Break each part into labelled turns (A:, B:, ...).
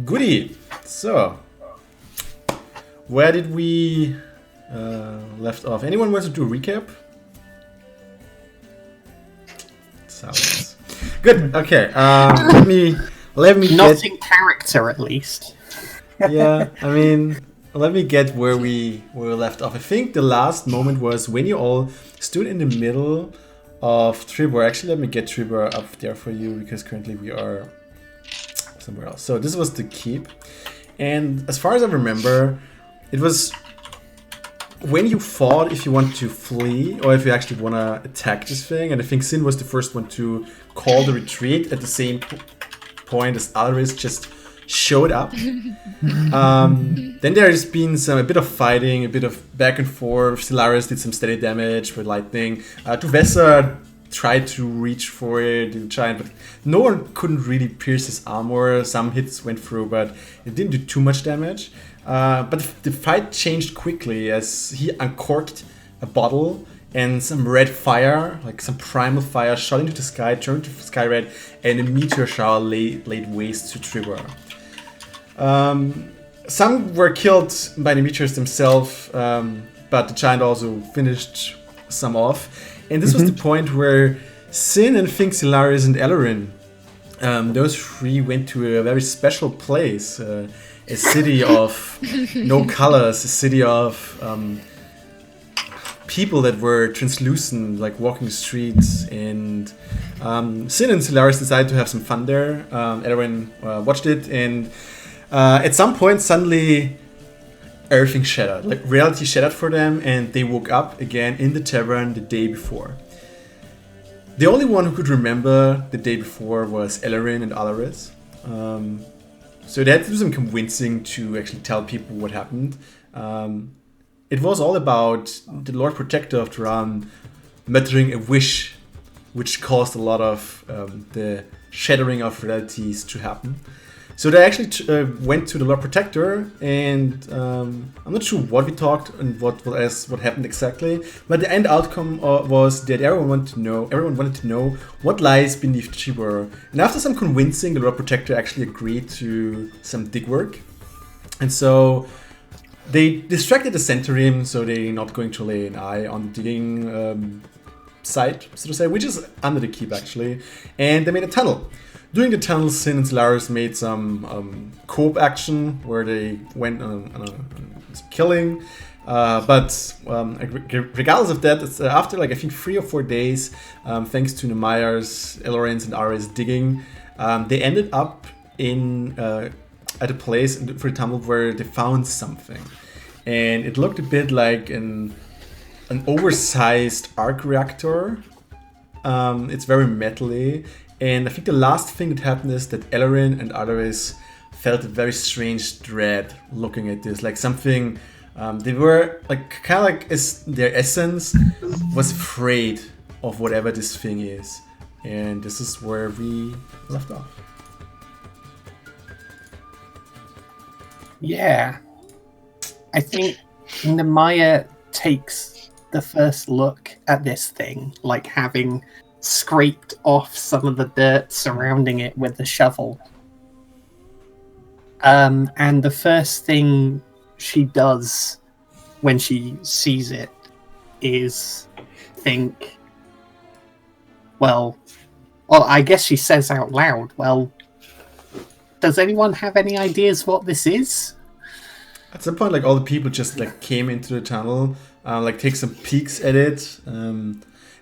A: Goody. So, where did we left off? Anyone want to do a recap? Silence. Good. Okay. Let me
B: Not
A: get.
B: in character, at least.
A: Yeah. I mean, let me get where we left off. I think the last moment was when you all stood in the middle of Tribor. Actually, let me get Tribor up there for you because currently we are somewhere else. So this was the keep, and as far as I remember, it was when you fought if you want to flee or if you actually want to attack this thing. And I think Sin was the first one to call the retreat at the same point as Alris just showed up. Then there's been a bit of fighting, a bit of back and forth. Stellaris did some steady damage with lightning. Tuvessa tried to reach for it, the giant, but no one couldn't really pierce his armor. Some hits went through, but it didn't do too much damage. But the fight changed quickly as he uncorked a bottle and some red fire, like some primal fire, shot into the sky, turned to sky red, and a meteor shower laid waste to Tribor. Some were killed by the meteors themselves, but the giant also finished some off. And this was the point where Sin and Finxilaris and Ellerin, those three went to a very special place, a city of no colors, a city of people that were translucent, like walking the streets. And Sin and Stellaris decided to have some fun there. Ellerin watched it, and at some point, suddenly everything shattered. Like reality shattered for them, and they woke up again in the tavern the day before. The only one who could remember the day before was Ellerin and Alaris. So they had to do some convincing to actually tell people what happened. It was all about the Lord Protector of Duran muttering a wish, which caused a lot of the shattering of realities to happen. So they actually went to the Lord Protector, and I'm not sure what we talked and what happened exactly, but the end outcome was that everyone wanted to know what lies beneath Tribor. And after some convincing, the Lord Protector actually agreed to some dig work. And so they distracted the Centurion, so they're not going to lay an eye on the digging site, so to say, which is under the keep actually. And they made a tunnel. During the tunnel, Sin and Stellaris made some co-op action where they went on a killing. But regardless of that, it's, after like I think 3 or 4 days, thanks to Nemaya's, Elloren's, and Ari's digging, they ended up at a place for the tunnel where they found something, and it looked a bit like an oversized arc reactor. It's very metally. And I think the last thing that happened is that Ellerin and Alaris felt a very strange dread looking at this. Like something, they were like kind of like their essence was afraid of whatever this thing is. And this is where we left off.
B: Yeah. I think Nemaya takes the first look at this thing, like having scraped off some of the dirt surrounding it with the shovel. And the first thing she does when she sees it is think, well, I guess she says out loud, well, does anyone have any ideas what this is?
A: At some point, like all the people just like came into the tunnel, like take some peeks at it.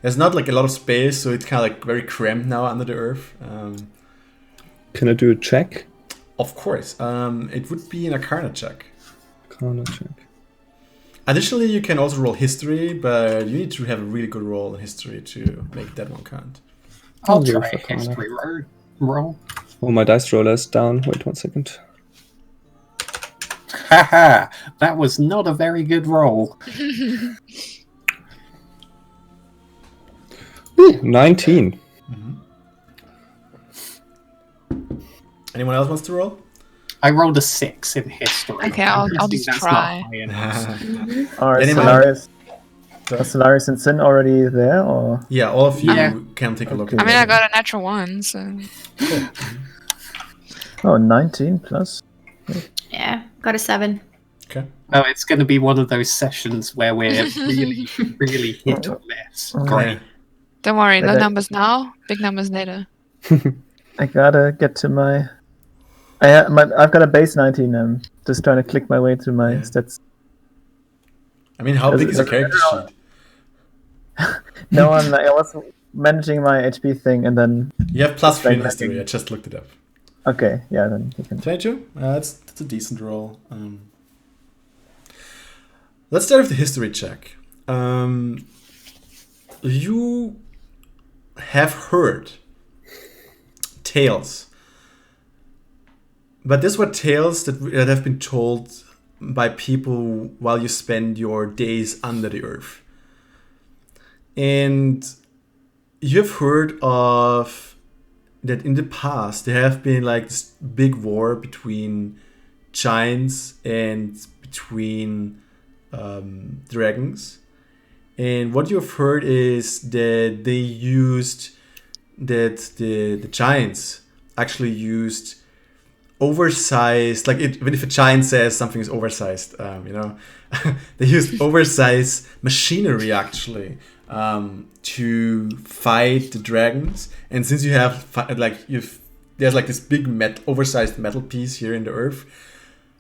A: There's not like a lot of space, so it's kind of like very cramped now under the earth.
C: Can I do a check?
A: Of course. It would be an Arcana check.
C: Arcana check.
A: Additionally, you can also roll history, but you need to have a really good roll in history to make that one count.
B: I'll try a history roll.
C: Oh, my dice roller is down. Wait 1 second.
B: Haha, that was not a very good roll.
C: 19.
A: Mm-hmm. Anyone else wants to roll?
B: I rolled a 6 in history.
D: Okay, I'll just try.
E: Are Stellaris and Sin already there, or?
A: Yeah, all of you can take a look at it.
D: I mean, I got a natural 1, so...
A: Cool.
E: Oh, 19 plus.
D: Yeah, got a 7.
A: Okay.
B: Oh, it's going to be one of those sessions where we're really, really hit or miss. Great.
F: Don't worry, no
E: But I-
F: numbers now, big numbers later.
E: I gotta get to my. I've got a base 19. I'm just trying to click my way through my
A: Yeah.
E: stats.
A: I mean, how
E: Does
A: big
E: it-
A: is your
E: does it
A: character
E: matter?
A: sheet?
E: No, I was managing my HP thing, and then
A: You have +3 in
E: Like
A: history.
E: lacking.
A: I just looked it up.
E: okay, yeah, then you can.
A: 22? That's a decent roll. Let's start with the history check. You have heard tales, but these were tales that have been told by people while you spend your days under the earth. And you have heard of that in the past there have been like this big war between giants and between dragons. And what you have heard is that the giants actually used oversized, like even if a giant says something is oversized, they used oversized machinery actually to fight the dragons. And since you have there's like this big oversized metal piece here in the earth,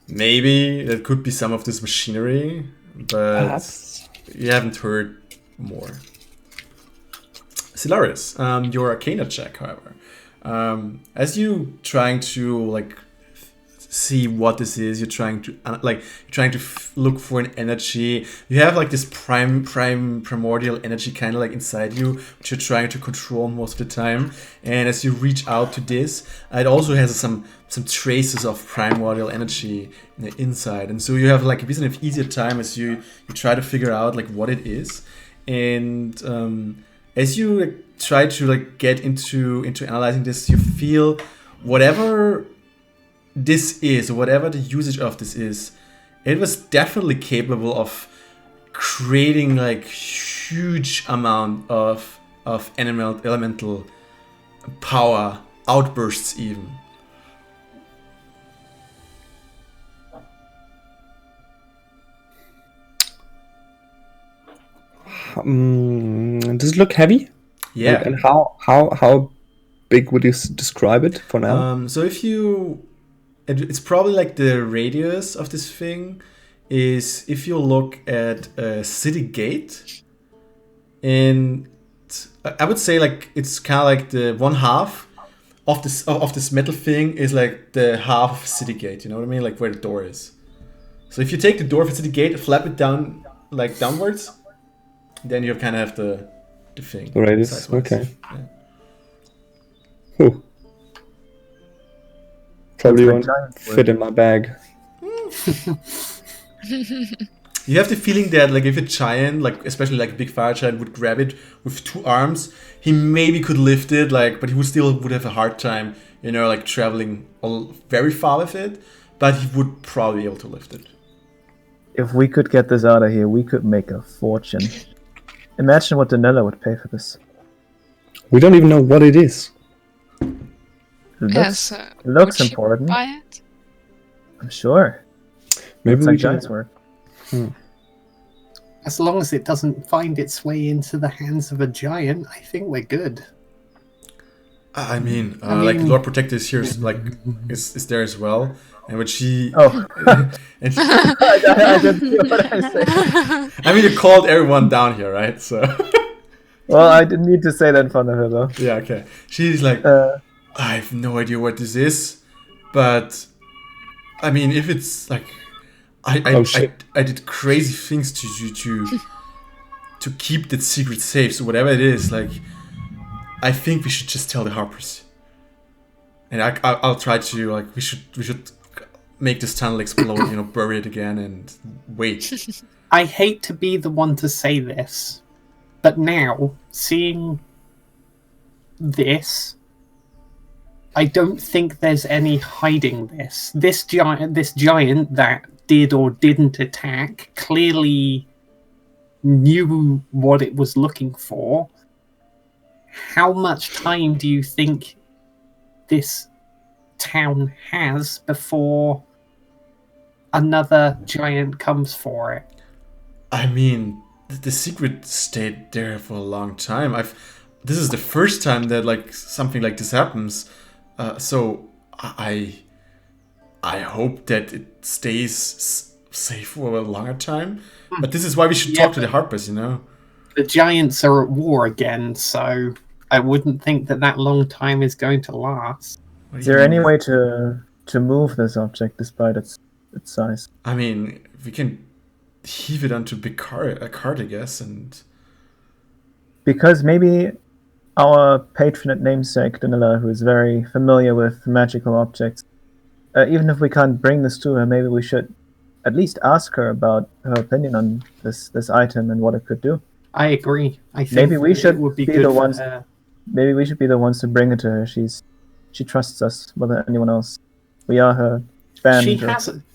A: maybe that could be some of this machinery, but
C: Perhaps.
A: you haven't heard more. Silaris, your Arcana check, however, as you trying to like see what this is, you're trying to look for an energy. You have like this primordial energy kind of like inside you, which you're trying to control most of the time. And as you reach out to this, it also has some traces of primordial energy inside. And so you have like a bit of easier time as you try to figure out like what it is. And as you like, try to like get into analyzing this, you feel whatever this is, or whatever the usage of this is, it was definitely capable of creating like huge amount of elemental power outbursts even.
C: Does it look heavy?
A: Yeah.
C: Like, and how big would you describe it for now?
A: So if it's probably like the radius of this thing is, if you look at a city gate, and I would say like it's kind of like the one half of this metal thing is like the half of a city gate. You know what I mean? Like where the door is. So if you take the door of a city gate, flap it down like downwards, then you kind of have the thing.
C: The radius.
A: size-wise.
C: Okay.
A: Yeah.
C: Whew. Probably
E: Looks like
C: won't
E: giant
C: fit in my bag.
A: You have the feeling that like if a giant, like especially like a big fire giant, would grab it with 2 arms, he maybe could lift it, like, but he would have a hard time, like traveling very far with it. But he would probably be able to lift it.
E: If we could get this out of here, we could make a fortune. Imagine what Danella would pay for this.
C: We don't even know what it is.
E: It
F: Yes.
E: looks
F: would she
E: important.
F: buy it?
E: I'm sure.
C: Maybe
E: It's
C: we
E: like
C: can.
E: giants work.
B: As long as it doesn't find its way into the hands of a giant, I think we're good.
A: I mean,
B: I
A: like
B: mean-
A: Lord Protector is here, is there as well, and what she.
E: Oh,
A: and she,
E: I didn't see what I said.
A: I mean, you called everyone down here, right? So.
E: Well, I didn't need to say that in front of her though.
A: Yeah. Okay. She's like, I have no idea what this is, but I mean, if it's like, I did crazy things to you to keep that secret safe. So whatever it is, like, I think we should just tell the Harpers, and I'll try to like we should make this tunnel explode, bury it again, and wait.
B: I hate to be the one to say this, but now, seeing this, I don't think there's any hiding this. This giant that did or didn't attack clearly knew what it was looking for. How much time do you think this town has before another giant comes for it.
A: I mean, the secret stayed there for a long time. This is the first time that like something like this happens. So I hope that it stays safe for a longer time. But this is why we should talk to the Harpers, you know.
B: The giants are at war again, so I wouldn't think that long time is going to last.
E: Is there any way to move this object despite its size?
A: I mean, we can heave it onto a cart, I guess, and
E: because maybe our patronate namesake Danila, who is very familiar with magical objects, even if we can't bring this to her, maybe we should at least ask her about her opinion on this item and what it could do.
B: I agree. I think
E: maybe we should
B: would be
E: be
B: good
E: the
B: for
E: ones.
B: her.
E: Maybe we should be the ones to bring it to her. She trusts us more than anyone else. We are her band.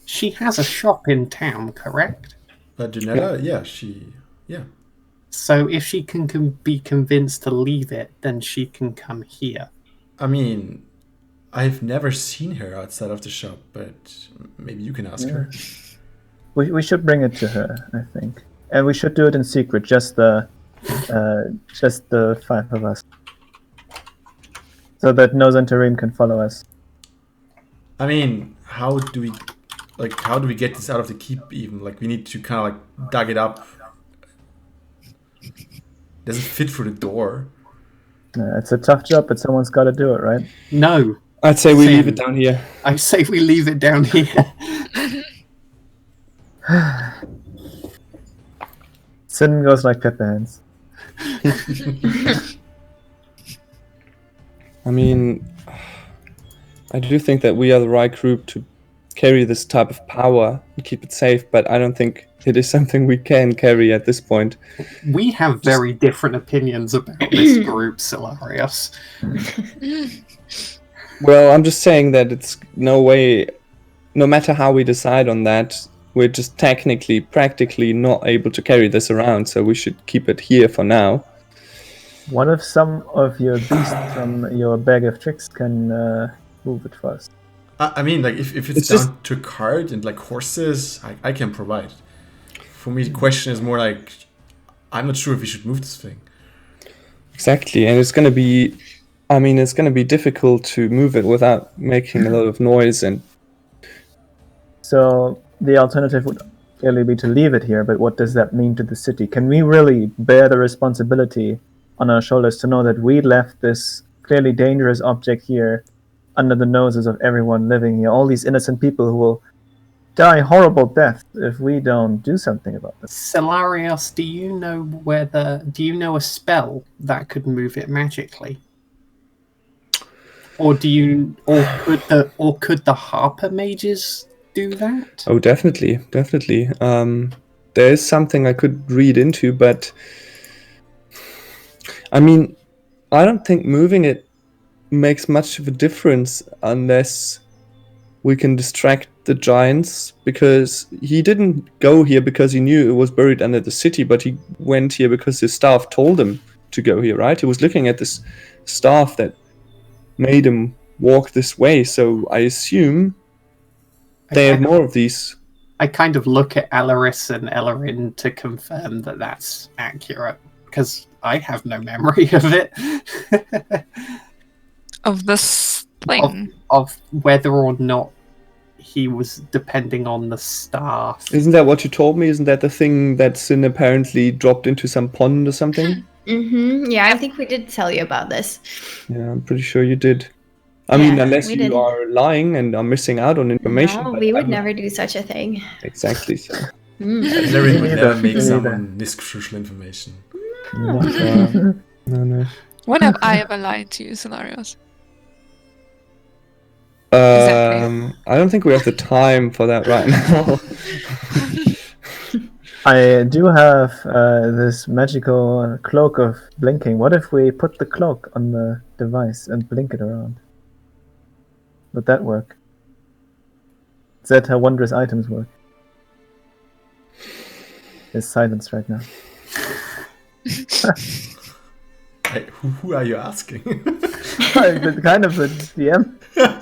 B: She has a shop in town, correct?
A: Janella, yeah.
B: So if she can be convinced to leave it, then she can come here.
A: I mean, I've never seen her outside of the shop, but maybe you can ask her.
E: We should bring it to her, I think, and we should do it in secret. Just the 5 of us, so that no Zentarim can follow us.
A: I mean, how do we get this out of the keep? Even like we need to kind of like dug it up. Does it fit through the door?
E: It's a tough job, but someone's got to do it, right?
B: No.
C: I'd say we leave it down here.
B: I say we leave it down here.
E: Sin goes like pepper hands.
C: I mean, I do think that we are the right group to carry this type of power and keep it safe, but I don't think it is something we can carry at this point.
B: We have very different opinions about this group, Silarius.
C: Well, I'm just saying that it's no way, no matter how we decide on that, we're just practically not able to carry this around, so we should keep it here for now.
E: What if some of your beasts from your bag of tricks can move it for us?
A: I mean, like if it's down to a cart and like horses, I can provide. For me, the question is more like, I'm not sure if we should move this thing.
C: Exactly, and it's going to be difficult to move it without making a lot of noise. And
E: so the alternative would clearly be to leave it here, but what does that mean to the city? Can we really bear the responsibility on our shoulders to know that we left this clearly dangerous object here under the noses of everyone living here, all these innocent people who will die horrible deaths if we don't do something about this?
B: Silarius, do you know a spell that could move it magically? Or could the Harper mages do that?
C: oh, definitely. There is something I could read into, but I mean, I don't think moving it makes much of a difference unless we can distract the giants, because he didn't go here because he knew it was buried under the city, but he went here because his staff told him to go here, right? He was looking at this staff that made him walk this way, so I assume they have more of these.
B: I kind of look at Alaris and Ellerin to confirm that that's accurate, because I have no memory of it.
F: Of this thing.
B: Of whether or not he was depending on the staff.
C: Isn't that what you told me? Isn't that the thing that Sin apparently dropped into some pond or something?
D: Mm-hmm. Yeah, I think we did tell you about this.
C: Yeah, I'm pretty sure you did. I mean, unless you are lying and are missing out on information.
D: No, we would never do such a thing.
C: Exactly so.
A: Larry would never make someone this crucial information.
C: No.
F: When have I ever lied to you, Silarius?
C: I don't think we have the time for that right now.
E: I do have this magical cloak of blinking. What if we put the cloak on the device and blink it around? Would that work? Is that how wondrous items work? There's silence right now.
A: Who are you asking?
E: Kind of the DM.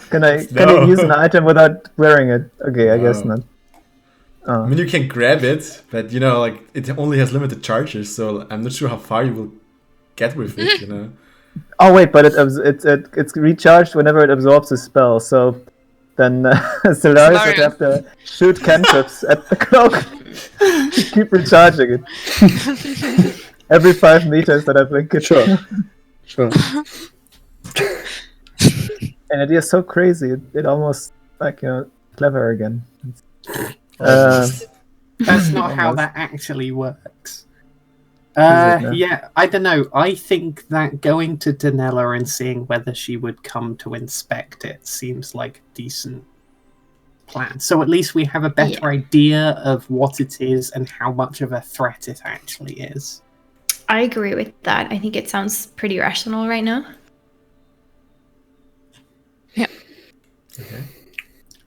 E: Can I
A: No.
E: use an item without wearing it? Okay, I guess
A: No.
E: not.
A: I mean, you can grab it, but you know, like it only has limited charges, so I'm not sure how far you will get with it. You know.
E: Oh wait, but it's recharged whenever it absorbs a spell. So then Solarius would have to shoot cantrips at the cloak to keep recharging it every 5 meters that I blink it.
C: Sure.
E: And it is so crazy. It almost like clever again.
B: That's not how that actually works.
E: no?
B: Yeah, I don't know. I think that going to Danella and seeing whether she would come to inspect it seems like a decent plan. So at least we have a better idea of what it is and how much of a threat it actually is.
D: I agree with that. I think it sounds pretty rational right now.
F: Yeah.
A: Okay.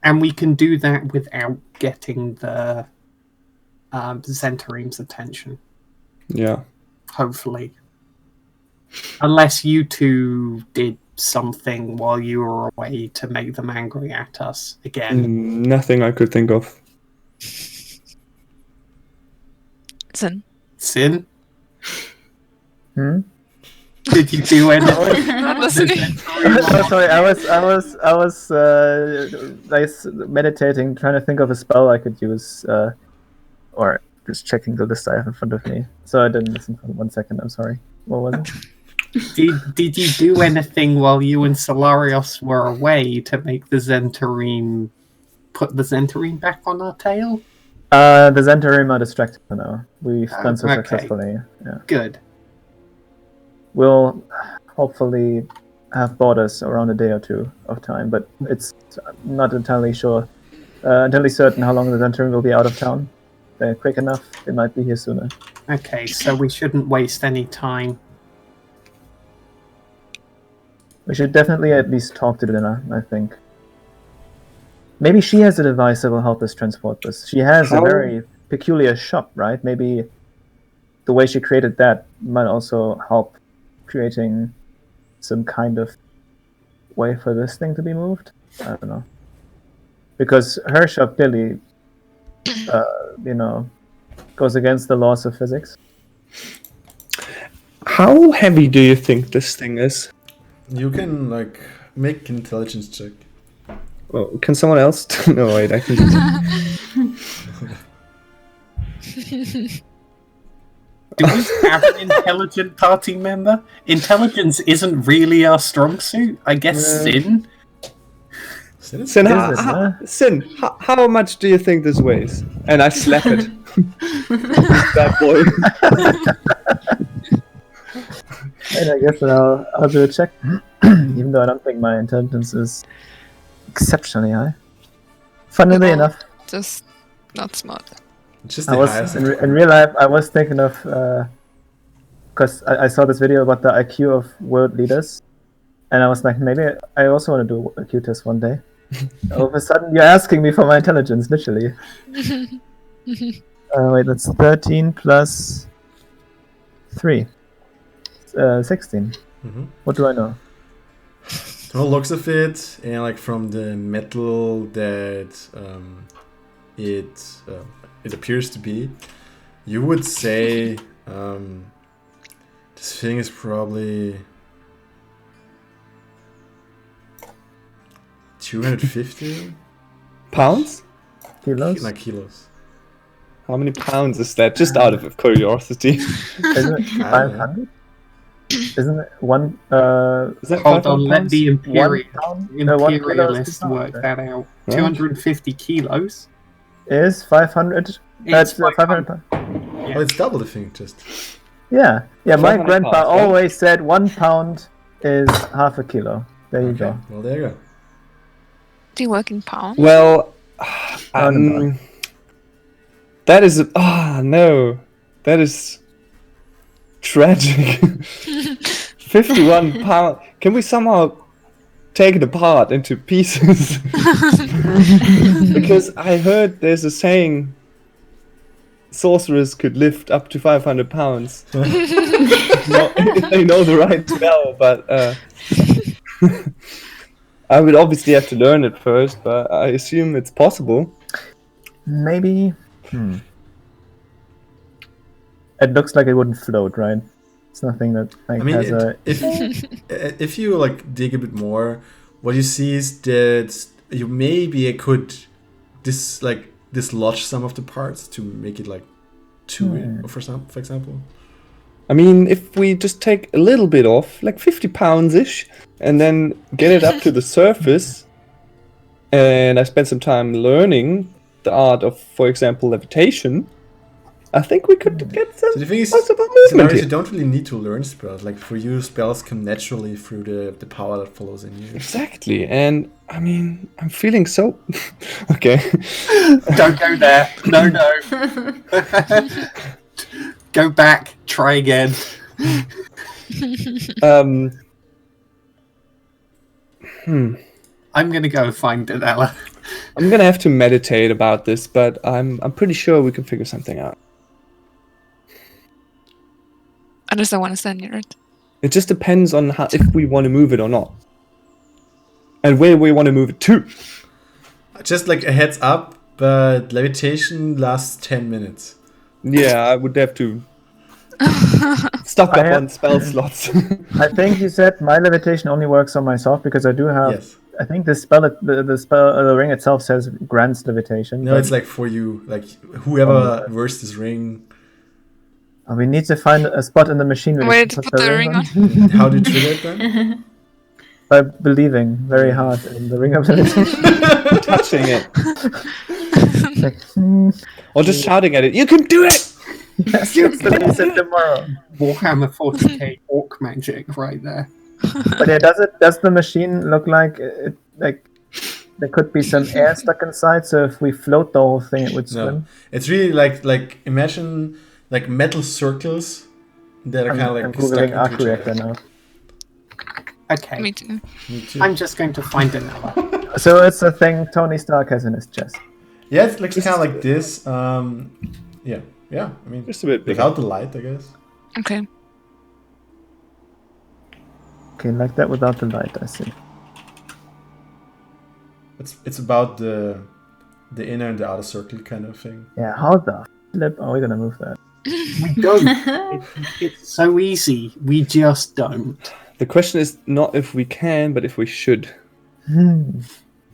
B: And we can do that without getting the Zentarim's attention.
C: Yeah.
B: Hopefully. Unless you two did something while you were away to make them angry at us again.
C: Nothing I could think of.
F: Sin.
B: Sin?
E: Hmm?
B: Did you do anything?
F: Not listening.
E: Oh, sorry, I was meditating, trying to think of a spell I could use, or just checking the list I have in front of me. So I didn't listen for 1 second. I'm sorry. What was it?
B: Did you do anything while you and Solarius were away to make the Zentarim put the Zentarim back on our tail?
E: The Zentarim are distracted for now. We've done so
B: okay.
E: successfully. Yeah.
B: Good.
E: We'll hopefully have borders around a day or two of time, but it's not entirely certain how long the Zentarim will be out of town. They're quick enough, they might be here sooner.
B: Okay, so we shouldn't waste any time.
E: We should definitely at least talk to Lina, I think. Maybe she has a device that will help us transport this. She has a very peculiar shop, right? Maybe the way she created that might also help creating some kind of way for this thing to be moved. I don't know. Because her shop clearly, goes against the laws of physics.
C: How heavy do you think this thing is?
A: You can like make an intelligence check.
C: Well, can someone else? No, wait, I can just...
B: Do we have an intelligent party member? Intelligence isn't really our strong suit. I guess Sin.
C: Sin, how much do you think this weighs? And I slap it. That boy.
E: And I guess I'll do a check, even though I don't think my intelligence is exceptionally high. Funnily enough,
F: Just not smart.
A: Just
E: I
A: the
E: was
A: highest.
E: in real life. I was thinking of because I saw this video about the IQ of world leaders, and I was like, maybe I also want to do a IQ test one day. All of a sudden, you're asking me for my intelligence, literally. Wait, that's 13 plus 3. 16.
A: Mm-hmm.
E: What do I know?
A: From the looks of it, and like from the metal that it appears to be, you would say this thing is probably 250
C: Pounds?
E: Kilos?
A: like kilos.
C: How many pounds is that? Just out of curiosity.
E: Isn't it 500? Isn't it one?
C: Is that
B: Hold
C: 500
B: on, let
C: pounds?
B: the
E: 1 pound? 1 kilo is
B: imperialist
E: 2 pounds,
B: work
E: right?
B: that out.
C: Right.
B: 250 kilos.
E: Is 500? That's 500 pounds.
B: Yeah.
A: Oh, it's double the thing, just.
E: Yeah. My
C: 500
E: grandpa
C: pounds, right?
E: always said 1 pound is half a kilo. There you
A: Okay,
E: go.
A: well, there you go.
F: Do you work in pounds?
C: Well,
E: No.
C: that is... no. That is tragic. 51 pounds. Can we somehow take it apart into pieces? Because I heard there's a saying, sorcerers could lift up to 500 pounds. If they know the right spell, but I would obviously have to learn it first, but I assume it's possible.
E: Maybe. It looks like it wouldn't float, right? It's nothing that like
A: I mean,
E: has a.
A: if you like dig a bit more, what you see is that you maybe could dislodge some of the parts to make it like two, for example.
C: I mean, if we just take a little bit off, like 50 pounds-ish, and then get it up to the surface, and I spend some time learning the art of, for example, levitation, I think we could get some
A: So the thing is,
C: possible movement
A: scenarios
C: here.
A: you don't really need to learn spells. Like for you, spells come naturally through the power that follows in you.
C: Exactly, and I mean, I'm feeling so... Okay.
B: Don't go there. No. Go back. Try again.
C: I'm
B: I'm gonna go find Danella.
C: gonna have to meditate about this, but I'm pretty sure we can figure something out.
F: I just don't want to stand near it.
C: It just depends on how, if we want to move it or not. And where we want to move it to.
A: Just like a heads up, but levitation lasts 10 minutes.
C: Yeah, I would have to stock up on spell slots.
E: I think you said my levitation only works on myself because I do have.
A: Yes.
E: I think the spell, the ring itself says grants levitation.
A: No,
E: but-
A: it's like for you, like whoever wears this ring.
E: We need to find a spot in the machine where
F: Where
E: we
F: to
E: can
F: put the ring on?
A: How do you trigger it then?
E: By believing very hard in the ring of levitation.
C: Touching it.
E: Like,
C: Or just shouting at it. You can do it!
E: yes, it's the least of tomorrow.
B: Warhammer 40k orc magic right there.
E: But yeah, does the machine look like it, like there could be some air stuck inside? So if we float the whole thing, it would swim.
A: No, it's really like imagine like metal circles that are kind of like
E: I'm
A: stuck
E: googling
A: into
E: arc
A: each other.
E: reactor now.
B: Okay,
F: Me too.
A: Me too.
B: I'm just going to find Danella.
E: So it's a thing Tony Stark has in his chest.
A: Yeah, it looks kind of like this. Yeah. I mean,
C: Just a bit bigger.
A: without the light, I guess.
F: Okay.
E: Okay, like that without the light, I see.
A: It's about the inner and the outer circle kind of thing.
E: Yeah, how the flip are we gonna move that?
B: We don't. It's so easy. We just don't.
C: The question is not if we can, but if we should.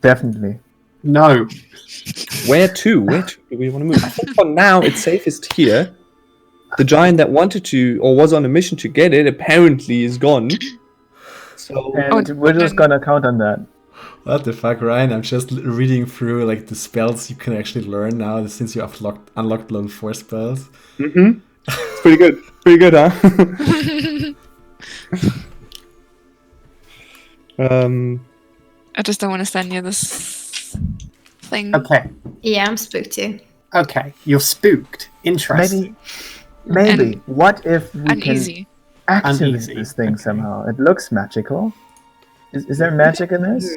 E: Definitely.
B: No.
C: Where to? Where to do we want to move? I think for now it's safest here. The giant that wanted to, or was on a mission to get it, apparently is gone. So
E: And we're just gonna count on that.
A: What the fuck, Ryan? I'm just reading through like the spells you can actually learn now since you have unlocked level 4 spells.
C: it's pretty good. Pretty good, huh?
F: I just don't want to stand near this thing.
B: Okay.
D: Yeah, I'm spooked too.
B: Okay. You're spooked. Interesting.
E: Maybe. What if we
F: Uneasy.
E: can activate
B: Uneasy,
E: this thing
B: okay.
E: somehow? It looks magical. Is there magic in this?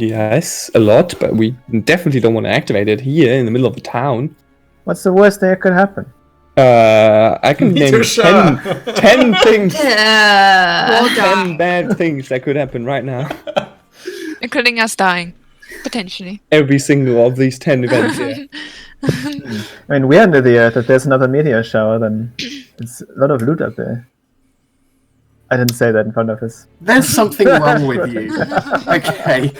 C: Yes, a lot, but we definitely don't want to activate it here in the middle of the town.
E: What's the worst that could happen?
C: I can name
A: Too sure.
C: 10 things.
D: Well
C: 10 bad things that could happen right now.
F: Including us dying. Potentially.
C: Every single of these 10 events here.
E: I mean, we're under the earth. If there's another meteor shower, then it's a lot of loot up there. I didn't say that in front of us.
B: There's something wrong with you. Okay.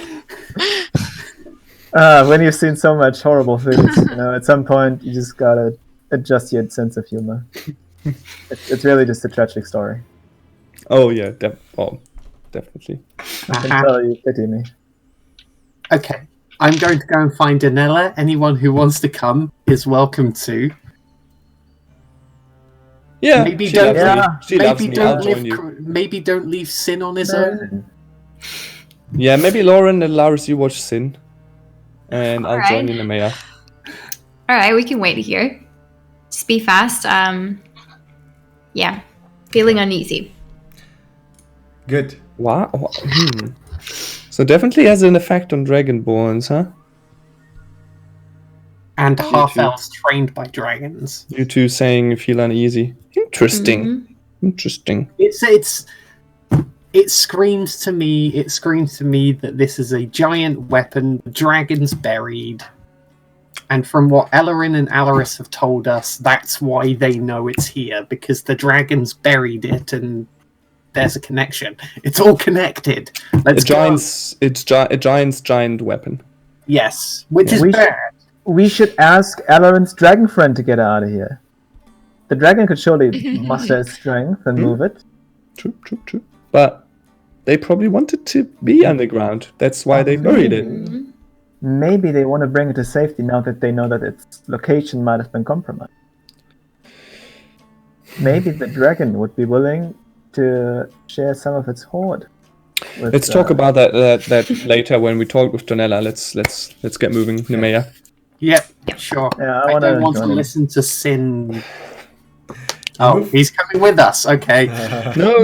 E: When you've seen so much horrible things, at some point you just gotta adjust your sense of humor. It's really just a tragic story.
C: Oh, yeah, definitely.
E: I can tell you pity me.
B: Okay. I'm going to go and find Danella. Anyone who wants to come is welcome to.
C: Yeah,
B: Maybe
C: she
B: don't.
C: loves me. She loves
B: Maybe
C: me.
B: don't
C: I'll join
B: leave.
C: you.
B: Maybe don't leave Sin on his own.
C: Yeah, maybe Lauren and Lars, you watch Sin. And I'll join
D: Alright.
C: you, Nemea.
D: All right, we can wait here. Just be fast. Yeah, feeling uneasy.
A: Good.
C: Wow. So definitely has an effect on Dragonborns, huh?
B: And half elves trained by dragons.
C: You two saying you feel uneasy. Interesting.
D: Mhm.
C: Interesting.
B: It's It screams to me that this is a giant weapon, the dragon's buried. And from what Ellerin and Alaris have told us, that's why they know it's here, because the dragon's buried it and there's a connection. It's all connected. Let's go.
C: A giant's giant weapon.
B: Yes, which is
E: We
B: bad.
E: We should ask Elerin's dragon friend to get out of here. The dragon could surely muster strength and move it.
C: True. But they probably wanted to be underground. That's why they buried it.
E: Maybe they want to bring it to safety now that they know that its location might have been compromised. Maybe the dragon would be willing to share some of its hoard.
C: Let's talk about that later when we talk with Donella. Let's get moving, Nemea.
B: Yep, sure.
E: Yeah,
B: I don't want to listen to Sin. Oh, he's coming with us. Okay.
C: No,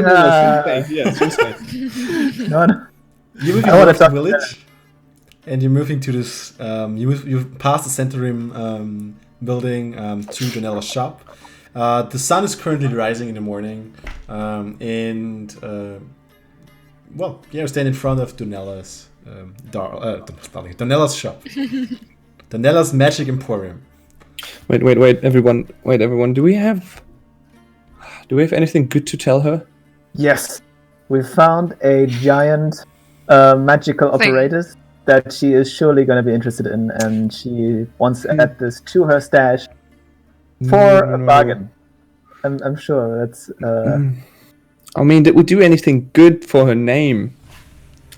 E: No.
A: You're moving
E: I wanna
A: to the
E: talk-
A: village, and you're moving to this. You've passed the center rim building to Janella's shop. The sun is currently rising in the morning, and you stand in front of Donella's Donella's shop, Donella's Magic Emporium.
C: Wait, everyone. Do we have anything good to tell her?
E: Yes, we found a giant magical apparatus that she is surely going to be interested in, and she wants to add this to her stash for a bargain. I'm sure that's.
C: I mean, did we do anything good for her name?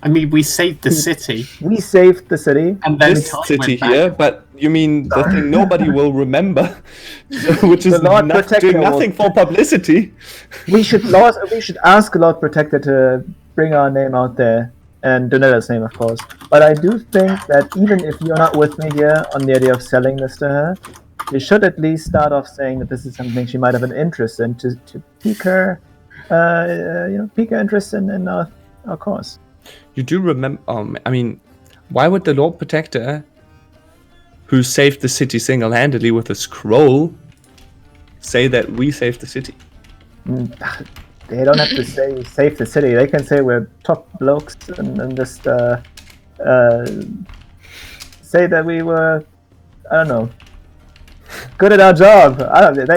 B: I mean, we saved the city.
E: We saved the city.
B: And then
C: This
B: time
C: city
B: went back.
C: here, but you mean the thing nobody will remember, which is
E: The Lord Protector
C: doing nothing for publicity.
E: We should ask Lord Protector to bring our name out there, and Donella's name, of course. But I do think that even if you're not with me here on the idea of selling this to her, you should at least start off saying that this is something she might have an interest in to pique her, pique her interest in our cause.
C: You do remember? I mean, why would the Lord Protector, who saved the city single-handedly with a scroll, say that we saved the city?
E: They don't have to say save the city. They can say we're top blokes and just say that we were, I don't know, good at our job.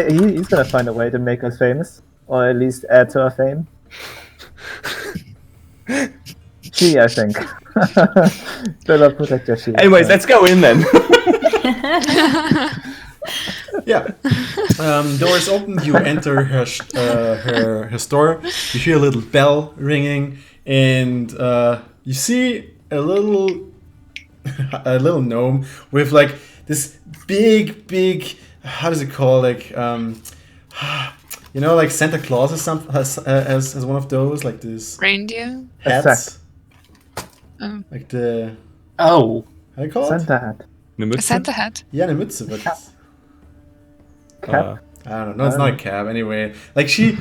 E: He's gonna find a way to make us famous, or at least add to our fame. She, I think. The Lord Protector. She.
C: Anyways, let's go in then.
A: Yeah. Doors open. You enter her store. You hear a little bell ringing, and you see a little gnome with like this big. How does it call, like like Santa Claus or something has one of those, like this
F: Reindeer?
A: hats.
F: Oh.
A: Like the
B: Oh,
A: how do you call it?
E: Santa hat.
F: A Santa hat.
A: Yeah, eine Mütze, but
E: Cap.
A: I don't know. No, it's not a cap. Anyway, like she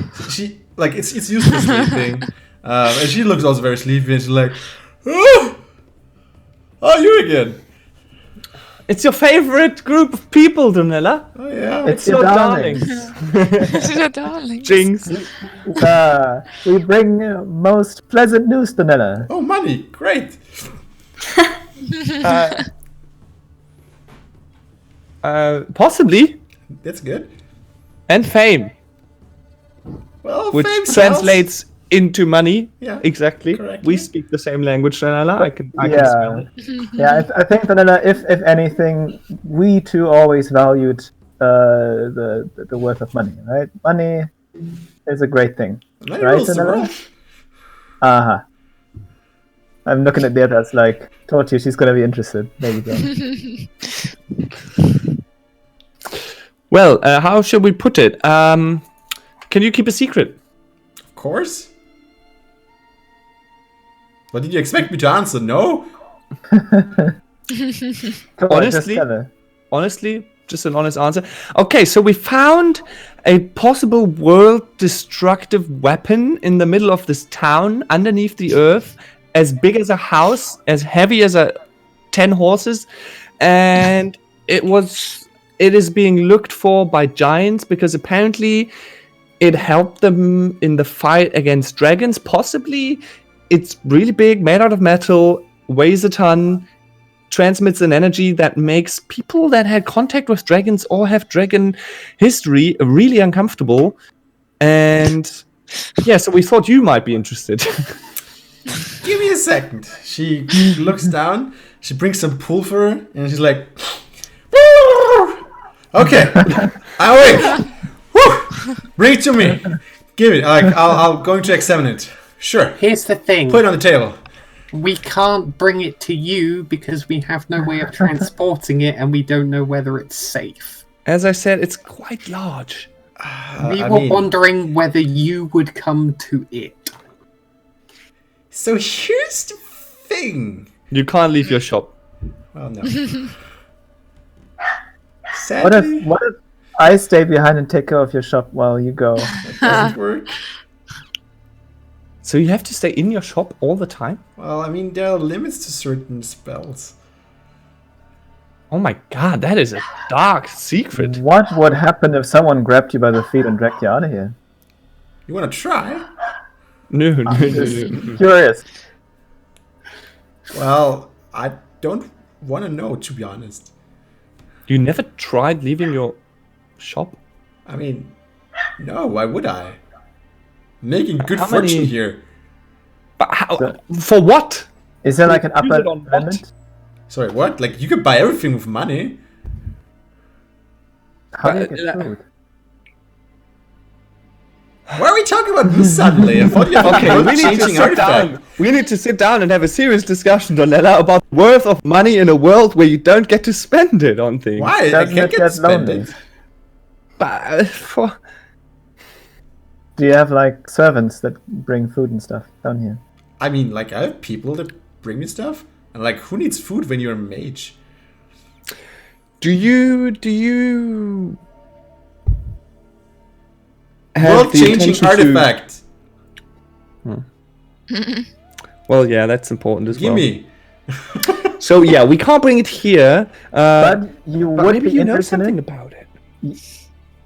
A: like it's used for sleeping, and she looks also very sleepy. And she's like, "Oh, you again?
C: It's your favorite group of people, Donella.
A: Oh yeah,
E: It's your darlings.
F: She's a darling.
C: Jinx.
E: We bring most pleasant news, Donella.
A: oh money, great.
C: Possibly.
A: That's good.
C: And fame,
A: Well,
C: which
A: fame sells.
C: translates into money.
A: Yeah,
C: Exactly.
A: correctly.
C: We speak the same language, Donella. I can smell
E: Yeah,
C: it.
E: I think Donella, if anything, we too always valued the worth of money, right? Money is a great thing,
A: Money
E: right,
A: rules the
E: Donella?
A: world.
E: Uh-huh. I'm looking at the others like, told you she's gonna be interested. There you go.
C: Well, how should we put it? Can you keep a secret?
A: Of course. What did you expect me to answer? No.
E: Come on, just
C: Honestly?
E: tell her.
C: Honestly, just an honest answer. Okay, so we found a possible world-destructive weapon in the middle of this town, underneath the earth, as big as a house, as heavy as 10 horses, and it is being looked for by giants because apparently it helped them in the fight against dragons. Possibly, it's really big, made out of metal, weighs a ton, transmits an energy that makes people that had contact with dragons or have dragon history really uncomfortable. And yeah, so we thought you might be interested.
A: Give me a second. She looks down. She brings some pulver, and she's like, "Okay, I'm awake. Woo! Bring it to me. Give it. I'll going to examine it. Sure.
B: Here's the thing.
A: Put it on the table.
B: We can't bring it to you because we have no way of transporting it, and we don't know whether it's safe.
C: As I said, it's quite large.
B: We were wondering whether you would come to it.
A: So here's the thing.
C: You can't leave your shop.
A: Well, no. Sadly,
E: What if I stay behind and take care of your shop while you go?
A: that doesn't work.
C: So you have to stay in your shop all the time?
A: Well, I mean, there are limits to certain spells.
C: Oh my god, that is a dark secret.
E: What would happen if someone grabbed you by the feet and dragged you out of here?
A: You want to try?
C: No.
E: Curious.
A: Well, I don't want to know, to be honest.
C: You never tried leaving your shop?
A: I mean, no, why would I? Making good
C: How
A: fortune
C: many-
A: here.
C: But how, for what?
E: Is there like an
C: Use
E: upper
C: it on what?
E: limit?
A: Sorry, what? Like, you could buy everything with money.
E: How do you
C: But,
E: get food?
A: Why are we talking about this suddenly? I thought you had
C: Okay, we need to
A: changing
C: sit
A: artifact.
C: down. We need to sit down and have a serious discussion, Donella, about the worth of money in a world where you don't get to spend it on things.
A: Why? I
E: Doesn't
A: can't
E: it
A: get
E: get
A: spending.
E: lonely?
C: But, for...
E: Do you have like servants that bring food and stuff down here?
A: I mean, like, I have people that bring me stuff. And, like, who needs food when you're a mage?
C: Do you have the
A: World-changing
C: intention
A: artifact.
C: Well, yeah, that's important as well.
A: Gimme.
C: So yeah, we can't bring it here.
E: But you
C: But
E: would
C: maybe
E: be
C: you know
E: interested in
C: something
E: it.
C: about it.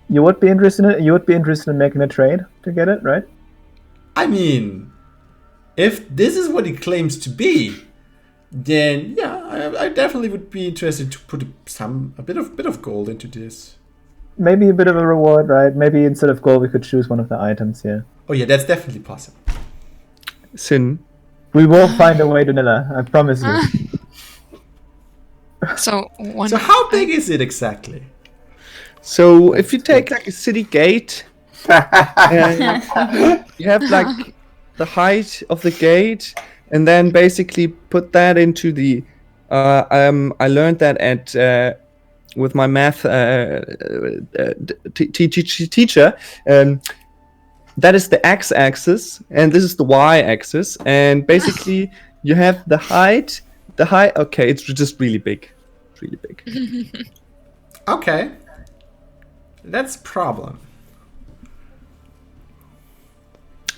E: You would be interested in it. You would be interested in making a trade to get it, right?
A: I mean, if this is what it claims to be, then yeah, I definitely would be interested to put a bit of gold into this.
E: Maybe a bit of a reward, right? Maybe instead of gold, we could choose one of the items here.
A: Oh yeah, that's definitely possible.
C: Sin.
E: We will find a way, Danila. I promise you.
F: So one.
A: So how big is it exactly?
C: So if you take like a city gate, and you have like the height of the gate, and then basically put that into the. I learned that at with my math teacher. That is the x-axis, and this is the y-axis, and basically you have the height. The height. Okay, it's just really big. It's really big.
A: Okay, that's a problem.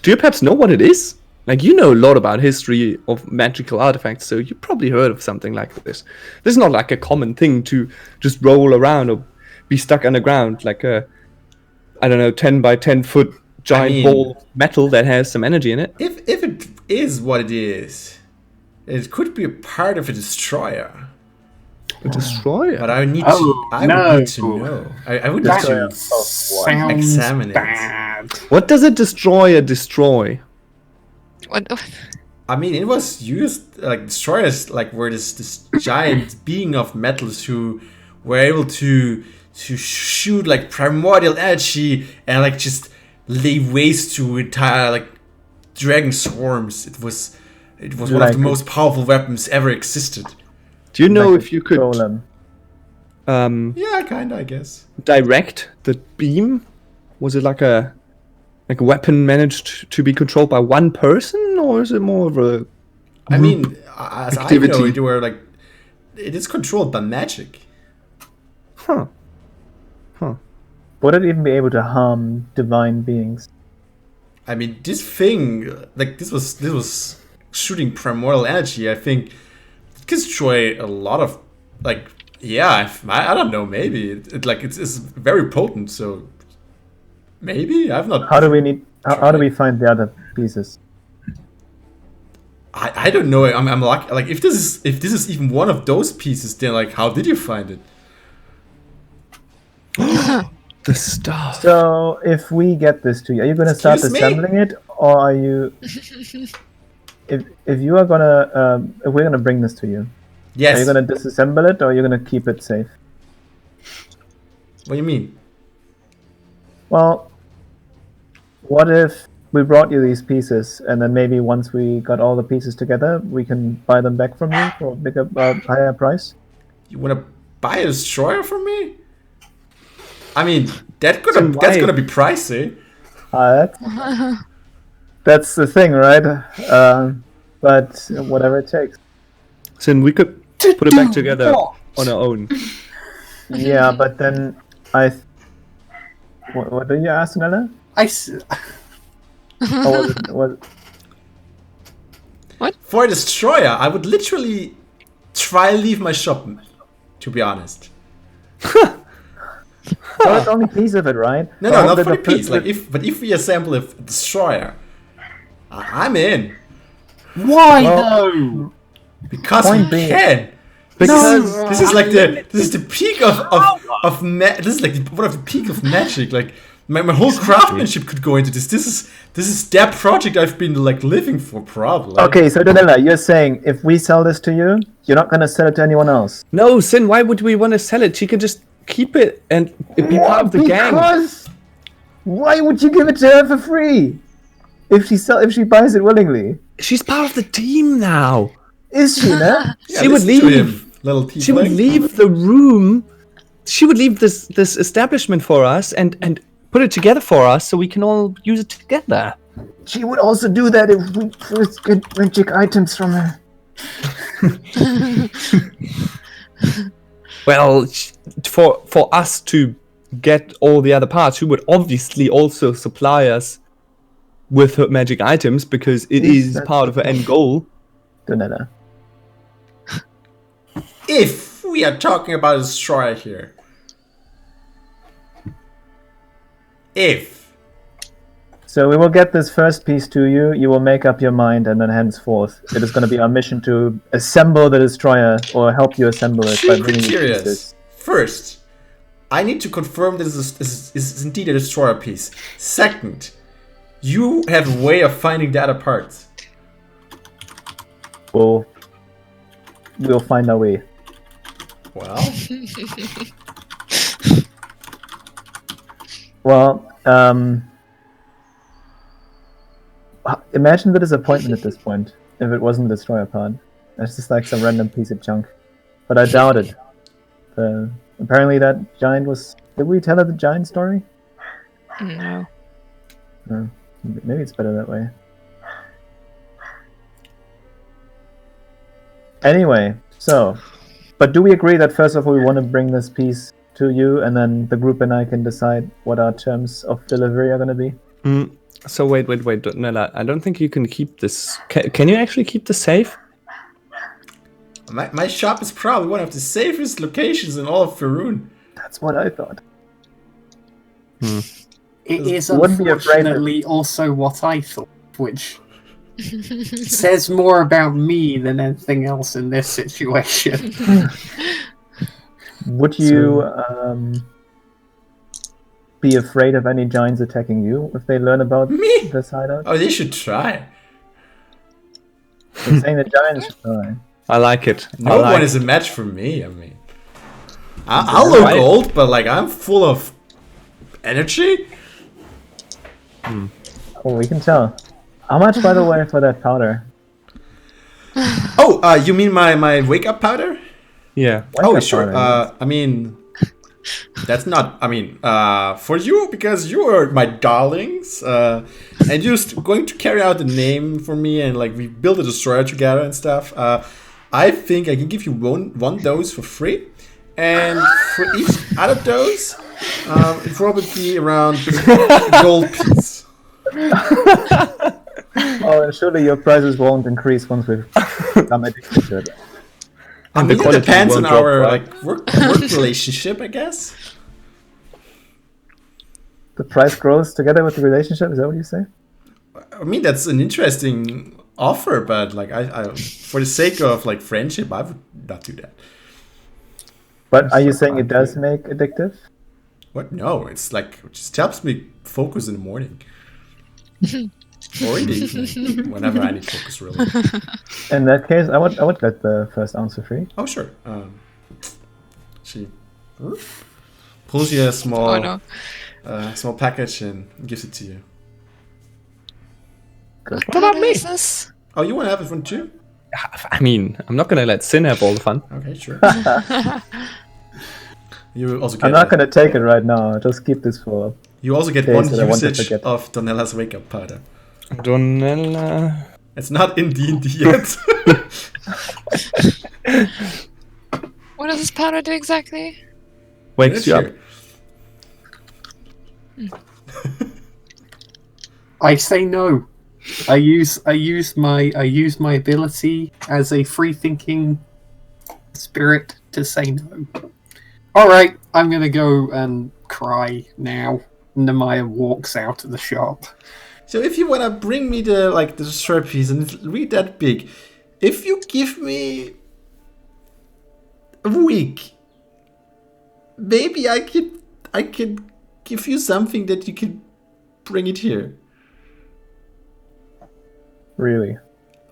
C: Do you perhaps know what it is? Like, you know a lot about history of magical artifacts, so you probably heard of something like this. This is not like a common thing to just roll around or be stuck underground, like a, I don't know, 10 by 10 foot giant ball of metal that has some energy in it.
A: If it is what it is, it could be a part of a destroyer.
C: A destroyer.
A: But I need
B: Oh,
A: to. I
B: no.
A: would need to know. I would need
B: That
A: to.
B: sounds
A: Examine it.
B: bad.
C: What does a destroyer destroy?
F: What?
A: I mean, it was used like destroyers, like were this giant being of metals who were able to shoot like primordial energy and like just lay waste to entire like dragon swarms. It was one
E: Like
A: of the most powerful weapons ever existed.
C: Do you know
E: Like
C: if you could
E: golem.
A: Yeah, kinda, I guess.
C: direct the beam? Was it like a weapon managed to be controlled by one person, or is it more of a
A: I mean, as I
C: activity?
A: know, it were like it is controlled by magic.
C: huh?
E: Would it even be able to harm divine beings?
A: I mean, this thing, like this was shooting primordial energy. I think it can destroy a lot of, like, yeah. I don't know. Maybe it's very potent. So Maybe I've not.
E: How do we find the other pieces?
A: I don't know. I'm like if this is even one of those pieces, then like how did you find it?
C: The stuff.
E: So if we get this to you, are you going to start
A: Excuse me?
E: assembling it, or are you? If you are gonna, if we're gonna bring this to you,
A: Yes.
E: are you gonna disassemble it, or are you gonna keep it safe?
A: What do you mean?
E: Well, what if we brought you these pieces, and then maybe once we got all the pieces together, we can buy them back from you for a bigger, higher price?
A: You wanna buy a destroyer from me? I mean, that's
C: So why?
A: gonna be pricey.
E: That's the thing, right? But whatever it takes.
C: So then we could put it back together on our own.
E: Yeah, but then what did you ask, Nella?
A: For a destroyer, I would literally try leave my shop. To be honest.
E: Well, it's only a piece of it, right?
A: No,
E: Well,
A: not
E: the-
A: for the
E: the-
A: piece. Like if we assemble a destroyer, I'm in
B: Why
E: Well-
B: though?
A: because
E: Point
A: we
E: being-
A: can.
C: Because
A: This is like this is the peak of this is like one of the peak of magic. Like my whole craftsmanship could go into this. This is that project I've been like living for probably.
E: Okay, so Danila, you're saying if we sell this to you, you're not gonna sell it to anyone else?
C: no, Sin, why would we want to sell it? She could just keep it and be part of the gang.
E: Because why would you give it to her for free? If she buys it willingly,
C: She's part of the team now.
E: is she? No?
A: Yeah,
C: she would
A: listen to
C: leave.
A: him, little
C: She would
A: tiefling.
C: leave the room. She would leave this establishment for us and put it together for us so we can all use it together.
E: She would also do that if we first get magic items from her.
C: Well, for us to get all the other parts, she would obviously also supply us with her magic items because it is
E: That's
C: part of her end goal.
E: Danila.
A: If we are talking about a destroyer here. If.
E: So we will get this first piece to you. You will make up your mind, and then henceforth, it is going to be our mission to assemble the destroyer or help you assemble it by
A: Two
E: bringing you
A: criteria.
E: pieces.
A: First, I need to confirm that this is indeed a destroyer piece. Second, you have a way of finding the other parts.
E: We'll find our way.
A: Well,
E: Well, imagine the disappointment at this point if it wasn't the destroyer part. It's just like some random piece of junk. But I doubt it. Apparently that giant was... Did we tell her the giant story?
F: No.
E: Maybe it's better that way. Anyway, so... But do we agree that first of all we want to bring this piece to you, and then the group and I can decide what our terms of delivery are going to be?
C: So wait, Nella, I don't think you can keep this. Can you actually keep the safe?
A: my shop is probably one of the safest locations in all of Faerun.
E: That's what I thought.
B: It is
E: Wouldn't be afraid that-
B: unfortunately also what I thought, which says more about me than anything else in this situation.
E: Would you be afraid of any giants attacking you if they learn about
A: Me?
E: this hideout?
A: Oh, they should try.
E: You're saying the giants should try.
C: I like it.
A: No one is a match for me. I mean, I'll look
C: Right.
A: old, but like I'm full of energy.
E: Oh, we can tell. How much, by the way, for that powder?
A: Oh, you mean my wake up powder?
C: Yeah.
A: Oh,
E: Wake-up
A: sure.
E: powder.
A: I mean, that's not. I mean, for you because you are my darlings, and you're going to carry out the name for me, and like we build a destroyer together and stuff. I think I can give you one dose for free, and for each other dose, it probably be around gold piece.
E: Oh, and surely your prices won't increase once we've become addicted to it.
A: I
C: the
A: mean, it
C: quality
A: depends on
C: won't drop,
A: our
C: right?
A: like work relationship, I guess.
E: The price grows together with the relationship. Is that what you say?
A: I mean, that's an interesting offer, but like, I for the sake of like friendship, I would not do that.
E: But are you saying it does make addictive?
A: What? No, it's like it just helps me focus in the morning. Or in the evening, whenever I need focus, really.
E: In that case, I would let the first ounce for free.
A: Oh, sure. She pulls you a small,
F: Oh no.
A: small package and gives it to you.
E: Good.
F: What about me? This?
A: Oh, you want to have it one too?
C: I mean, I'm not gonna let Sin have all the fun.
A: Okay, sure. You also
E: I'm
A: get.
E: not gonna take it right now. I'll just keep this for.
A: You also get
E: case
A: one
E: that I want to
A: usage
E: forget.
A: of Donella's wake up powder.
C: Donella
A: It's not in D&D yet.
F: What does this powder do exactly?
C: wakes you up.
B: I say no. I use my ability as a free thinking spirit to say no. Alright, I'm gonna go and cry now. Nemaya walks out of the shop.
A: So if you want to bring me the destroyer piece and read that big, if you give me a week, maybe I could give you something that you can bring it here.
E: Really?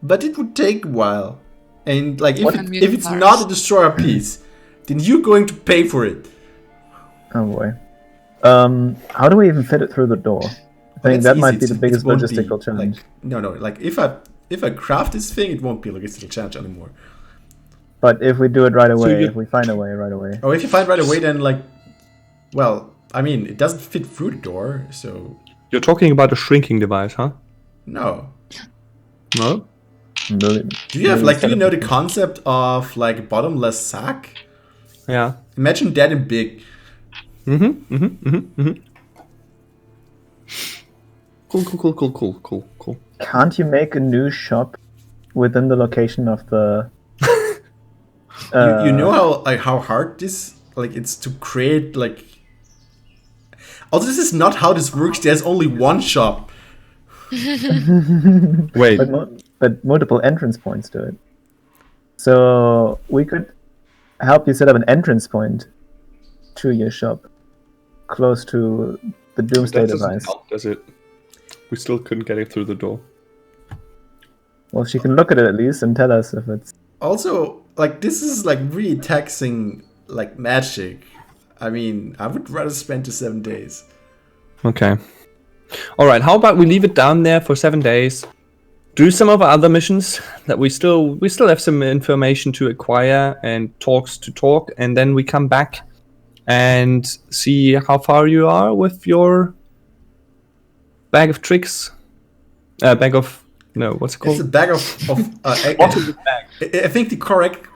A: But it would take a while. And like
F: What?
A: if it's not a destroyer piece, then you're going to pay for it.
E: Oh boy. How do we even fit it through the door? I think that might be the biggest logistical challenge.
A: Like if I craft this thing, it won't be a logistical challenge anymore.
E: But if we do it right away,
C: you-
E: if we find a way right away.
A: Or if you find right away, then well, I mean, it doesn't fit through the door, so
C: You're talking about a shrinking device, huh?
A: no.
C: No?
A: Do you know the concept of like a bottomless sack?
C: Yeah.
A: Imagine that in big.
C: Cool.
E: Can't you make a new shop within the location of the?
A: You know how hard this it's to create like. Also, this is not how this works. There's only one shop.
C: Wait.
E: But multiple entrance points to it. So we could help you set up an entrance point to your shop, close to the Doomsday
C: That doesn't
E: device.
C: help, does it? We still couldn't get it through the door.
E: Well, she can look at it at least and tell us if it's.
A: Also, this is really taxing magic. I mean, I would rather spend the 7 days.
C: Okay. Alright, how about we leave it down there for 7 days? Do some of our other missions that we still have some information to acquire and talks to talk, and then we come back and see how far you are with your bag of tricks. What's it called?
A: It's a bag of
C: What's in this bag?
A: I think the correct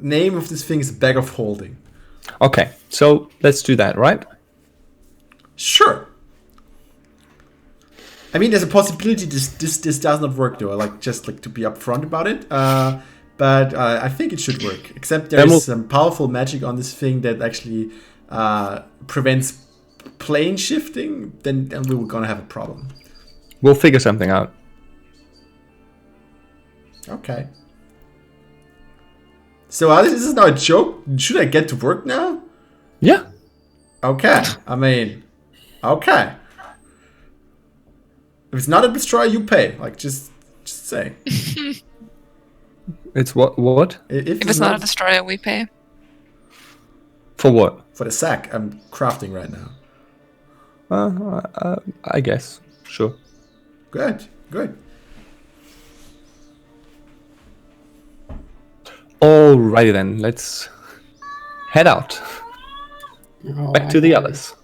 A: name of this thing is bag of holding.
C: Okay, so let's do that, right?
A: Sure. I mean, there's a possibility this does not work though. Just to be upfront about it. But I think it should work. Except there's some powerful magic on this thing that actually prevents plane shifting. Then we were gonna have a problem.
C: We'll figure something out.
A: Okay. So this is now a joke. Should I get to work now?
C: Yeah.
A: Okay. I mean, okay. If it's not a destroyer, you pay. Just say.
C: It's what?
F: If it's not a destroyer, we pay.
C: For what?
A: For the sack I'm crafting right now.
C: I guess. Sure.
A: Good.
C: Alrighty then, let's head out. Back to the others.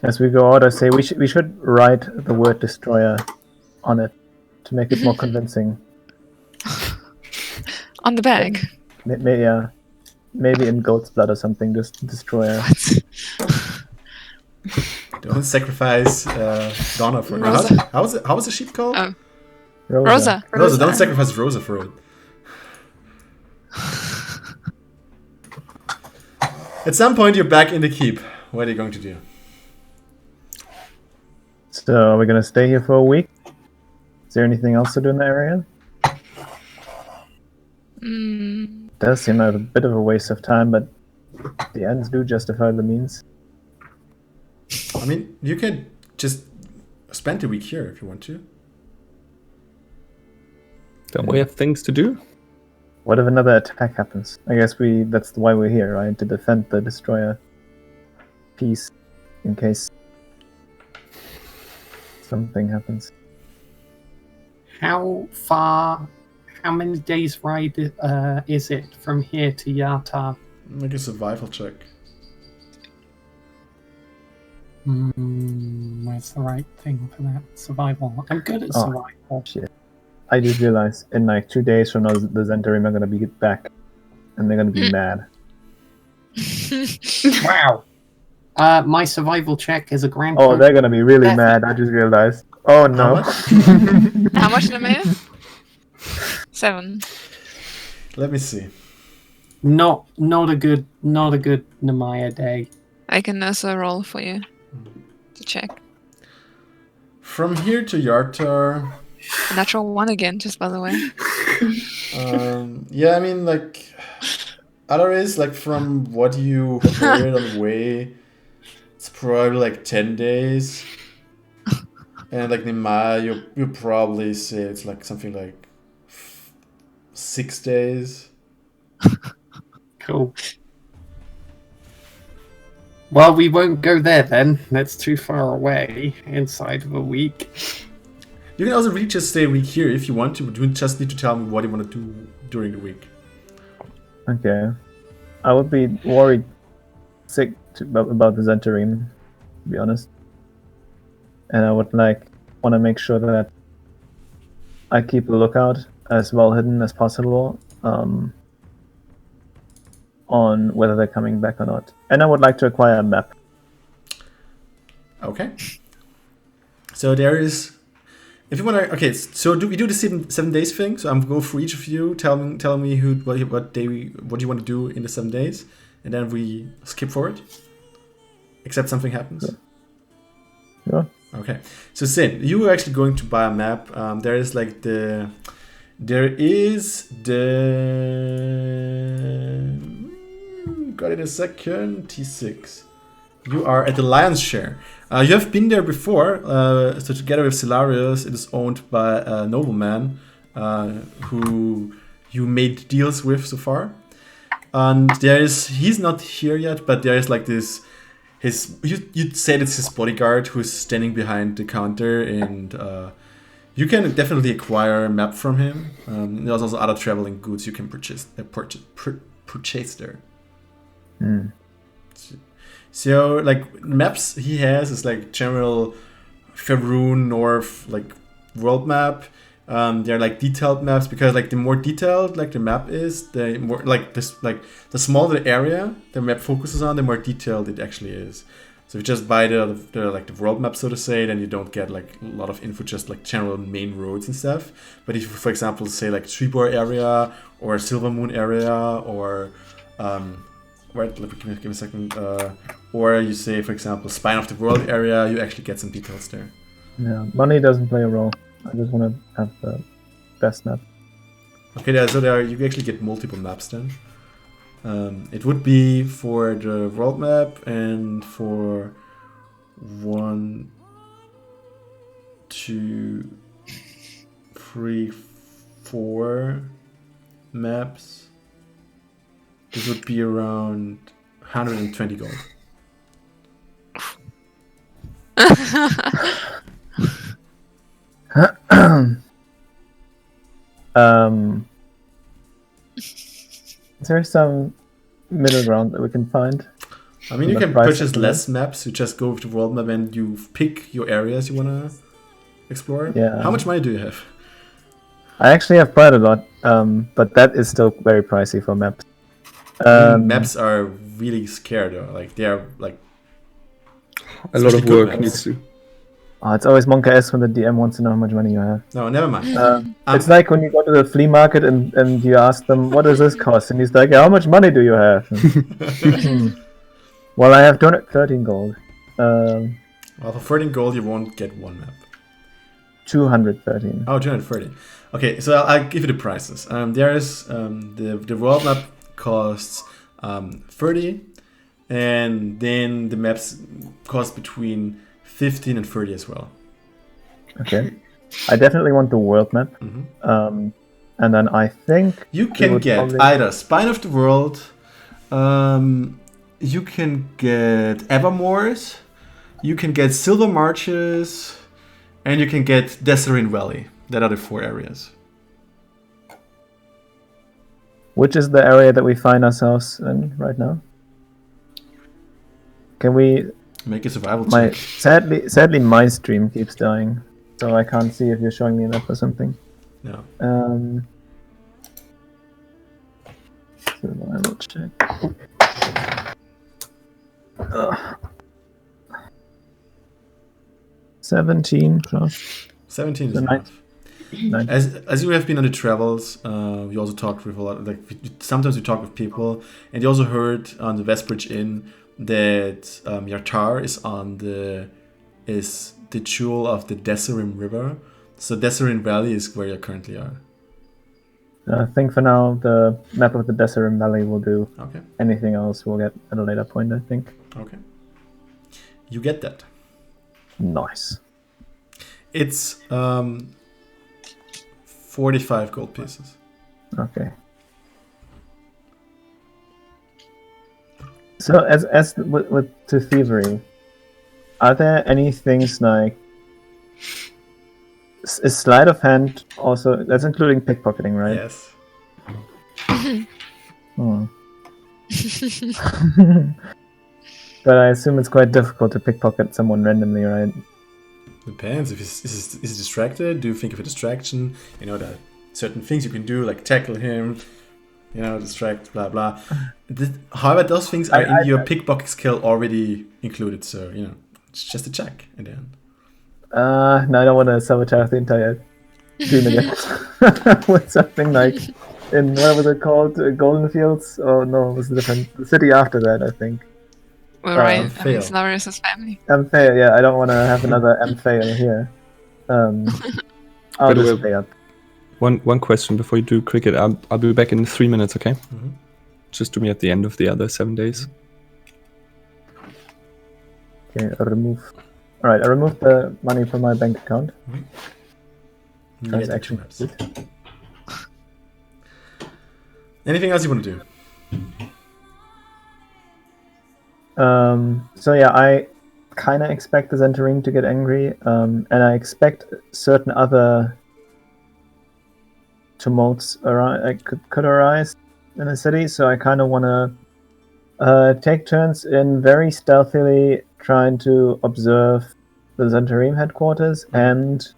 E: As we go out, I say we should write the word destroyer on it to make it more convincing.
F: On the bag.
E: Maybe in goat's blood or something. Just destroyer.
A: Don't sacrifice Donna for it.
F: Rosa.
A: How was the sheep called?
F: Oh.
E: Rosa.
F: Rosa.
A: Don't sacrifice Rosa for it. At some point, you're back in the keep. What are you going to do?
E: So, are we gonna stay here for a week? Is there anything else to do in the area? Does seem like a bit of a waste of time, but the ends do justify the means.
A: I mean, you can just spend a week here if you want to.
C: Don't we have things to do?
E: What if another attack happens? I guess that's why we're here, right? To defend the Destroyer piece in case something happens.
B: How many days ride is it from here to Yata?
A: Make a survival check.
B: Where's the right thing for that? Survival. I'm good at
E: Oh.
B: survival.
E: Shit. I just realized in like 2 days from now, the Zentarim are gonna be back, and they're gonna be mad.
B: Wow. My survival check is a grand.
E: Oh, they're gonna be really
B: That's-
E: mad. I just realized. Oh no.
F: How much am I? 7.
A: Let me see.
B: Not a good Namaya day.
F: I can also roll for you to check.
A: From here to Yartar.
F: Natural 1 again, just by the way.
A: Yeah, I mean, like, otherwise, like, from what you heard on the way, it's probably like 10 days. And like Nimaya, you probably say it's like something like 6 days.
B: Cool. Well, we won't go there then. That's too far away. Inside of a week.
A: You can also really just stay a week here if you want to, but you just need to tell me what you want to do during the week.
E: Okay. I would be worried sick about the Zentarim, to be honest. And I would want to make sure that I keep a lookout as well hidden as possible on whether they're coming back or not. And I would like to acquire a map.
A: Okay. So there is... If you want to... Okay, so we do the 7 days thing. So I'm going to go through each of you. Tell me what you want to do in the 7 days. And then we skip forward. Except something happens.
E: Yeah.
A: Okay. So Sin, you were actually going to buy a map. There is the got it a second. T6. You are at the Lion's Share. You have been there before. So together with Silarius, it is owned by a nobleman who you made deals with so far. And he's not here yet, but there is like this. You'd say it's his bodyguard who's standing behind the counter, and you can definitely acquire a map from him. There's also other traveling goods you can purchase there. So like maps he has is like general Faerun North like world map. They're like detailed maps because like the more detailed like the map is, the more like this like the smaller the area the map focuses on, the more detailed it actually is. So if you just buy the world map, so to say, then you don't get like a lot of info, just like general main roads and stuff. But if you, for example, say like Trebor area or Silver Moon area or wait, give me a second. Or you say, for example, Spine of the World area, you actually get some details there.
E: Yeah, money doesn't play a role. I just want to have the best map.
A: Okay, you actually get multiple maps then. It would be for the world map and for 1, 2, 3, 4 maps. This would be around 120 gold.
E: Is there some middle ground that we can find?
A: I mean, you can purchase less maps. You just go with the world map and you pick your areas you want to explore.
E: Yeah.
A: How much money do you have?
E: I actually have quite a lot, but that is still very pricey for maps.
A: Maps are really scarce though. Like they are like
C: a lot of
A: especially good
C: work
A: maps.
C: needs to.
E: Oh, it's always Monka S when the DM wants to know how much money you have.
A: No, never mind.
E: It's like when you go to the flea market and you ask them, what does this cost? And he's like, how much money do you have? Well, I have 213 gold.
A: Well, for 13 gold, you won't get one map.
E: 213.
A: Oh, 230. Okay, so I'll give you the prices. There is the world map costs 30, and then the maps cost between 15 and 30 as well.
E: Okay. I definitely want the world map.
A: Mm-hmm.
E: And then I think
A: you can get either Spine of the World, you can get Evermoors, you can get Silver Marches, and you can get Desireen Valley. That are the 4 areas.
E: Which is the area that we find ourselves in right now? Can we
A: make a survival check?
E: Sadly, my stream keeps dying, so I can't see if you're showing me a map or something.
A: No.
E: Survival check. 17 plus.
A: 17 is
E: So
A: enough.
E: 9.
A: As you have been on the travels, we also talked with a lot. Sometimes we talk with people, and you also heard on the Westbridge Inn that Yartar is the jewel of the Desireen River. So Desireen Valley is where you currently are.
E: I think for now the map of the Desireen Valley will do.
A: Okay.
E: Anything else we'll get at a later point, I think.
A: Okay. You get that.
E: Nice.
A: It's 45 gold pieces.
E: Okay. So as with to thievery, are there any things like is sleight of hand also? That's including pickpocketing, right?
A: Yes.
E: But I assume it's quite difficult to pickpocket someone randomly, right?
A: Depends. If he's distracted, do you think of a distraction? You know, there are certain things you can do, like tackle him, you know, distract, blah, blah. However, those things are in your pickpocket skill already included, so, you know, it's just a check in the end.
E: No, I don't want to sabotage the entire dream again. With something like, what was it called? Golden Fields? Oh, no, it was the city after that, I think.
F: Well, right, I mean, it's Larissa's family.
E: M-Fail, yeah, I don't want to have another M-Fail here. I'll just pay up.
C: One question before you do cricket. I'll be back in 3 minutes, okay? Mm-hmm. Just to me at the end of the other 7 days.
E: Okay, I'll remove. Alright, I removed the money from my bank account.
A: Mm-hmm. That's actually good. Anything else you want to do?
E: So yeah, I kind of expect the Zentarim to get angry, and I expect certain other tumults could arise in the city. So I kind of want to take turns in very stealthily trying to observe the Zentarim headquarters and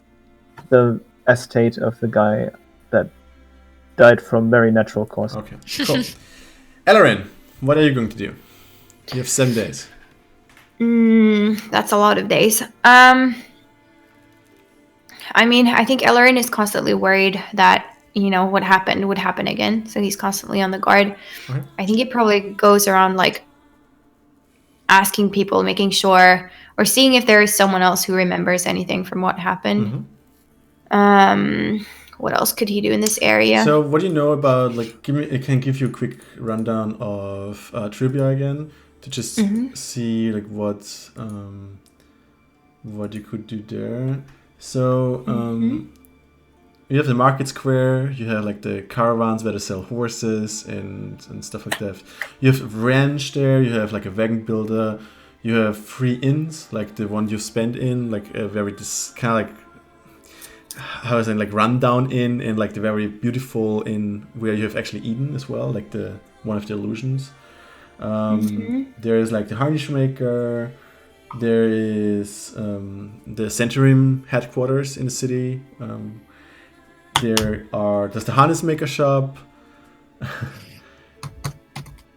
E: the estate of the guy that died from very natural causes.
A: Okay, cool. Ellerin, what are you going to do? You have 7 days.
D: That's a lot of days. I mean, I think Ellerin is constantly worried that, you know, what happened would happen again. So he's constantly on the guard. Okay. I think it probably goes around, like, asking people, making sure, or seeing if there is someone else who remembers anything from what happened. Mm-hmm. What else could he do in this area?
A: So what do you know about, like, I can give you a quick rundown of trivia again. To just see like what you could do there. So you have the market square. You have like the caravans where they sell horses and stuff like that. You have a ranch there. You have like a wagon builder. You have 3 inns, like the one you spent in, like a very kind of like how is it, like rundown inn, and like the very beautiful inn where you have actually eaten as well, like the one of the illusions. There is like the harnish maker. There is the Zentarim headquarters in the city. There's the harness maker shop.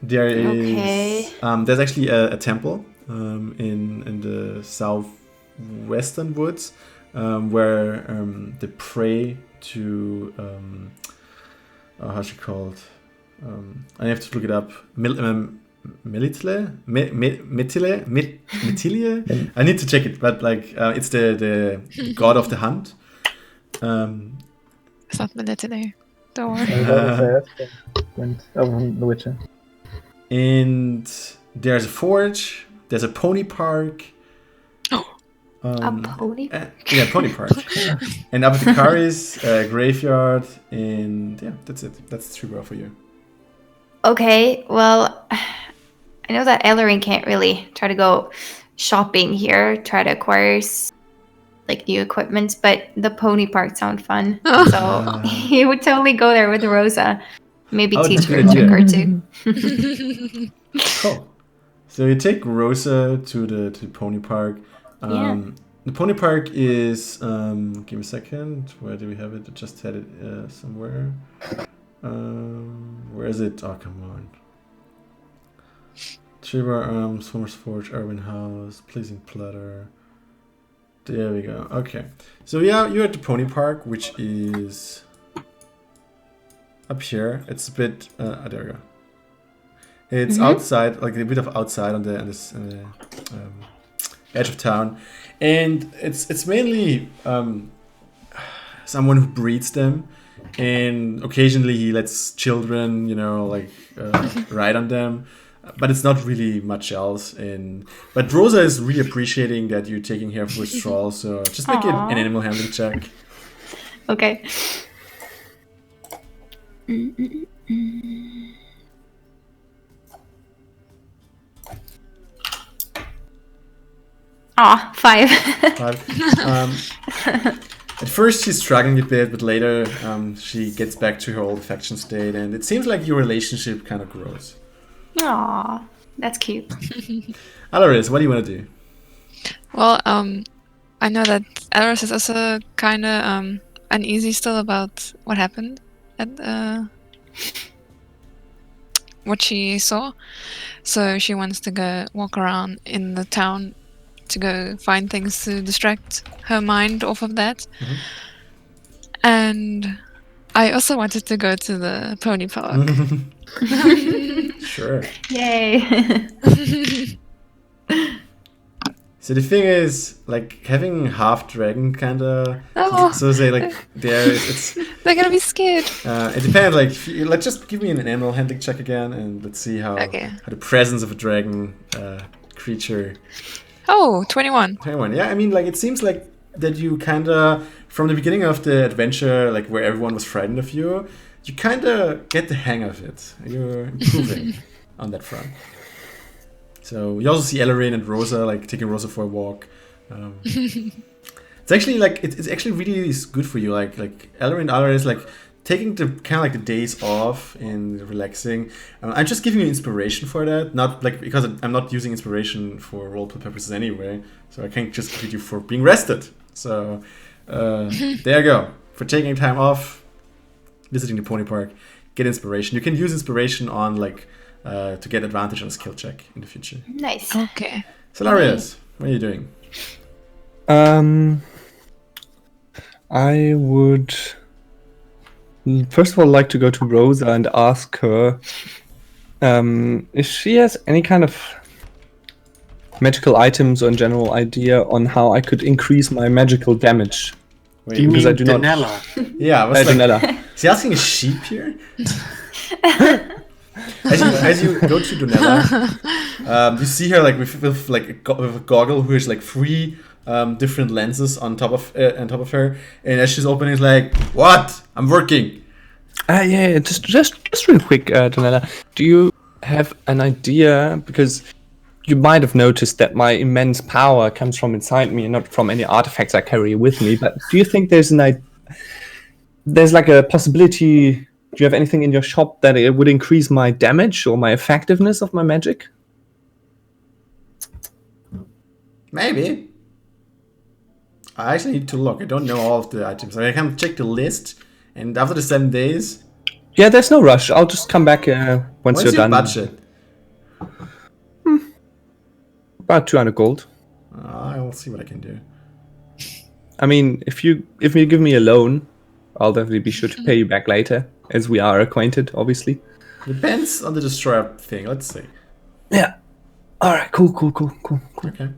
A: There is there's actually a temple in the southwestern woods where they pray to how's she called? I have to look it up. Melitele? Metilie? I need to check it, but like it's the god of the hunt.
F: It's not military. Don't worry.
E: From The Witcher.
A: And there's a forge. There's a pony park.
D: A pony?
A: Yeah, pony park. And Apothecaries, graveyard, and yeah, that's it. That's Tribor for you.
D: Okay, well, I know that Ellerin can't really try to go shopping here, try to acquire like new equipment, but the pony park sound fun. So he would totally go there with Rosa. Maybe teach her a trick or two.
A: Cool. So you take Rosa to the pony park. The pony park is give me a second. Where do we have it? I just had it somewhere. Where is it? Oh, come on. Tribor Arms, Former's Forge, Irwin House, Pleasing Platter. There we go. Okay. So yeah, you're at the pony park, which is up here. It's a bit. There we go. It's outside, like a bit of outside on the edge of town, and it's mainly someone who breeds them, and occasionally he lets children, ride on them, but it's not really much else. But Rosa is really appreciating that you're taking her for a stroll, so just make it an animal handling check.
D: Okay. Aw, 5.
A: 5. At first she's struggling a bit, but later she gets back to her old affection state, and it seems like your relationship kind of grows.
D: Aw, that's cute.
A: Alaris, what do you want to do?
F: Well, I know that Alaris is also kind of uneasy still about what happened at what she saw. So she wants to go walk around in the town to go find things to distract her mind off of that. And I also wanted to go to the pony park.
A: Sure.
D: Yay.
A: So the thing is, like, having half dragon kind of, so say like
F: They're gonna be scared.
A: It depends. Like, let's just give me an animal handling check again, and let's see how the presence of a dragon creature.
F: Oh, 21.
A: 21. Yeah, I mean, like, it seems like that you kind of, from the beginning of the adventure, like where everyone was frightened of you, you kind of get the hang of it. You're improving on that front. So you also see Ellerin and Rosa, like taking Rosa for a walk. It's actually like it's actually really is good for you. Like Ellerin and Alaris, like taking the kind of like the days off and relaxing. I'm just giving you inspiration for that, not like because I'm not using inspiration for roleplay purposes anyway. So I can't just credit you for being rested. So there you go. For taking time off, visiting the pony park, get inspiration. You can use inspiration on like. To get advantage on a skill check in the future.
D: Nice.
F: Okay.
A: Solarius, what are you doing?
C: I would first of all like to go to Rosa and ask her if she has any kind of magical items or in general idea on how I could increase my magical damage.
B: Wait, do you mean Donella?
A: Yeah, I was like,
C: Donella.
A: Is he asking a sheep here? As you go to Donella, you see her like with a goggle who has like 3 different lenses on top of her, and as she's opening, it's like, "What? I'm working."
C: Yeah, just real quick, Donella. Do you have an idea? Because you might have noticed that my immense power comes from inside me and not from any artifacts I carry with me. But do you think there's like a possibility? Do you have anything in your shop that it would increase my damage or my effectiveness of my magic?
A: Maybe. I actually need to look. I don't know all of the items. I can check the list, and after the 7 days...
C: Yeah, there's no rush. I'll just come back once you're done.
A: What's your budget?
C: About 200 gold.
A: I'll see what I can do.
C: I mean, if you give me a loan, I'll definitely be sure to pay you back later, as we are acquainted, obviously.
A: Depends on the Destroyer thing. Let's see.
C: Yeah. All right. Cool.
A: Okay.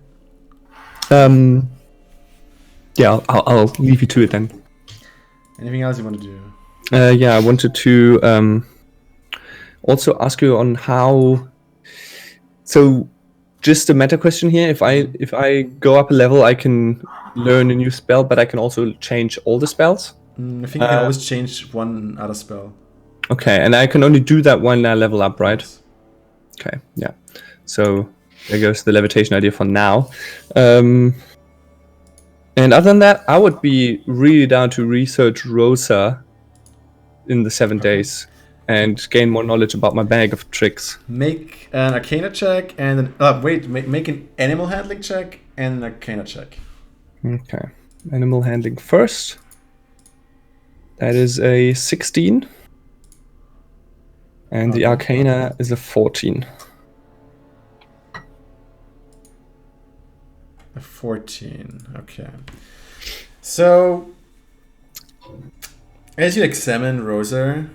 C: Yeah, I'll leave you to it then.
A: Anything else you want to do?
C: Yeah, I wanted to also ask you on how. So, just a meta question here. If I go up a level, I can learn a new spell, but I can also change all the spells.
A: I think you can always change one other spell.
C: Okay, and I can only do that when I level up, right?
A: Yes.
C: Okay, yeah. So there goes the levitation idea for now. And other than that, I would be really down to research Rosa in the 7 days and gain more knowledge about my bag of tricks.
A: Make an Arcana check and make an animal handling check and an Arcana check.
C: Okay, animal handling first. That is a 16. And the Arcana is a 14.
A: A 14. Okay. So, as you examine Rosa,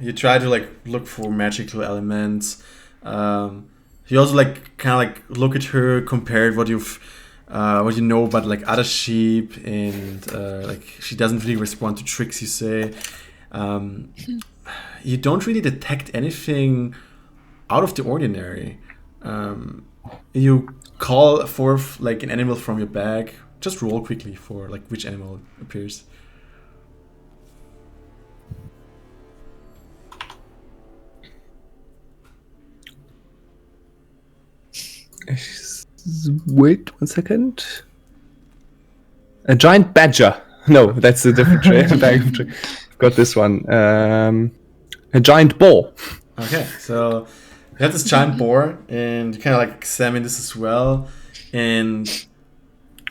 A: you try to look for magical elements. You also kind of look at her, compare what you know about other sheep, and she doesn't really respond to tricks you say. You don't really detect anything out of the ordinary. You call forth an animal from your bag. Just roll quickly for which animal appears.
C: Wait 1 second. A giant badger. No, that's a different bag of tricks. I've got this one. A giant boar.
A: Okay, so you have this giant boar, and you kind of examine this as well. And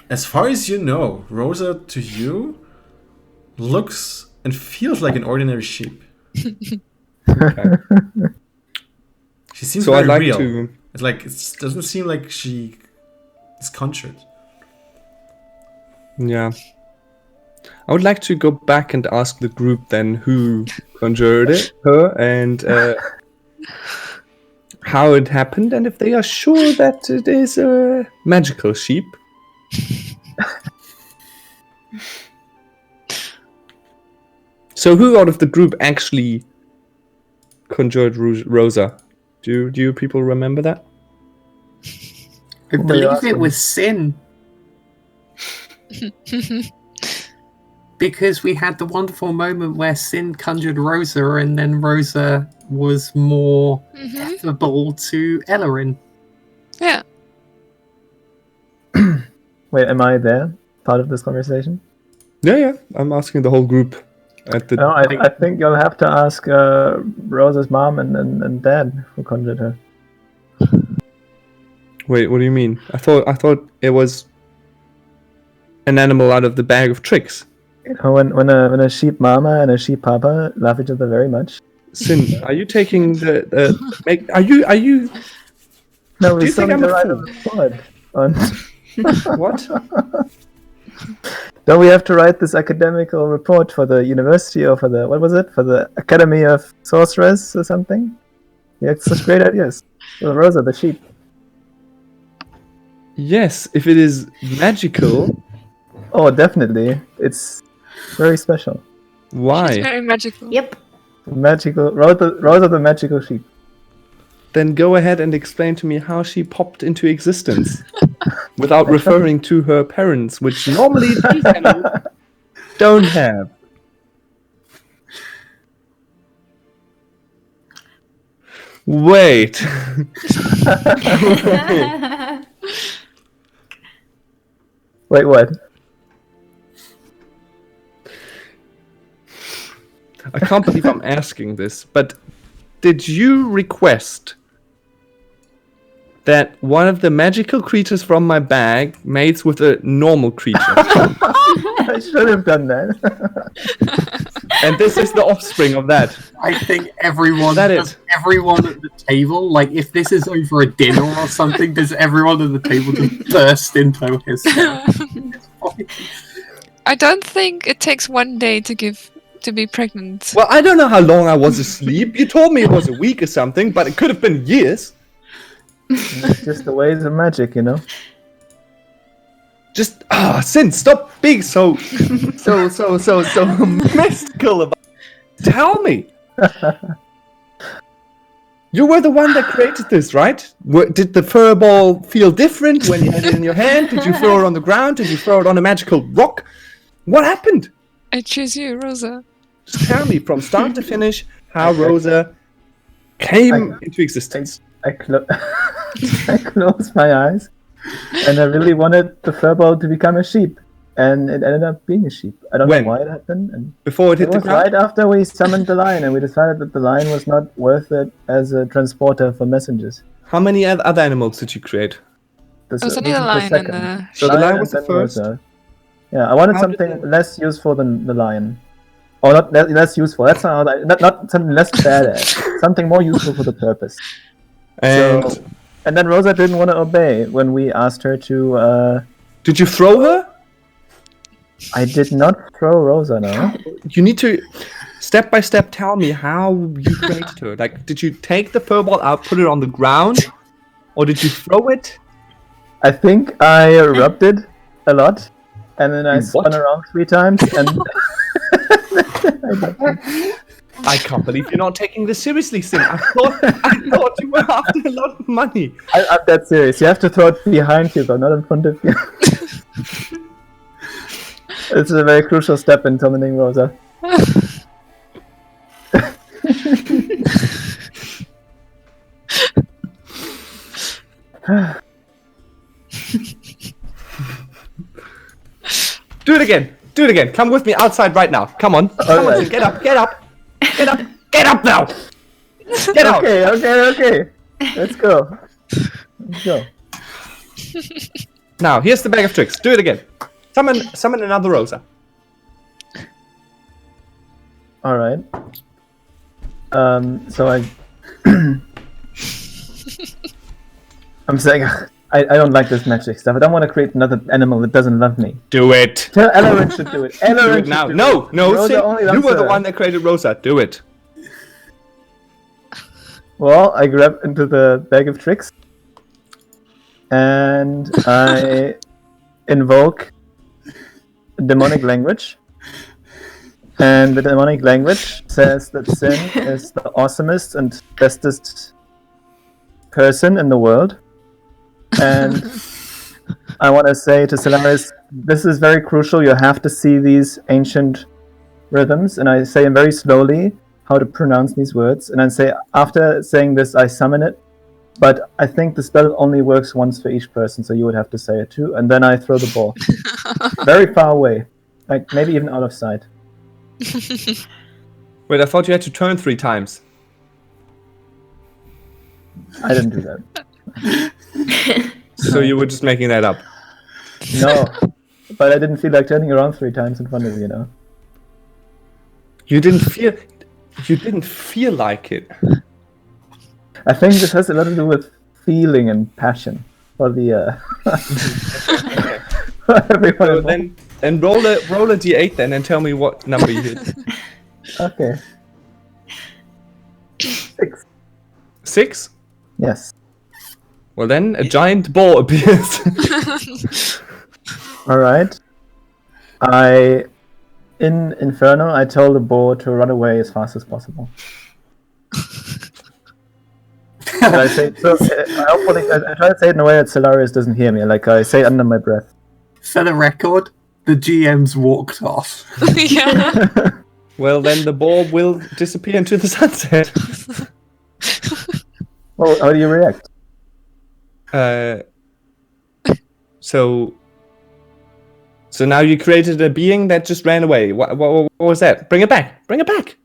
A: as far as you know, Rosa to you looks and feels like an ordinary sheep.
C: Okay.
A: She seems
C: So
A: very
C: I'd like
A: real.
C: to.
A: It doesn't seem like she is conjured.
C: Yeah. I would like to go back and ask the group then who conjured her and how it happened, and if they are sure that it is a magical sheep. So who out of the group actually conjured Rosa? Do you people remember that?
B: I believe it was Sin. Because we had the wonderful moment where Sin conjured Rosa, and then Rosa was more affable to Ellerin.
F: Yeah.
E: Wait, am I there? Part of this conversation?
C: Yeah. I'm asking the whole group.
E: No, I think you'll have to ask Rosa's mom and dad who conjured her.
C: Wait, what do you mean? I thought it was an animal out of the bag of tricks.
E: You know, when a sheep mama and a sheep papa love each other very much.
C: Sin, are you taking are you?
E: No,
C: Do
E: we're
C: you think
E: still
C: I'm a
E: right
C: fool?
E: on the spot. On
C: What?
E: Don't we have to write this academical report for the university or for the what was it? For the Academy of Sorcerers or something? We had such great ideas. Well, Rosa, the sheep.
C: Yes, if it is magical.
E: Oh, definitely. It's very special.
F: She's
C: Why?
F: very magical.
D: Yep.
E: Magical Rosa the magical sheep.
C: Then go ahead and explain to me how she popped into existence without referring to her parents, which normally these animals don't have. Wait.
E: Wait, what?
C: I can't believe I'm asking this, but did you request that one of the magical creatures from my bag mates with a normal creature?
E: I should have done that.
C: And this is the offspring of that.
B: I think everyone
C: That
B: does
C: is.
B: everyone at the table, like if this is over a dinner or something, does everyone at the table just burst into hysterics?
F: I don't think it takes 1 day to be pregnant.
C: Well, I don't know how long I was asleep. You told me it was a week or something, but it could have been years.
E: It's just the ways of magic, you know.
C: Just Sin, stop being so mystical about. Tell me. You were the one that created this, right? Did the furball feel different when you had it in your hand? Did you throw it on the ground? Did you throw it on a magical rock? What happened?
F: I choose you, Rosa.
C: Just tell me from start to finish how Rosa came into existence.
E: I closed my eyes, and I really wanted the furball to become a sheep, and it ended up being a sheep. I don't know why it happened. And
C: before it hit the
E: was
C: ground?
E: right after we summoned the lion, and we decided that the lion was not worth it as a transporter for messengers.
C: How many other animals did you create?
F: It was only the lion and the
C: So the lion was the first?
E: Yeah, I wanted something less useful than the lion. Or not less useful, that's not something less badass. Something more useful for the purpose.
C: And
E: then Rosa didn't want to obey when we asked her to...
C: Did you throw her?
E: I did not throw Rosa, no.
C: You need to step by step tell me how you created her. Like, did you take the furball out, put it on the ground, or did you throw it?
E: I think I rubbed it a lot, and then I spun around 3 times, and...
C: I can't believe you're not taking this seriously, Sin. I thought you were after a lot of money.
E: I'm that serious. You have to throw it behind you, though, not in front of you. It's a very crucial step in summoning Rosa.
C: Do it again. Do it again. Come with me outside right now. Come on. Come on, Sin. Get up. Get up. Get up. Get up now. Get out.
E: Okay. Let's go. Let's go.
C: Now, here's the bag of tricks. Do it again. Summon another Rosa.
E: All right. So I... I'm saying... I don't like this magic stuff. I don't want to create another animal that doesn't love me.
C: Do it.
E: Tell Ellerin should do it.
C: Do it now. No, Sin. You were the one that created Rosa. Do it.
E: Well, I grab into the bag of tricks. And I invoke demonic language. And the demonic language says that Sin is the awesomest and bestest person in the world. And I want to say to Solaris, this is very crucial. You have to see these ancient rhythms. And I say very slowly how to pronounce these words. And I say, after saying this, I summon it. But I think the spell only works once for each person, so you would have to say it too. And then I throw the ball. Very far away. Like, maybe even out of sight.
C: Wait, I thought you had to turn 3 times.
E: I didn't do that.
C: So you were just making that up.
E: No. But I didn't feel like turning around 3 times in front of you know.
C: You didn't feel like it.
E: I think this has a lot to do with feeling and passion for the for everyone.
C: So then roll a d8 then and tell me what number you hit.
E: Okay. 6.
C: 6?
E: Yes.
C: Well then, a giant ball appears.
E: Alright. In Inferno, I told the ball to run away as fast as possible. I say, so, I try to say it in a way that Solarius doesn't hear me, like I say under my breath.
B: For the record, the GM's walked off.
F: Yeah.
C: Well then the ball will disappear into the sunset.
E: Well, how do you react?
C: So now you created a being that just ran away. What was that? Bring it back. Bring it back.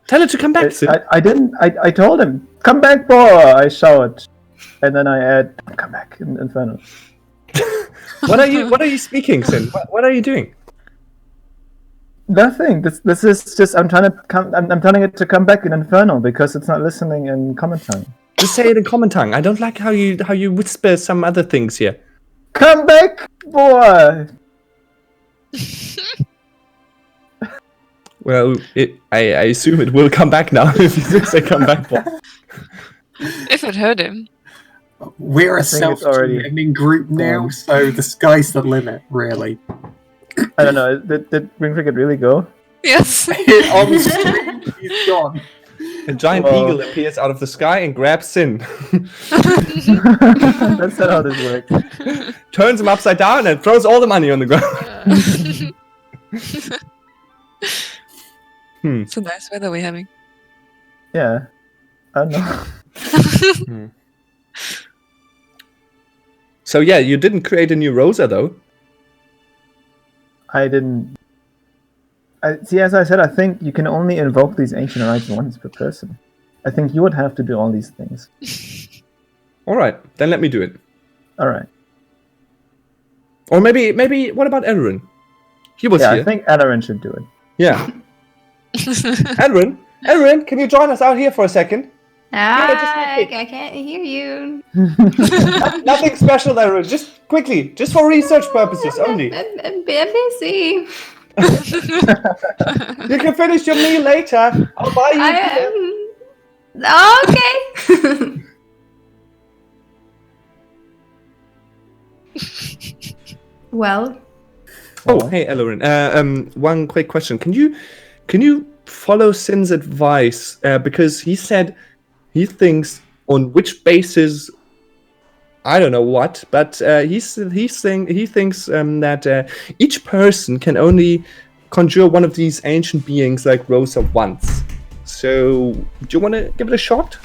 C: Tell it to come back.
E: I didn't. I told him, "Come back, boy!" I shout, and then I add, "Come back, in Inferno."
C: What are you speaking, Sin? What are you doing?
E: Nothing. This is just. I'm telling it to come back in Inferno because it's not listening in common tongue.
C: Just say it in common tongue. I don't like how you whisper some other things here.
E: Come back, boy!
C: Well, I assume it will come back now if you say come back, boy.
F: If it hurt him.
G: We're a
E: think it's already
G: self-commending group now,
E: gone.
G: so the sky's the limit, really.
E: I don't know. Did Green Cricket really go?
F: Yes.
G: On the stream, he's gone.
C: A giant
E: Whoa.
C: eagle appears out of the sky and grabs Sin.
E: That's not how this works.
C: Turns him upside down and throws all the money on the ground.
F: It's a nice weather we're having.
E: Yeah. I don't know.
C: So yeah, you didn't create a new Rosa though.
E: I didn't. See, as I said, I think you can only invoke these ancient rites once per person. I think you would have to do all these things.
C: All right, then let me do it.
E: All right.
C: Or maybe what about Elrin? He was
E: Yeah,
C: here.
E: I think Alarin should do it.
C: Yeah. Elrin, can you join us out here for a second?
D: I can't hear you.
C: Nothing special, Elrin. Just quickly, just for research purposes only.
D: I'm busy.
C: You can finish your meal later. I'll buy you.
D: Okay. Well,
C: Oh, hey, Elrin. One quick question. Can you follow Sin's advice? Because he said he thinks on which basis, I don't know what, but he thinks that each person can only conjure one of these ancient beings like Rosa once. So, do you want to give it a shot?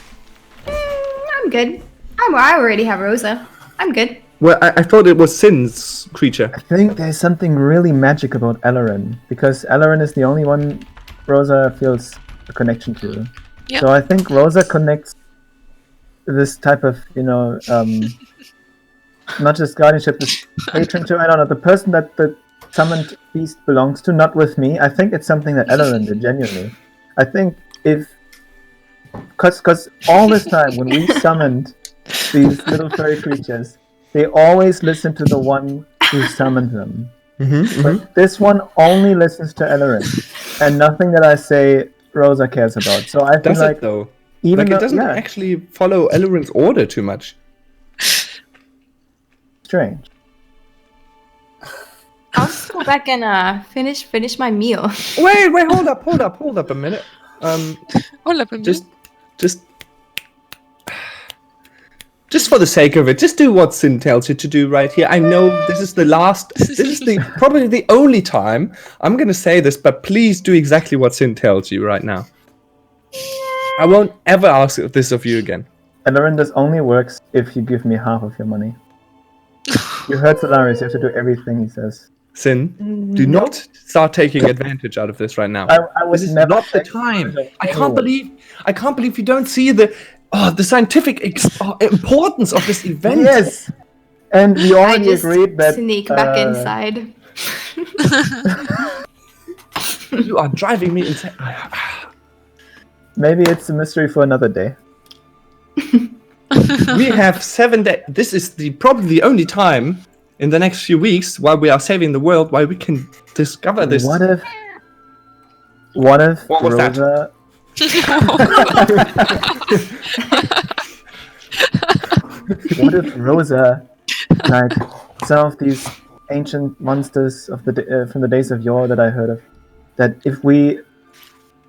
D: I'm good. I already have Rosa. I'm good.
C: Well, I thought it was Sin's creature.
E: I think there's something really magic about Alarin, because Alarin is the only one Rosa feels a connection to.
F: Yeah.
E: So I think Rosa connects this type of, not just guardianship, this patron to, I don't know, the person that the summoned beast belongs to, not with me. I think it's something that Alarin did, genuinely. I think because all this time when we summoned these little furry creatures, they always listen to the one who summoned them. But this one only listens to Alarin, and nothing that I say Rosa cares about. So I feel
C: Does
E: like
C: it though?
E: even
C: Like
E: though,
C: it doesn't
E: yeah,
C: actually follow Elrin's order too much.
E: strange.
D: I'll just go back and finish my meal.
C: Wait, hold up a minute.
F: Hold up a minute.
C: Just for the sake of it, just do what Sin tells you to do right here. I know this is probably the only time I'm gonna say this, but please do exactly what Sin tells you right now. I won't ever ask this of you again.
E: Alarin, this only works if you give me half of your money. You heard Solaris, you have to do everything he says.
C: Sin, do not start taking advantage out of this right now.
E: I would
C: This is
E: never
C: not the
E: take
C: time.
E: advantage of
C: I can't
E: anyone.
C: believe you don't see the scientific importance of this event.
E: Yes! And we
D: I
E: already
D: just
E: agreed that
D: sneak back inside.
C: You are driving me insane.
E: maybe it's a mystery for another day.
C: We have 7 days. This is probably the only time in the next few weeks while we are saving the world, while we can discover this.
E: What if
C: What was that?
E: Rosa... What if Rosa, like some of these ancient monsters of the from the days of yore that I heard of, that if we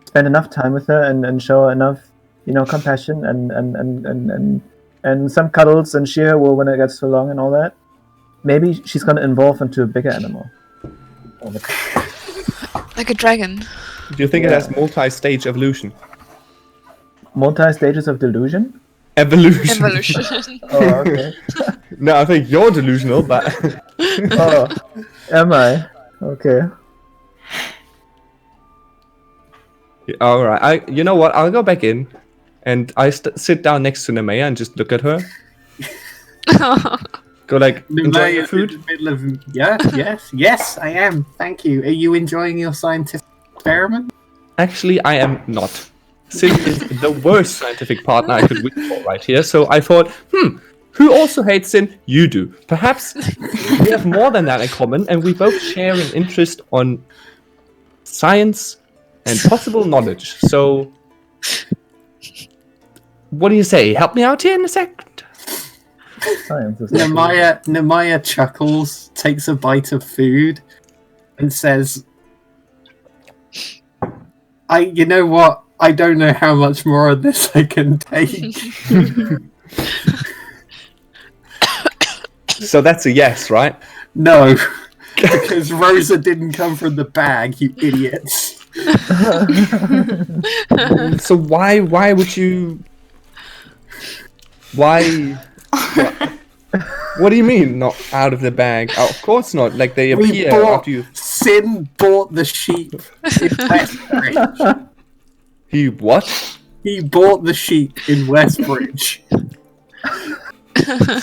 E: spend enough time with her and show enough, compassion and some cuddles and shear her when it gets too long and all that, maybe she's gonna evolve into a bigger animal.
F: Like a dragon.
C: Do you think it has multi-stage evolution?
E: Multi-stages of delusion?
C: Evolution.
E: Oh, okay.
C: No, I think you're delusional, but
E: Oh, am I? Okay.
C: all right. You know what? I'll go back in, and I sit down next to Nemea and just look at her. Go like, enjoy your food.
G: In the middle of yes, I am. Thank you. Are you enjoying your scientific experiment?
C: Actually, I am not. Sin is the worst scientific partner I could wish for right here. So I thought, who also hates Sin? You do. Perhaps we have more than that in common, and we both share an interest on science and possible knowledge. So What do you say? Help me out here in a second.
E: Science is not
G: Nemaya chuckles, takes a bite of food, and says, you know what? I don't know how much more of this I can take.
C: So that's a yes, right?
G: No, because Rosa didn't come from the bag, you idiots.
C: So why would you? Why? What do you mean, not out of the bag? Oh, of course not. Like they appear after you.
G: Sin bought the sheep in Westbridge.
C: He what?
G: He bought the sheep in Westbridge.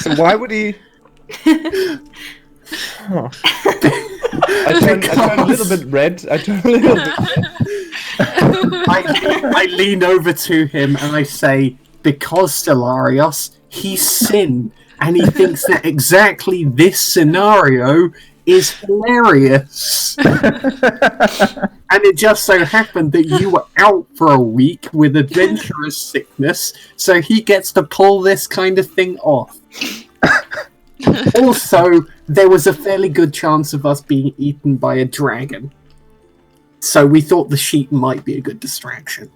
C: So why would he? Huh. I turned a little bit red.
G: I lean over to him and I say, because Stellarios, he's Sin, and he thinks that exactly this scenario is hilarious. And it just so happened that you were out for a week with adventurous sickness, so he gets to pull this kind of thing off. Also, there was a fairly good chance of us being eaten by a dragon. So we thought the sheep might be a good distraction.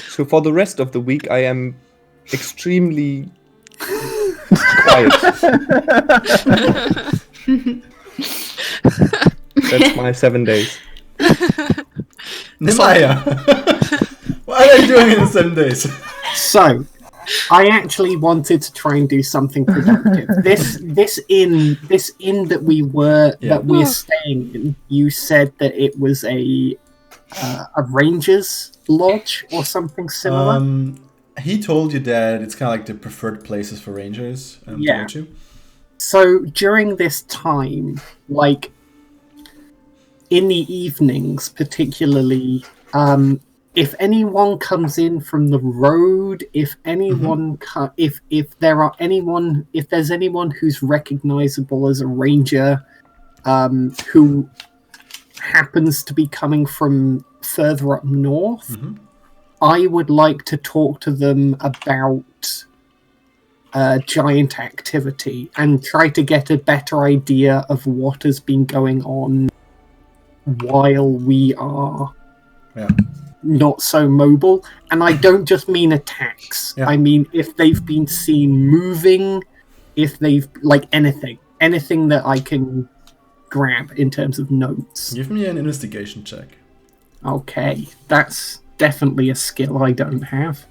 C: So for the rest of the week, I am extremely quiet. That's my 7 days.
A: Nemaya, what are you doing in the 7 days?
G: So, I actually wanted to try and do something productive. This inn that we're staying in. You said that it was a ranger's lodge or something similar.
A: He told you that it's kind of like the preferred places for rangers to go to.
G: So during this time, like in the evenings, particularly, if anyone comes in from the road, if anyone, if there's anyone who's recognizable as a ranger, who happens to be coming from further up north, I would like to talk to them about giant activity and try to get a better idea of what has been going on while we are not so mobile. And I don't just mean attacks. I mean if they've been seen moving, if they've, like, anything that I can grab in terms of notes.
A: Give me an investigation check.
G: Okay, that's definitely a skill I don't have.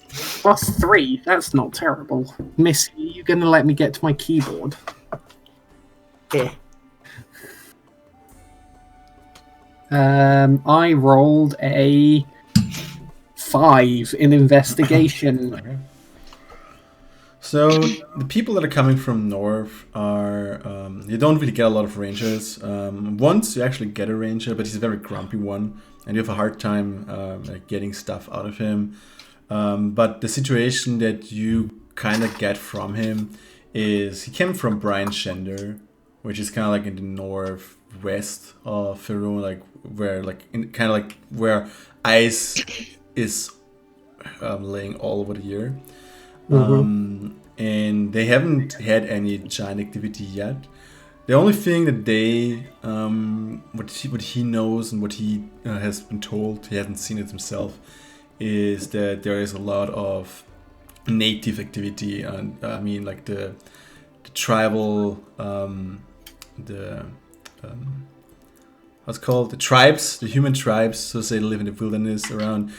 G: +3, that's not terrible. Missy, are you gonna let me get to my keyboard? I rolled a 5 in investigation.
A: Okay. So the people that are coming from north are you don't really get a lot of rangers. Once you actually get a ranger, but he's a very grumpy one, and you have a hard time like getting stuff out of him. But the situation that you kind of get from him is he came from Brian Shender, which is kind of like in the northwest of Faerun, like where where ice is laying all over the year. And they haven't had any giant activity yet. The only thing that they, what he knows and what he has been told, he hasn't seen it himself, is that there is a lot of native activity. And I mean, like the tribal, what's called the tribes, the human tribes, so they live in the wilderness around.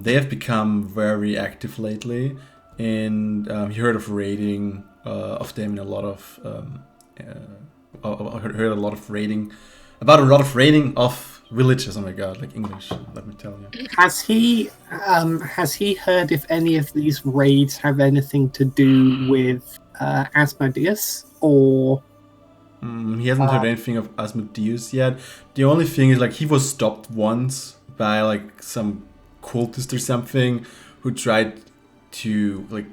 A: They have become very active lately. And he heard of raiding of them in a lot of heard a lot of raiding of villages. Oh my god, like English, let me tell you.
G: Has he heard if any of these raids have anything to do with Asmodeus, or
A: he hasn't heard anything of Asmodeus yet. The only thing is, like, he was stopped once by like some cultist or something who tried to like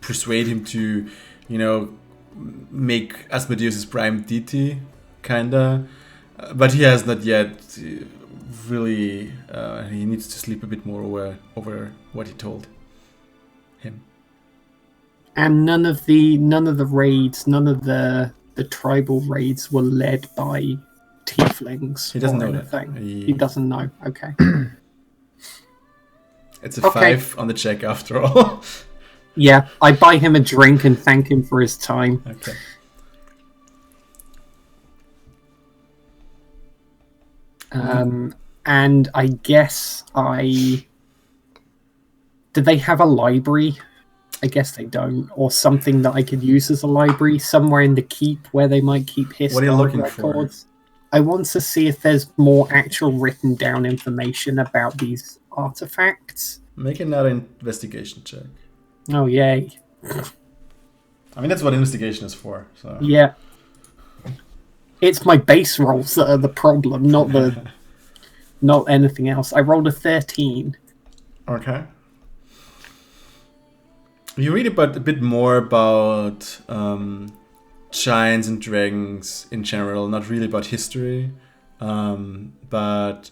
A: persuade him to, you know, make Asmodeus his prime deity, kinda, but he has not yet really he needs to sleep a bit more over what he told him.
G: And none of the raids, none of the tribal raids were led by tieflings.
A: He doesn't
G: or
A: know that.
G: anything. He doesn't know. Okay.
A: It's a 5 on the check after all.
G: Yeah, I buy him a drink and thank him for his time.
A: Okay.
G: And I guess do they have a library? I guess they don't, or something that I could use as a library somewhere in the keep where they might keep
A: What are you
G: historic
A: looking
G: records. I want to see if there's more actual written down information about these artifacts.
A: Make another investigation check.
G: Oh yay!
A: I mean, that's what investigation is for. So
G: Yeah, it's my base rolls that are the problem, not anything else. I rolled a 13.
A: Okay. You read about a bit more about giants and dragons in general, not really about history, but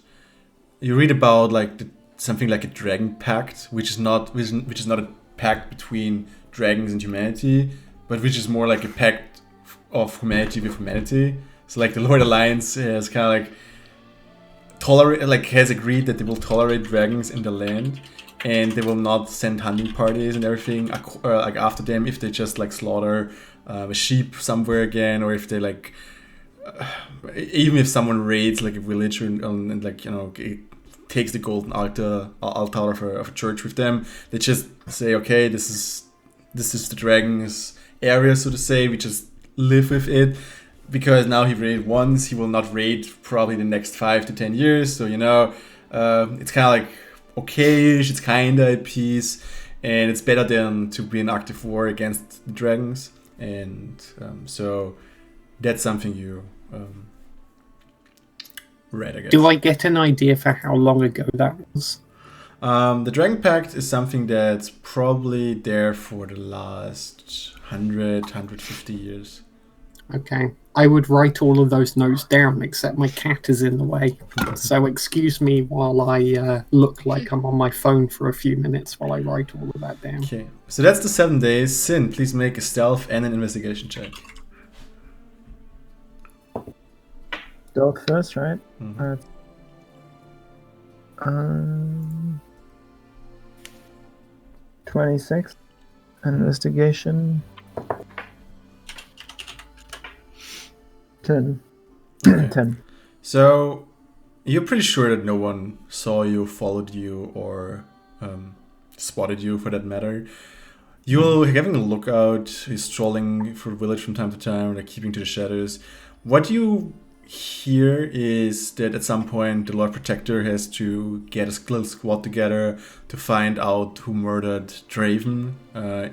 A: you read about like something like a dragon pact, which is not a pact between dragons and humanity, but which is more like a pact of humanity with humanity. So like the Lord Alliance has kind of like has agreed that they will tolerate dragons in the land. And they will not send hunting parties and everything like after them if they just like slaughter a sheep somewhere again, or if they like even if someone raids like a village and like, you know, it takes the golden altar of a church with them, they just say, okay, this is the dragon's area, so to say. We just live with it, because now he raided once, he will not raid probably the next 5 to 10 years. So, you know, it's kind of like okay-ish, it's kinda at peace, and it's better than to be in active war against the dragons. And so that's something you read, I guess.
G: Do I get an idea for how long ago that was?
A: The Dragon Pact is something that's probably there for the last 150 years.
G: Okay. I would write all of those notes down, except my cat is in the way. So excuse me while I look like I'm on my phone for a few minutes while I write all of that down.
A: Okay, so that's the 7 days. Sin, please make a stealth and an investigation check.
E: Stealth first, right?
A: Mhm.
E: 26. Investigation. 10.
A: Okay.
E: 10.
A: So you're pretty sure that no one saw you, followed you, or spotted you for that matter. You're having a lookout, you're strolling through the village from time to time, like keeping to the shadows. What you hear is that at some point the Lord Protector has to get a little squad together to find out who murdered Draven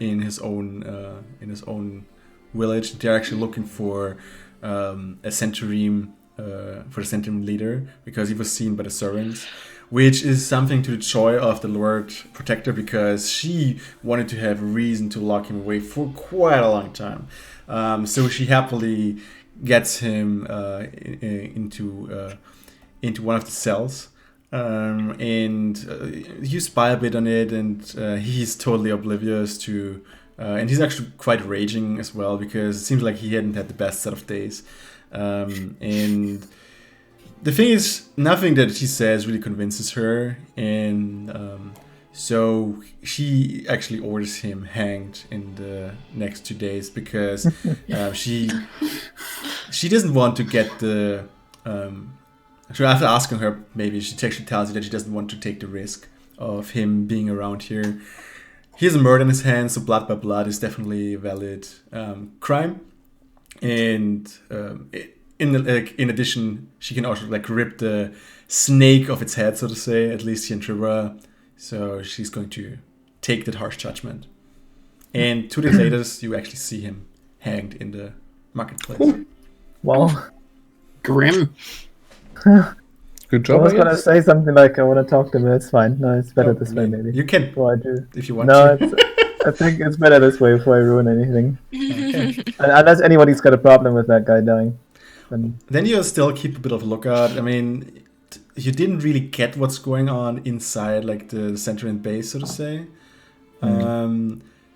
A: in his own village. They're actually looking for a centurion, for the centurion leader, because he was seen by the servants, which is something to the joy of the Lord Protector, because she wanted to have a reason to lock him away for quite a long time. So she happily gets him into one of the cells, and you spy a bit on it, and he's totally oblivious to. And he's actually quite raging as well, because it seems like he hadn't had the best set of days. And the thing is, nothing that he says really convinces her. And so she actually orders him hanged in the next 2 days, because she doesn't want to get the... Actually, after asking her, maybe she actually tells you that she doesn't want to take the risk of him being around here. He has a murder in his hands, so blood by blood is definitely a valid crime. And in addition, she can also like rip the snake off its head, so to say, at least here in Trevor. So she's going to take that harsh judgment. And 2 days later, you actually see him hanged in the marketplace.
E: Well,
G: Grim.
C: Good
E: I
C: job.
E: was
C: I
E: gonna
C: guess.
E: say something like I want to talk to him. It's fine. No, it's better this way, maybe.
A: You can,
E: Before I do.
A: if you want
E: No,
A: to.
E: I think it's better this way before I ruin anything.
A: Okay.
E: Unless anybody's got a problem with that guy dying. Then
A: Then you'll still keep a bit of a lookout. I mean, you didn't really get what's going on inside, like the Centurion base, so to say.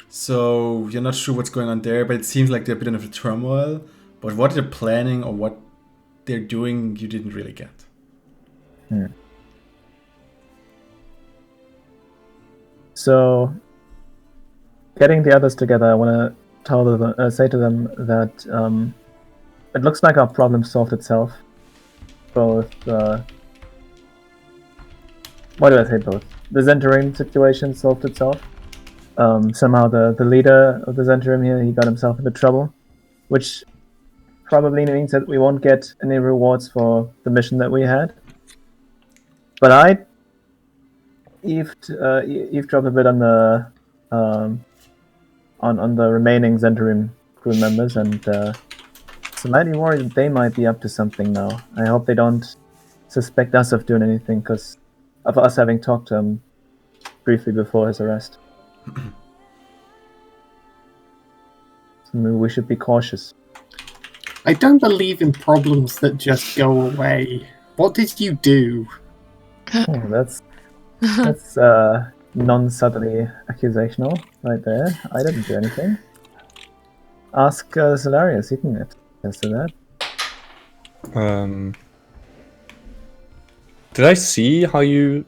A: So you're not sure what's going on there, but it seems like they're a bit of a turmoil. But what they're planning or what they're doing, you didn't really get.
E: So, getting the others together, I want to say to them that it looks like our problem solved itself. Both, why do I say both? The Zentarim situation solved itself. Somehow the leader of the Zentarim here, he got himself into trouble, which probably means that we won't get any rewards for the mission that we had. But I eavesdropped a bit on the on the remaining Zentarim crew members, and slightly worried that they might be up to something now. I hope they don't suspect us of doing anything because of us having talked to him briefly before his arrest. So maybe we should be cautious.
G: I don't believe in problems that just go away. What did you do?
E: Oh, that's non-subtly accusational right there. I didn't do anything. Ask Solarius, he can attest to that.
C: Did I see how you...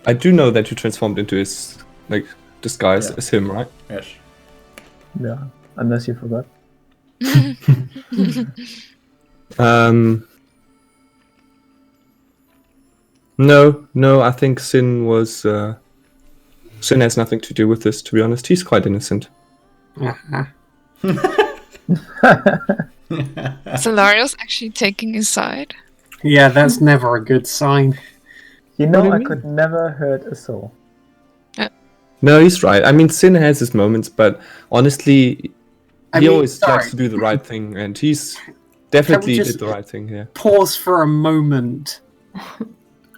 C: I do know that you transformed into his, like, disguise as him, right?
A: Yes.
E: Yeah, unless you forgot.
C: No, I think Sin was... Sin has nothing to do with this, to be honest. He's quite innocent.
F: Solarius actually taking his side.
G: Yeah, that's never a good sign.
E: You know,
C: What do you
E: I
C: mean?
E: could never hurt a soul.
C: No, he's right. I mean, Sin has his moments, but honestly, he always likes to do the right thing, and he's definitely
G: just-
C: did the right thing here.
G: Pause for a moment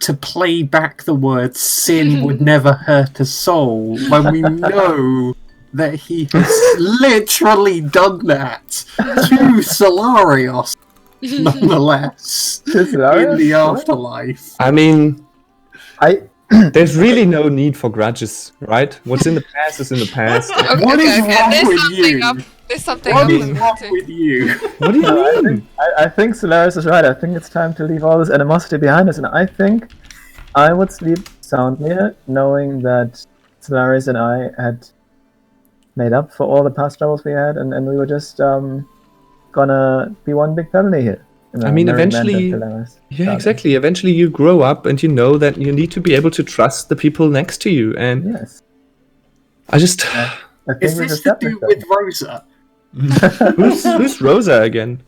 G: to play back the words "sin would never hurt a soul" when we know that he has literally done that to Solarius, nonetheless,
E: Solarius?
G: in the
E: What?
G: afterlife.
C: I mean,
E: I
C: there's really no need for grudges, right? What's in the past is in the past.
G: What is wrong
F: There's
G: with
F: something
G: you?
F: up. There's something
G: What
F: up
G: is
F: with
G: wrong
F: it.
G: with you?
C: What do you
E: I
C: mean?
E: think Solarius is right. I think it's time to leave all this animosity behind us, and I think I would sleep soundly knowing that Solarius and I had made up for all the past troubles we had, and we were just gonna be one big family here. in
C: I
E: a
C: mean,
E: merry land of
C: eventually-
E: Dolores.
C: Yeah, exactly. Eventually you grow up and you know that you need to be able to trust the people next to you. And
E: Yes.
C: I just...
E: I think
G: Is
E: we
G: this
E: just
G: to
E: got
G: do
E: this
G: with Rosa?
C: who's Rosa again?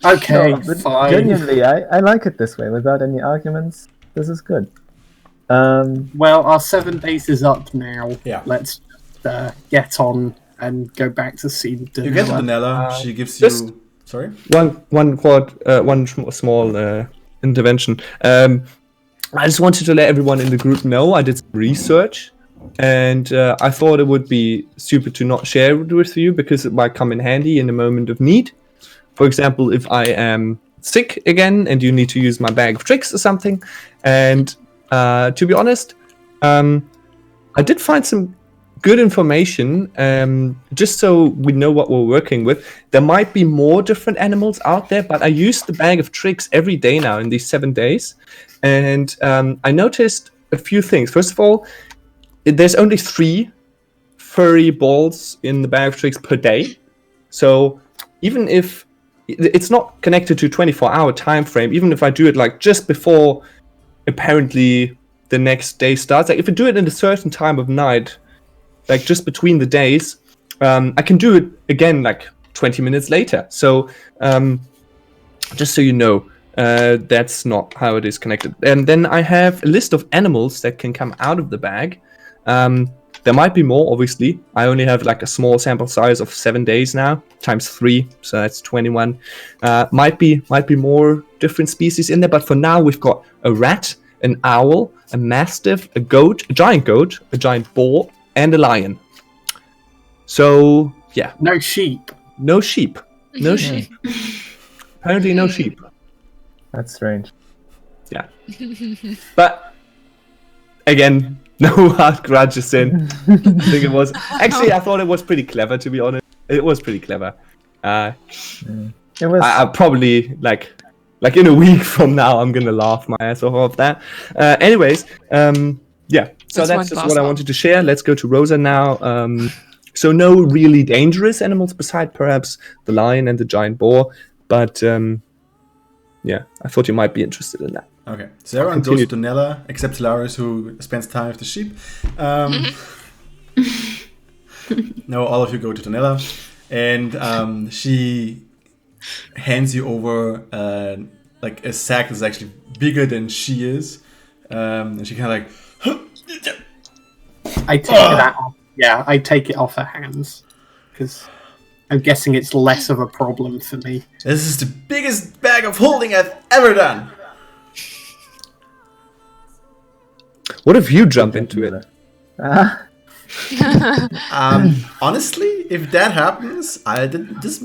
G: Okay,
E: No, but
G: fine.
E: genuinely, I like it this way, without any arguments. This is good.
G: Well, our 7 days is up now.
A: Yeah.
G: Let's get on and go back to see
A: You get to
G: Danella.
A: Danella. She gives
C: just-
A: you. Sorry.
C: One small intervention. I just wanted to let everyone in the group know I did some research, and I thought it would be stupid to not share it with you because it might come in handy in a moment of need. For example, if I am sick again and you need to use my bag of tricks or something. And to be honest, I did find some good information, just so we know what we're working with. There might be more different animals out there, but I use the bag of tricks every day now in these 7 days. And I noticed a few things. First of all, there's only 3 furry balls in the bag of tricks per day. So even if it's not connected to 24-hour time frame, even if I do it like just before apparently the next day starts, like if I do it in a certain time of night, like just between the days, I can do it again like 20 minutes later. So just so you know, that's not how it is connected. And then I have a list of animals that can come out of the bag. There might be more, obviously. I only have like a small sample size of 7 days now, times 3, so that's 21. Might be more different species in there, but for now we've got a rat, an owl, a mastiff, a goat, a giant boar, and a lion. So yeah,
G: No sheep.
C: no sheep. Apparently no sheep.
E: That's strange.
C: Yeah. But again, no hard grudges in. I think it was actually I thought it was pretty clever, to be honest. It was pretty clever.
E: It was.
C: I probably like in a week from now I'm gonna laugh my ass off that. Anyways, yeah. So that's just what I wanted to share. Let's go to Rosa now. So no really dangerous animals beside perhaps the lion and the giant boar, but yeah, I thought you might be interested in that.
A: Okay, so everyone goes to Nella, except Hilarious, who spends time with the sheep. No, all of you go to Nella, and she hands you over like a sack that's actually bigger than she is, and she kind of like.
G: I take that off. Yeah, I take it off her hands because I'm guessing it's less of a problem for me.
A: This is the biggest bag of holding I've ever done.
C: What if you jump into it?
A: Honestly, if that happens, this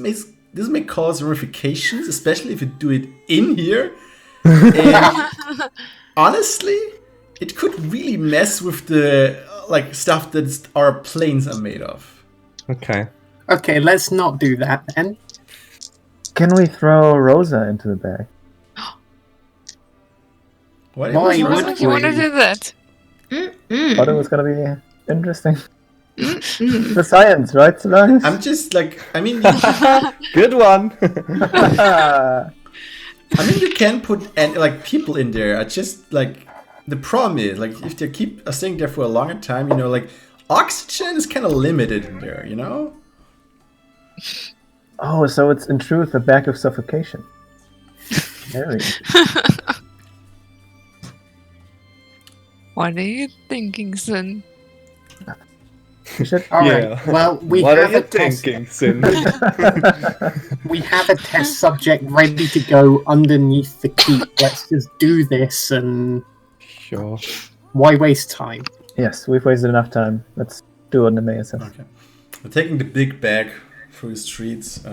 A: may cause ramifications, especially if you do it in here. And honestly, it could really mess with the like stuff that our planes are made of.
C: Okay.
G: Okay, let's not do that then.
E: Can we throw Rosa into the bag?
A: What?
G: Why
F: You
G: would
F: want to do that?
E: Thought it was gonna be interesting. The science, right, Solaris?
A: I'm just like, I mean,
C: Good one.
A: you can put like people in there. I just like the problem is like if they keep staying there for a longer time, like oxygen is kind of limited in there,
E: Oh, so it's in truth a bag of suffocation. Very.
F: What are you thinking, son?
E: We should.
G: All right.
C: Yeah.
G: Well, we
C: What are
G: have
C: you
G: a test.
C: thinking, Sin?
G: We have a test subject ready to go underneath the keep. Let's just do this, and
C: Sure.
G: why waste time?
E: Yes, we've wasted enough time. Let's do what the mayor says.
A: Okay. We're taking the big bag through the streets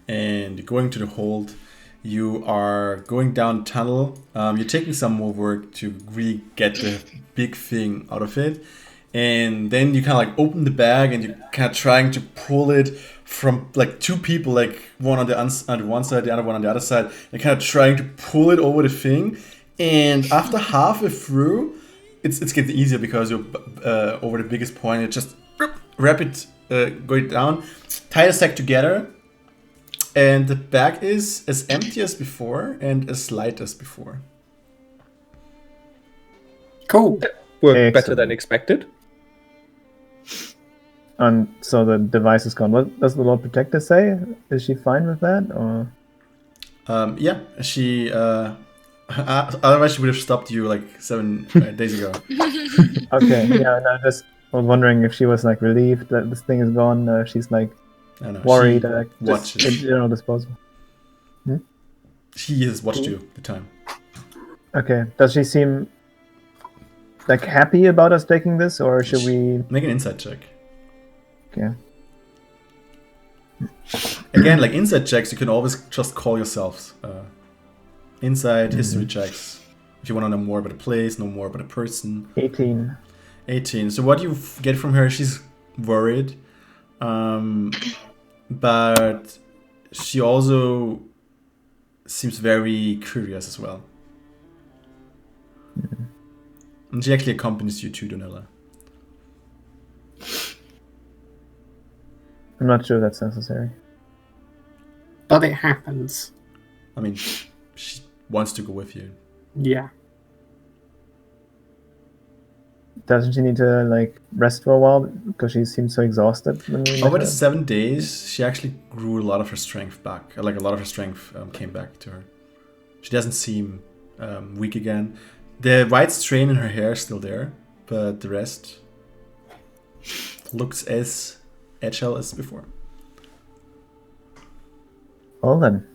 A: and going to the hold. You are going down tunnel. You're taking some more work to really get the big thing out of it. And then you kind of like open the bag and you're kind of trying to pull it from like two people, like one on the one side, the other one on the other side. They're kind of trying to pull it over the thing. And after halfway through, it's getting easier because you're over the biggest point. You just wrap it, go it down, tie the sack together. And the bag is as empty as before and as light as before.
G: Cool.
C: Worked better than expected.
E: And so the device is gone. What does the Lord Protector say? Is she fine with that, or?
A: Yeah, she. Otherwise, she would have stopped you like 7 days ago.
E: Okay, yeah. No, just was wondering if she was like relieved that this thing is gone, or if she's like worried.
A: Watch
E: Just general disposal.
A: She has watched you the time.
E: Okay. Does she seem like happy about us taking this, or should we
A: make an insight check?
E: Okay.
A: Again, like insight checks, you can always just call yourselves. Insight, history checks. If you want to know more about a place, know more about a person.
E: 18.
A: 18. So what you get from her, she's worried. But she also seems very curious as well. And she actually accompanies you to Donella.
E: I'm not sure that's necessary.
G: But it happens.
A: I mean, she wants to go with you.
G: Yeah.
E: Doesn't she need to like rest for a while because she seems so exhausted?
A: Over the 7 days, she actually grew a lot of her strength back. Like a lot of her strength came back to her. She doesn't seem weak again. The white strain in her hair is still there, but the rest looks as agile as before.
E: Well then.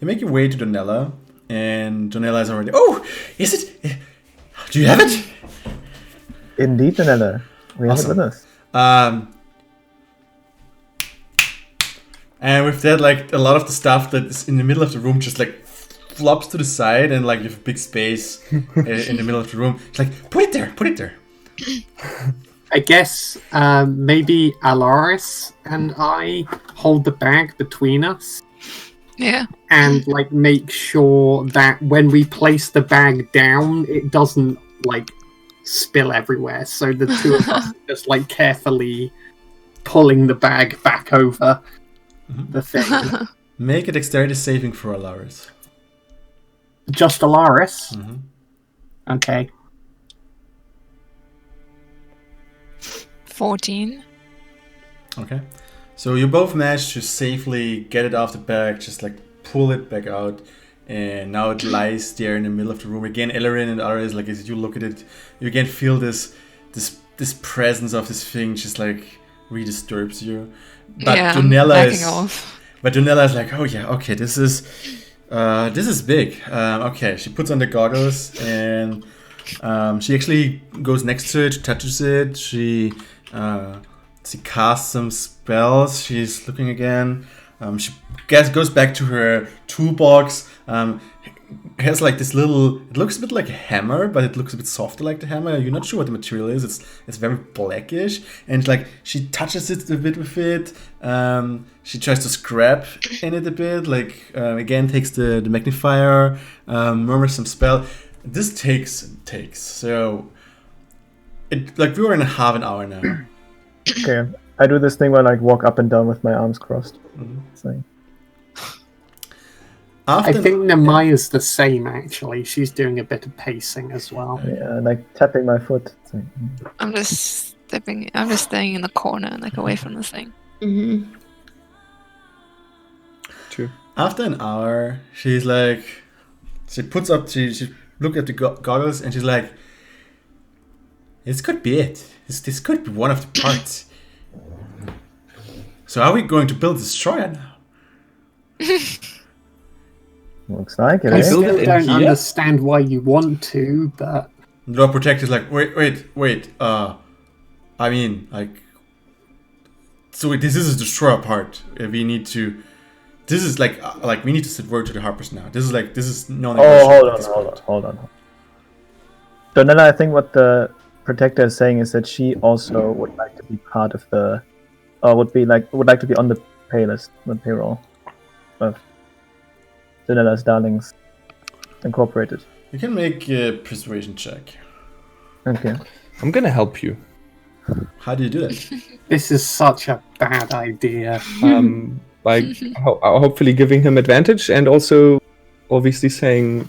A: You make your way to Donella, and Donella is already... Oh! Is it? Do you have it?
E: Indeed, Donella. We have it with us.
A: And with that, like a lot of the stuff that is in the middle of the room just like flops to the side, and like you have a big space in the middle of the room. It's like, put it there.
G: I guess maybe Alaris and I hold the bag between us.
F: Yeah.
G: And like make sure that when we place the bag down, it doesn't like spill everywhere. So the two of us just like carefully pulling the bag back over the thing.
A: Make a dexterity saving for Alaris.
G: Just Alaris?
A: Mm-hmm.
G: Okay.
F: 14.
A: Okay. So you both managed to safely get it off the bag, just like pull it back out, and now it lies there in the middle of the room. Again, Ellerin and Aris, like as you look at it, you again feel this presence of this thing just like really disturbs you. But
F: Yeah,
A: Donella
F: backing
A: is
F: off.
A: But Donella is like, oh yeah, okay, this is big. Okay, she puts on the goggles and she actually goes next to it, touches it, she casts some spells. She's looking again. She goes back to her toolbox. Has like this little. It looks a bit like a hammer, but it looks a bit softer like the hammer. You're not sure what the material is. It's very blackish, and like she touches it a bit with it. She tries to scrap in it a bit. Like again, takes the magnifier, murmurs some spell. This takes. So it like we were in half an hour now.
E: Okay, I do this thing where I like walk up and down with my arms crossed.
A: Mhm.
E: It's like,
G: I
A: After
G: think Nemaya's the same, actually. She's doing a bit of pacing as well.
E: yeah, like tapping my foot. It's like,
F: I'm just staying in the corner, like away from the thing.
D: Mm-hmm.
C: True.
A: After an hour, she's like, she puts up, she look at the goggles and she's like, this could be it. This could be one of the parts. So are we going to build a destroyer now?
E: looks like it.
G: I
E: Eh?
C: build
G: still
C: it in
G: don't
C: here?
G: understand why you want to, but
A: The Lord Protector's like, wait. I mean, like, so this is a destroyer part. We need to. This is like we need to set word to the Harpers now. This is no.
E: Oh, hold on. Donella, I think what the Protector is saying is that she also would like to be part of the, would like to be on the payroll of Donella's Darlings Incorporated.
A: You can make a persuasion check.
E: Okay.
C: I'm gonna help you.
A: How do you do that?
G: this is such a bad idea.
C: By hopefully giving him advantage, and also obviously saying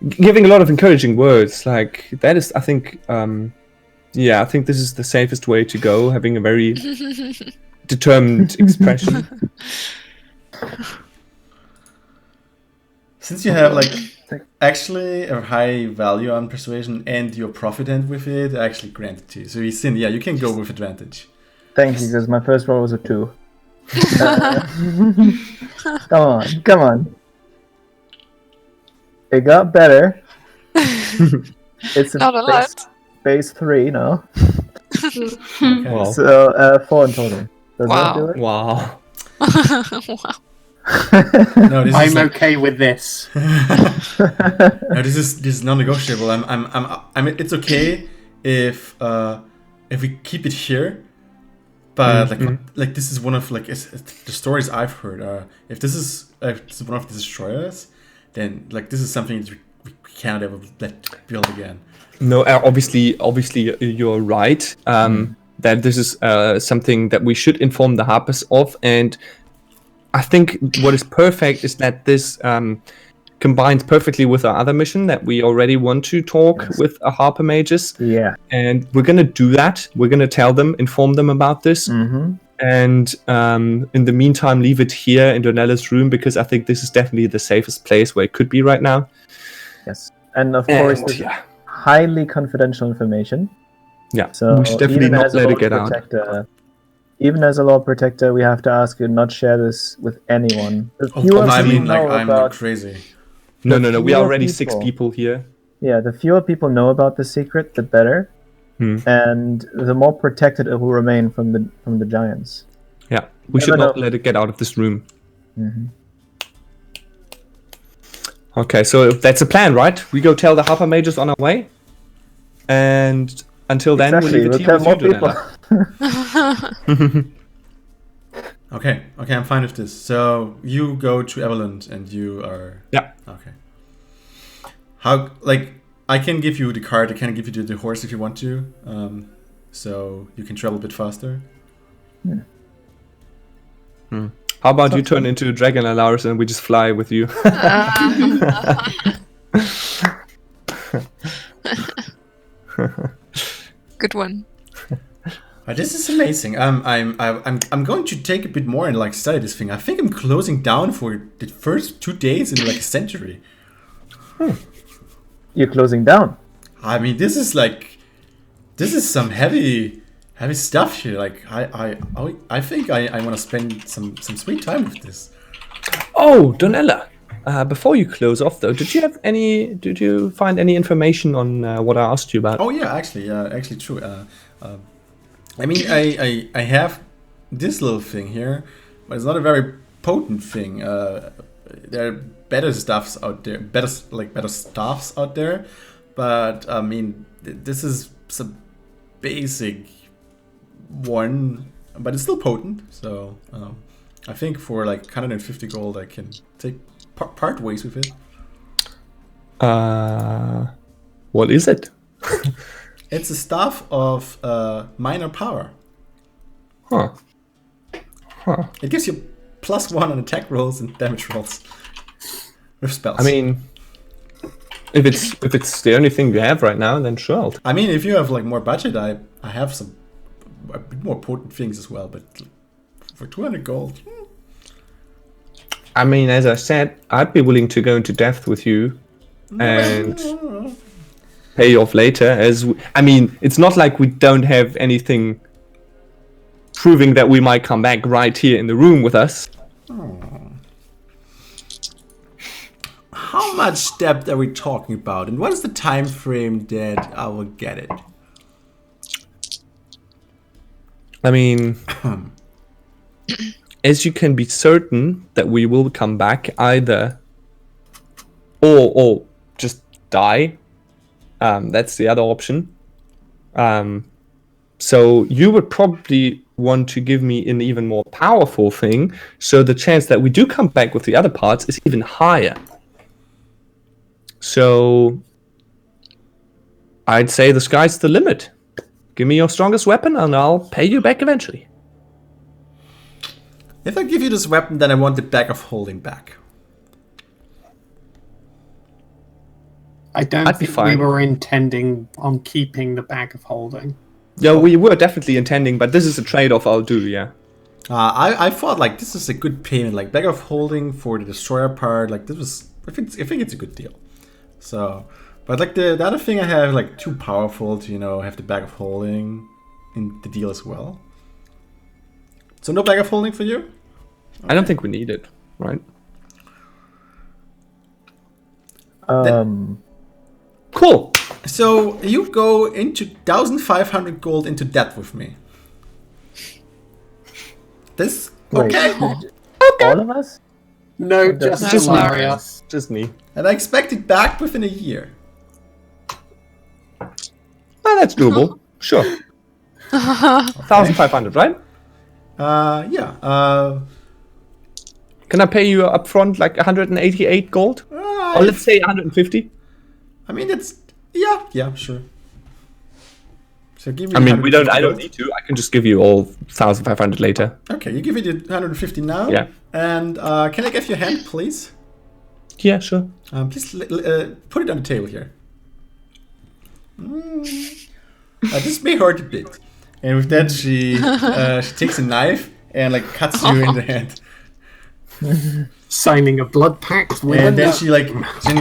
C: giving a lot of encouraging words. Like that is, I think, I think this is the safest way to go. Having a very determined expression.
A: Since you have like actually a high value on persuasion and you're proficient with it, I actually grant it to you. So you can go with advantage.
E: Thank you, because my first roll was a 2. Come on. It got better. It's
F: Not a lot.
E: base 3 now.
A: Okay.
C: Wow.
E: So 4 in total. Does that do it?
C: Wow.
F: Wow.
A: No, this
G: I'm
A: is like,
G: okay with this.
A: no, this is non-negotiable. I'm it's okay if we keep it here, but like this is one of like the stories I've heard. If this is one of the destroyers, then like this is something that we can't ever let build again.
C: No, obviously, you're right. That this is something that we should inform the Harpers of, and I think what is perfect is that this combines perfectly with our other mission that we already want to talk with our Harper mages.
E: Yeah.
C: And we're gonna do that. We're gonna tell them, inform them about this, and in the meantime, leave it here in Donella's room because I think this is definitely the safest place where it could be right now.
E: Yes. And of course, this is highly confidential information.
C: Yeah.
E: So
C: we should definitely not let it get out.
E: Even as a Lord Protector, we have to ask you not share this with anyone.
A: I'm not crazy.
C: No. We are already
E: people.
C: 6 people here.
E: Yeah, the fewer people know about the secret, the better, and the more protected it will remain from the giants.
C: Yeah, we should not let it get out of this room.
E: Mm-hmm.
C: Okay, so that's a plan, right? We go tell the Harper Mages on our way, and until then,
E: Exactly,
C: we'll leave it
E: we'll
C: here
E: tell
C: with
E: more
C: you,
E: people.
C: Donella.
A: Okay, I'm fine with this. So you go to Everland and you are...
C: Yeah.
A: Okay. How, like, I can give you the cart, I can give you the horse if you want to, so you can travel a bit faster.
C: How about you turn into a dragon, Alaris, and we just fly with you?
F: Good one.
A: This is amazing. I'm going to take a bit more and like study this thing. I think I'm closing down for the first 2 days in like a century.
E: You're closing down.
A: I mean, this is some heavy stuff here. Like I think I want to spend some sweet time with this.
C: Oh, Donella. Before you close off, though, did you find any information on what I asked you about?
A: Oh yeah, actually true. I mean, I have this little thing here, but it's not a very potent thing. There are better stuffs out there, better stuffs out there, but I mean, this is some basic one, but it's still potent. So I think for like 150 gold, I can take part ways with it.
C: What is it?
A: It's a staff of minor power.
C: Huh.
A: It gives you +1 on attack rolls and damage rolls with spells.
C: I mean, if it's the only thing you have right now, then sure.
A: I mean, if you have like more budget, I have some a bit more potent things as well. But for 200 gold,
C: I mean, as I said, I'd be willing to go into depth with you and pay off later. I mean, it's not like we don't have anything proving that we might come back right here in the room with us.
A: How much depth are we talking about, and what is the time frame that I will get it?
C: I mean, as you can be certain that we will come back either or just die. That's the other option. So you would probably want to give me an even more powerful thing, so the chance that we do come back with the other parts is even higher. So I'd say the sky's the limit. Give me your strongest weapon and I'll pay you back eventually.
A: If I give you this weapon, then I want the bag of holding back.
G: I don't
C: I'd be
G: think
C: fine.
G: we were intending on keeping the bag of holding.
C: Yeah, we were definitely intending, but this is a trade-off I'll do, yeah.
A: I thought like this is a good payment, like bag of holding for the destroyer part. Like this was, I think it's a good deal. So, but like the other thing I have like too powerful to have the bag of holding in the deal as well. So no bag of holding for you? Okay.
C: I don't think we need it, right? Cool.
A: So you go into 1,500 gold into debt with me. This okay?
E: All of us?
G: No, just Hilarious.
C: Just me.
A: And I expect it back within a year.
C: Oh, that's doable. Sure. 1,500, right?
A: Yeah.
C: Can I pay you up front like 188 gold? Or let's say 150?
A: I mean, it's yeah, sure. So give me.
C: I mean, I don't
A: gold.
C: need to. I can just give you all 1,500 later.
A: Okay, you give me the 150 now.
C: Yeah.
A: And can I give you a hand, please?
C: Yeah, sure.
A: Please put it on the table here. This may hurt a bit. And with that, she takes a knife and like cuts you in the hand.
G: Signing a blood pact with
A: And then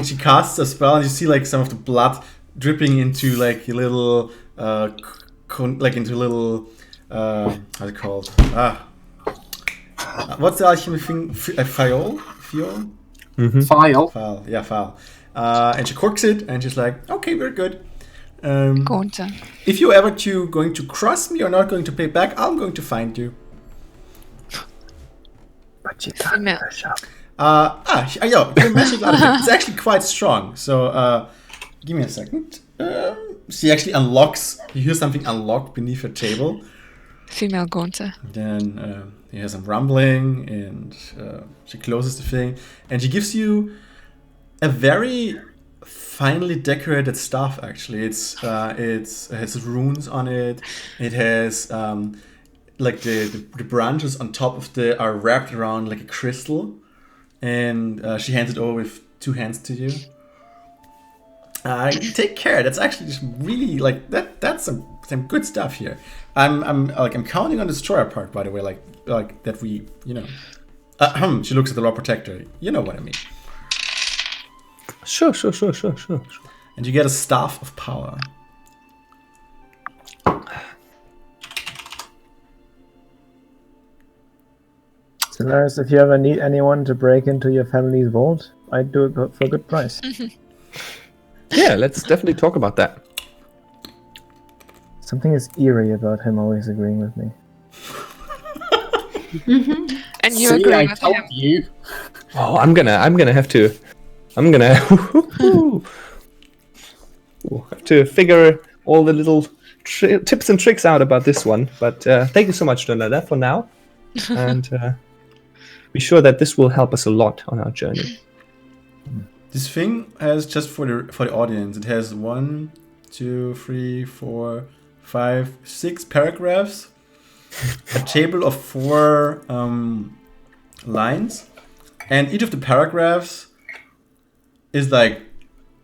A: she casts a spell, and you see like some of the blood dripping into like a little into a little how's it called? What's the alchemy thing? Fiole?
G: file.
A: File. Yeah, file. And she corks it, and she's like, "Okay, we're good. If you're ever going to cross me or not going to pay back, I'm going to find you."
E: But you can't
F: Female.
E: push up.
A: Your magic light effect is actually quite strong. So, give me a second. She actually unlocks. You hear something unlock beneath her table.
F: Female Gaunter.
A: Then you hear some rumbling, and she closes the thing, and she gives you a very finely decorated staff. Actually, it has runes on it. It has like the branches on top of are wrapped around like a crystal, and she hands it over with 2 hands to you. Take care. That's actually just really like that. That's some good stuff here. I'm counting on the Destroyer part, by the way. Like that we, you know. She looks at the Lord Protector. You know what I mean.
C: Sure.
A: And you get a Staff of Power.
E: Solaris, if you ever need anyone to break into your family's vault, I'd do it for a good price.
C: Yeah, let's definitely talk about that.
E: Something is eerie about him always agreeing with me.
F: And you
G: See,
F: agree
G: I
F: with
G: told
F: him.
G: you.
C: Oh, I'm gonna have to have to figure all the little tips and tricks out about this one. But thank you so much, Donella, for now, and be sure that this will help us a lot on our journey.
A: This thing has, just for the audience, it has 1, 2, 3, 4, 5, 6 paragraphs, a table of 4 lines, and each of the paragraphs is like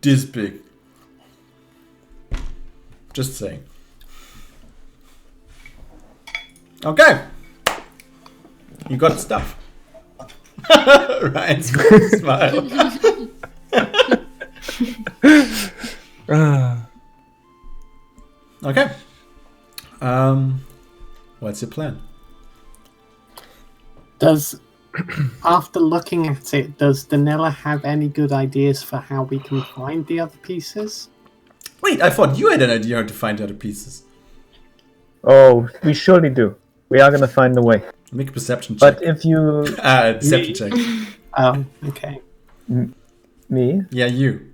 A: this big. Just saying. Okay. You got stuff. Ryan smile. Okay. What's your plan?
G: After looking at it, does Danella have any good ideas for how we can find the other pieces?
A: Wait, I thought you had an idea how to find the other pieces.
E: Oh, we surely do. We are gonna find a way.
A: Make a perception check.
E: But if you...
A: Deception check.
G: Oh, okay.
E: Me?
A: Yeah, you.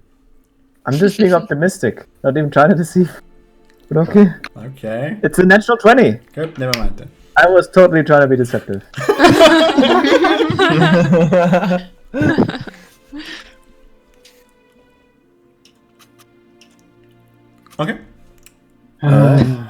E: I'm just being optimistic. Not even trying to deceive. But okay.
A: Okay.
E: It's a natural 20.
A: Good, never mind then.
E: I was totally trying to be deceptive.
A: Okay.
E: I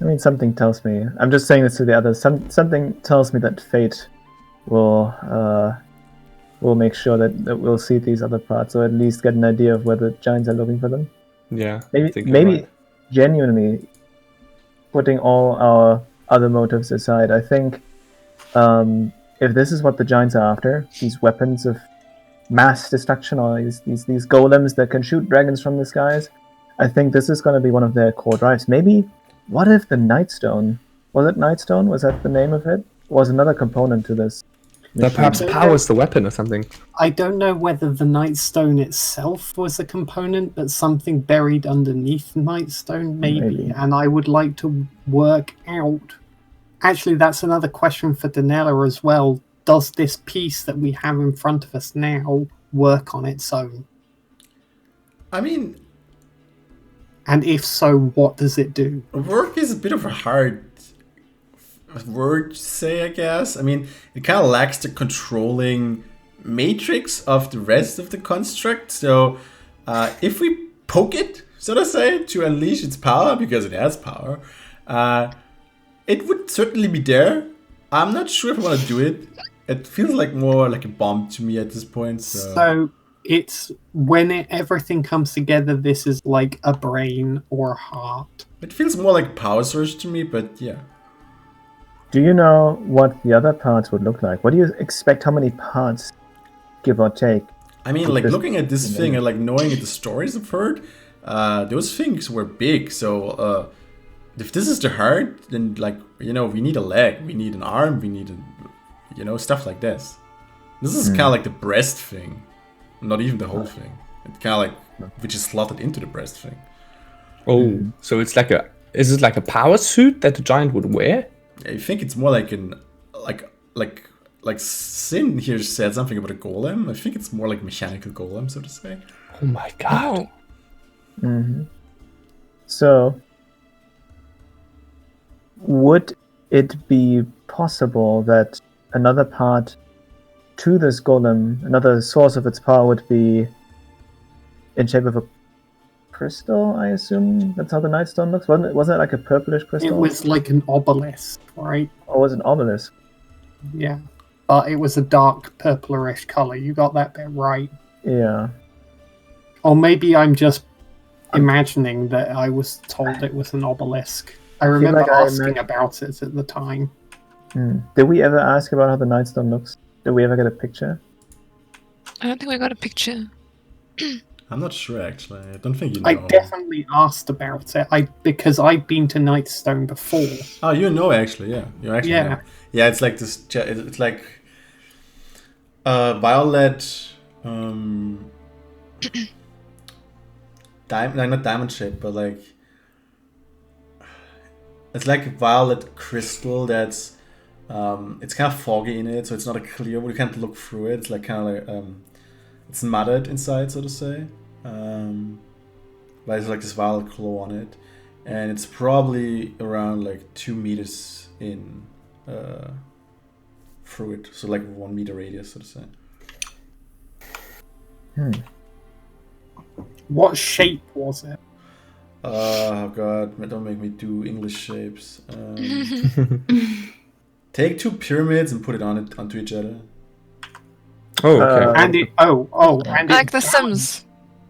E: mean, something tells me. I'm just saying this to the others. Something tells me that fate will make sure that we'll see these other parts, or at least get an idea of where the giants are looking for them.
C: Yeah,
E: Maybe genuinely putting all our other motives aside, I think if this is what the giants are after, these weapons of mass destruction, or these golems that can shoot dragons from the skies, I think this is going to be one of their core drives. Maybe, what if the Nightstone, was it Nightstone? Was that the name of it? Was another component to this?
C: That perhaps powers the weapon or something.
G: I don't know whether the Nightstone itself was a component, but something buried underneath the Nightstone, maybe. And I would like to work out... Actually, that's another question for Danella as well. Does this piece that we have in front of us now work on its own?
A: I mean...
G: And if so, what does it do?
A: Work is a bit of a hard word to say, I guess. I mean, it kind of lacks the controlling matrix of the rest of the construct. So if we poke it, so to say, to unleash its power, because it has power, it would certainly be there. I'm not sure if I want to do it. It feels like more like a bomb to me at this point.
G: So it's when everything comes together, this is like a brain or a heart.
A: It feels more like a power source to me, but yeah.
E: Do you know what the other parts would look like? What do you expect? How many parts, give or take?
A: I mean, like looking at this thing and like knowing the stories I've heard, those things were big. So if this is the heart, then like, you know, we need a leg, we need an arm, we need stuff like this. This is kind of like the breast thing, not even the whole thing. It's kind of like which is slotted into the breast thing.
C: Oh, so it's like a... Is it like a power suit that the giant would wear?
A: I think it's more like like Sin here said something about a golem. I think it's more like mechanical golem, so to say.
C: Oh my god.
F: Oh,
E: So, would it be possible that another part to this golem, another source of its power, would be in shape of a crystal? I assume that's how the Nightstone looks. Wasn't it like a purplish crystal?
G: It was like an obelisk, right?
E: Or was it an obelisk?
G: Yeah. But it was a dark purplish color. You got that bit right.
E: Yeah.
G: Or maybe I'm just imagining that I was told it was an obelisk. I remember
E: like I
G: asking about it at the time.
E: Did we ever ask about how the Nightstone looks? Did we ever get a picture?
F: I don't think we got a picture.
A: I'm not sure actually. I don't think you know.
G: I definitely asked about it. Because I've been to Nightstone before.
A: Oh, you know actually, yeah. You actually
G: Yeah.
A: know. Yeah, it's like this. It's like violet. Not diamond shape, but like it's like a violet crystal that's it's kind of foggy in it, so it's not a clear. You can't look through it. It's like kind of like it's mudded inside, so to say. But it's like this violet glow on it, and it's probably around like 2 meters in through it, so like 1 meter radius, so to say.
G: What shape was it?
A: Oh god, don't make me do English shapes. Take 2 pyramids and put it onto each other.
C: Oh, okay.
G: And it and
F: Like
G: it
F: The Sims.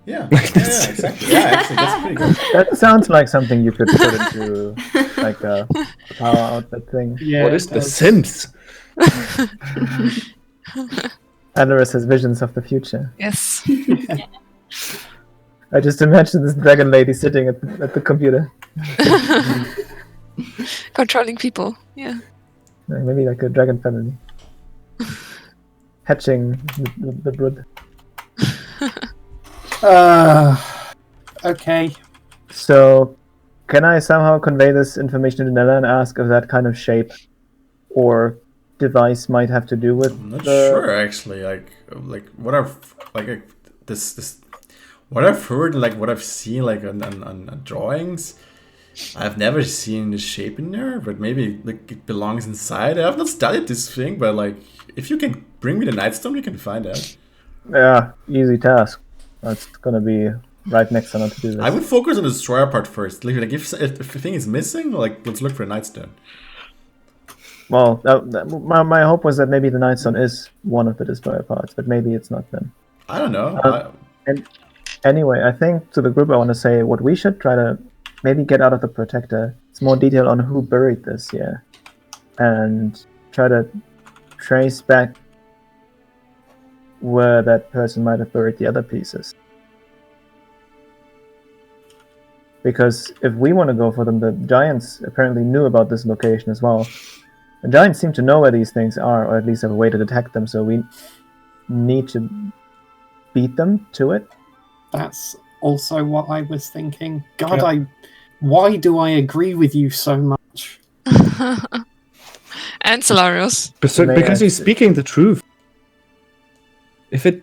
A: Yeah, yeah, exactly. Yeah, actually, that's pretty good.
E: That sounds like something you could put into like a power outlet thing.
G: Yeah,
C: What is
G: it
C: The
G: does.
C: Sims?
E: Adlerus has visions of the future.
F: Yes.
E: I just imagine this dragon lady sitting at the computer.
F: Controlling people. Yeah.
E: Maybe like a dragon family. Hatching the brood.
G: Okay.
E: So, can I somehow convey this information to Nella and ask if that kind of shape or device might have to do with
A: I'm not sure actually. Like what I've this what I've heard, like what I've seen, like on drawings. I've never seen the shape in there, but maybe like it belongs inside. I've not studied this thing, but like if you can bring me the Nightstone, you can find out.
E: Yeah, easy task. That's gonna be right next on our to-do list.
A: I would focus on the Destroyer part first. Like if the thing is missing, like let's look for a Nightstone.
E: Well, my hope was that maybe the Nightstone is one of the Destroyer parts, but maybe it's not then.
A: I don't know.
E: And anyway, I think to the group I want to say what we should try to maybe get out of the Protector. It's more detail on who buried this here. And try to trace back where that person might have buried the other pieces. Because if we want to go for them, the Giants apparently knew about this location as well. The Giants seem to know where these things are, or at least have a way to detect them, so we need to beat them to it.
G: That's also what I was thinking. God, why do I agree with you so much?
F: And Solarius.
C: Because he's speaking the truth. If it...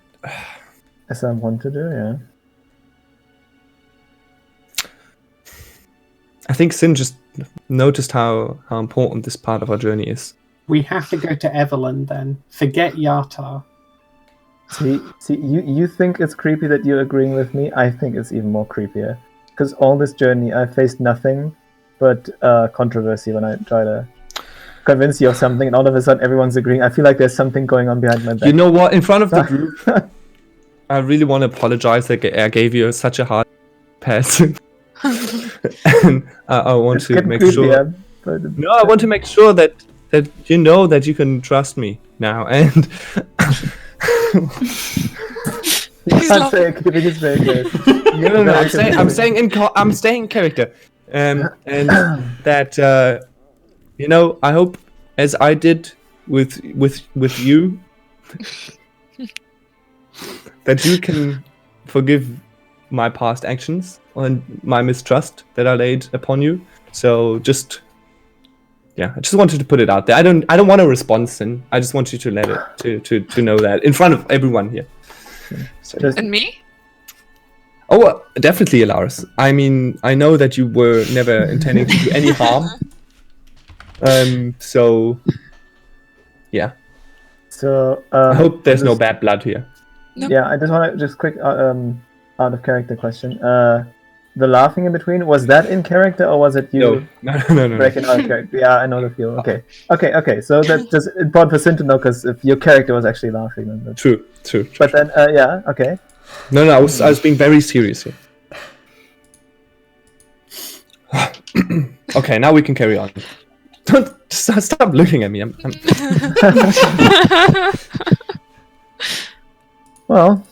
E: As I want to do, yeah.
C: I think Sin just noticed how important this part of our journey is.
G: We have to go to Evelyn then. Forget Yatar.
E: See, you think it's creepy that you're agreeing with me? I think it's even more creepier. Because all this journey, I faced nothing but controversy when I try to convince you of something, and all of a sudden everyone's agreeing. I feel like there's something going on behind my back.
C: You know what? In front of the group, I really want to apologize that I gave you such a hard pass. And I want to make sure. No, I want to make sure that you know that you can trust me now. And No, I'm staying in character, and that I hope, as I did with you, that you can forgive my past actions and my mistrust that I laid upon you. So just, yeah, I just wanted to put it out there. I don't want a response, and I just want you to let it to know that in front of everyone here. So,
F: And me?
C: oh, definitely, Alaris. I mean, I know that you were never intending to do any harm. So, yeah.
E: So
C: I hope there's no bad blood here.
F: Nope.
E: Yeah, I just want to just quick out of character question. The laughing in between, was that in character or was it you
C: No.
E: breaking out of character? Yeah, I know the feel. Okay. So that's just important for Sin to know, because if your character was actually laughing, then that's...
C: True.
E: But then, yeah, okay.
C: No, I was being very serious here. Okay, now we can carry on. Don't stop looking at me. I'm...
E: Well,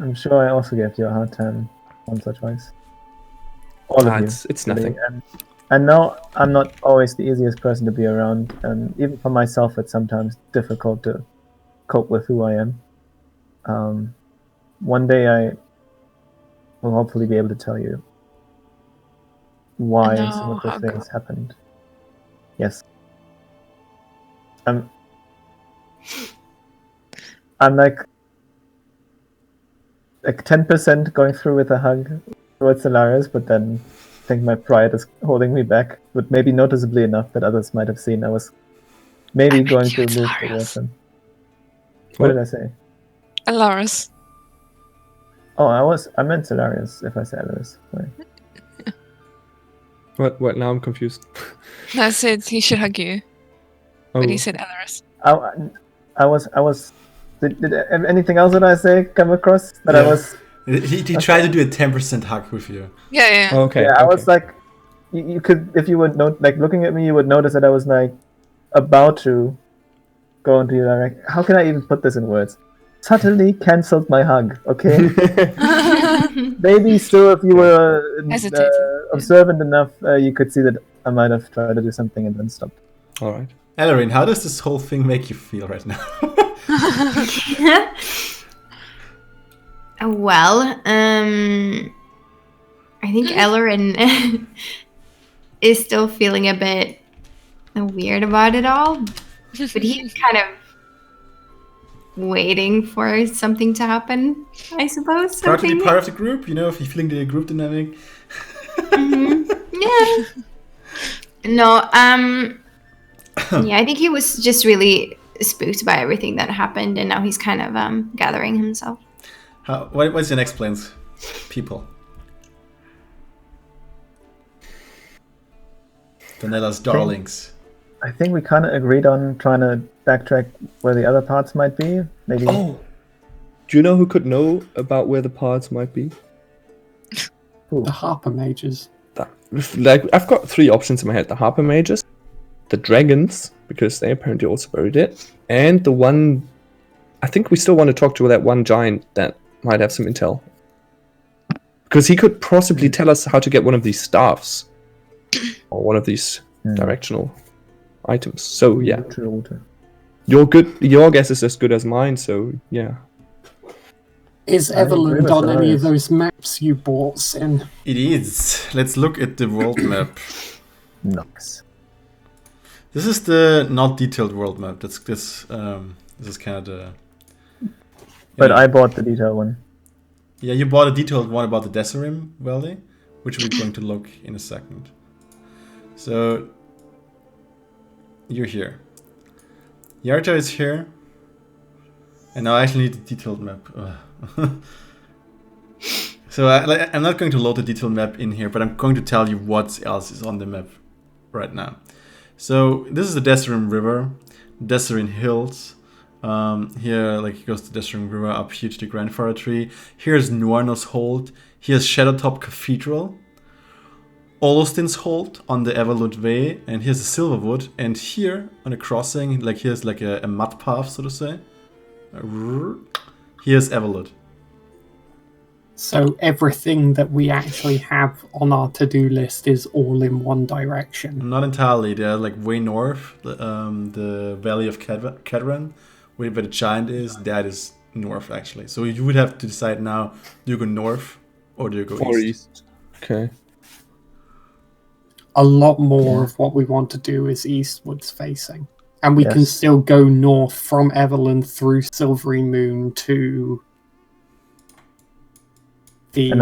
E: I'm sure I also gave you a hard time once or twice. All of you.
C: It's nothing.
E: And no, I'm not always the easiest person to be around, and even for myself, it's sometimes difficult to cope with who I am. One day I will hopefully be able to tell you why some of the things happened. Yes. I'm like 10% going through with a hug towards Solaris, but then I think my pride is holding me back, but maybe noticeably enough that others might have seen I was maybe going to move towards them. What did I say?
F: Alaris.
E: Oh, I meant Solarius, if I said Alaris. Sorry.
C: What? Now I'm confused.
F: No, I said he should hug you.
C: Oh.
F: But he said Alaris.
E: I was. Did anything else that I say come across that I was?
A: He tried to do a 10% hug with you.
F: Yeah.
C: Okay.
E: Yeah, I was like, you could, if you would note, like looking at me, you would notice that I was like about to go into your direct. How can I even put this in words? Subtly cancelled my hug. Okay. Maybe still, if you were observant enough, you could see that I might have tried to do something and then stopped.
C: All right.
A: Ellerin, how does this whole thing make you feel right now?
D: Well, I think Ellerin is still feeling a bit weird about it all, but he's kind of waiting for something to happen, I suppose.
A: Proud to be part of the group, you know, if you're feeling the group dynamic.
D: Yeah. No, yeah, I think he was just really spooked by everything that happened, and now he's kind of gathering himself.
A: What's your next plans, people? Vanilla's darlings.
E: I think we kind of agreed on trying to backtrack where the other parts might be. Maybe.
C: Oh, do you know who could know about where the parts might be?
G: The Harper Mages.
C: Like, I've got 3 options in my head: the Harper Mages, the Dragons, because they apparently also buried it, and the one. I think we still want to talk to that one giant that might have some intel, because he could possibly tell us how to get one of these staffs or one of these directional items. So yeah, your guess is as good as mine. So yeah.
G: Is Evelyn on any of those maps you bought, Sin?
A: It is. Let's look at the world map.
E: Nice.
A: This is the not detailed world map. This is kind of the.
E: But I bought the detailed one.
A: Yeah, you bought a detailed one about the Desrim Valley, which we're going to look in a second. So you're here. Yarta is here. And now I actually need the detailed map. So I'm not going to load the detailed map in here, but I'm going to tell you what else is on the map right now. So this is the Desrim River, Desrim Hills. Here, like, it goes to Desrim River, up here to the Grandfather Tree. Here's Nuarnos Hold. Here's Shadowtop Cathedral. Olostin's Hold on the Everwood Way. And here's the Silverwood. And here, on a crossing, like, here's like a mud path, so to say. Here's Everwood.
G: So everything that we actually have on our to-do list is all in one direction.
A: Not entirely. They're like way north. The Valley of Cadran, where the giant is, that is north actually. So you would have to decide now, do you go north or do you go
C: Or
A: east?
C: east. Okay.
G: A lot more of what we want to do is eastwards facing. And we can
E: Yes.
G: still go north from Everland through Silvery Moon to the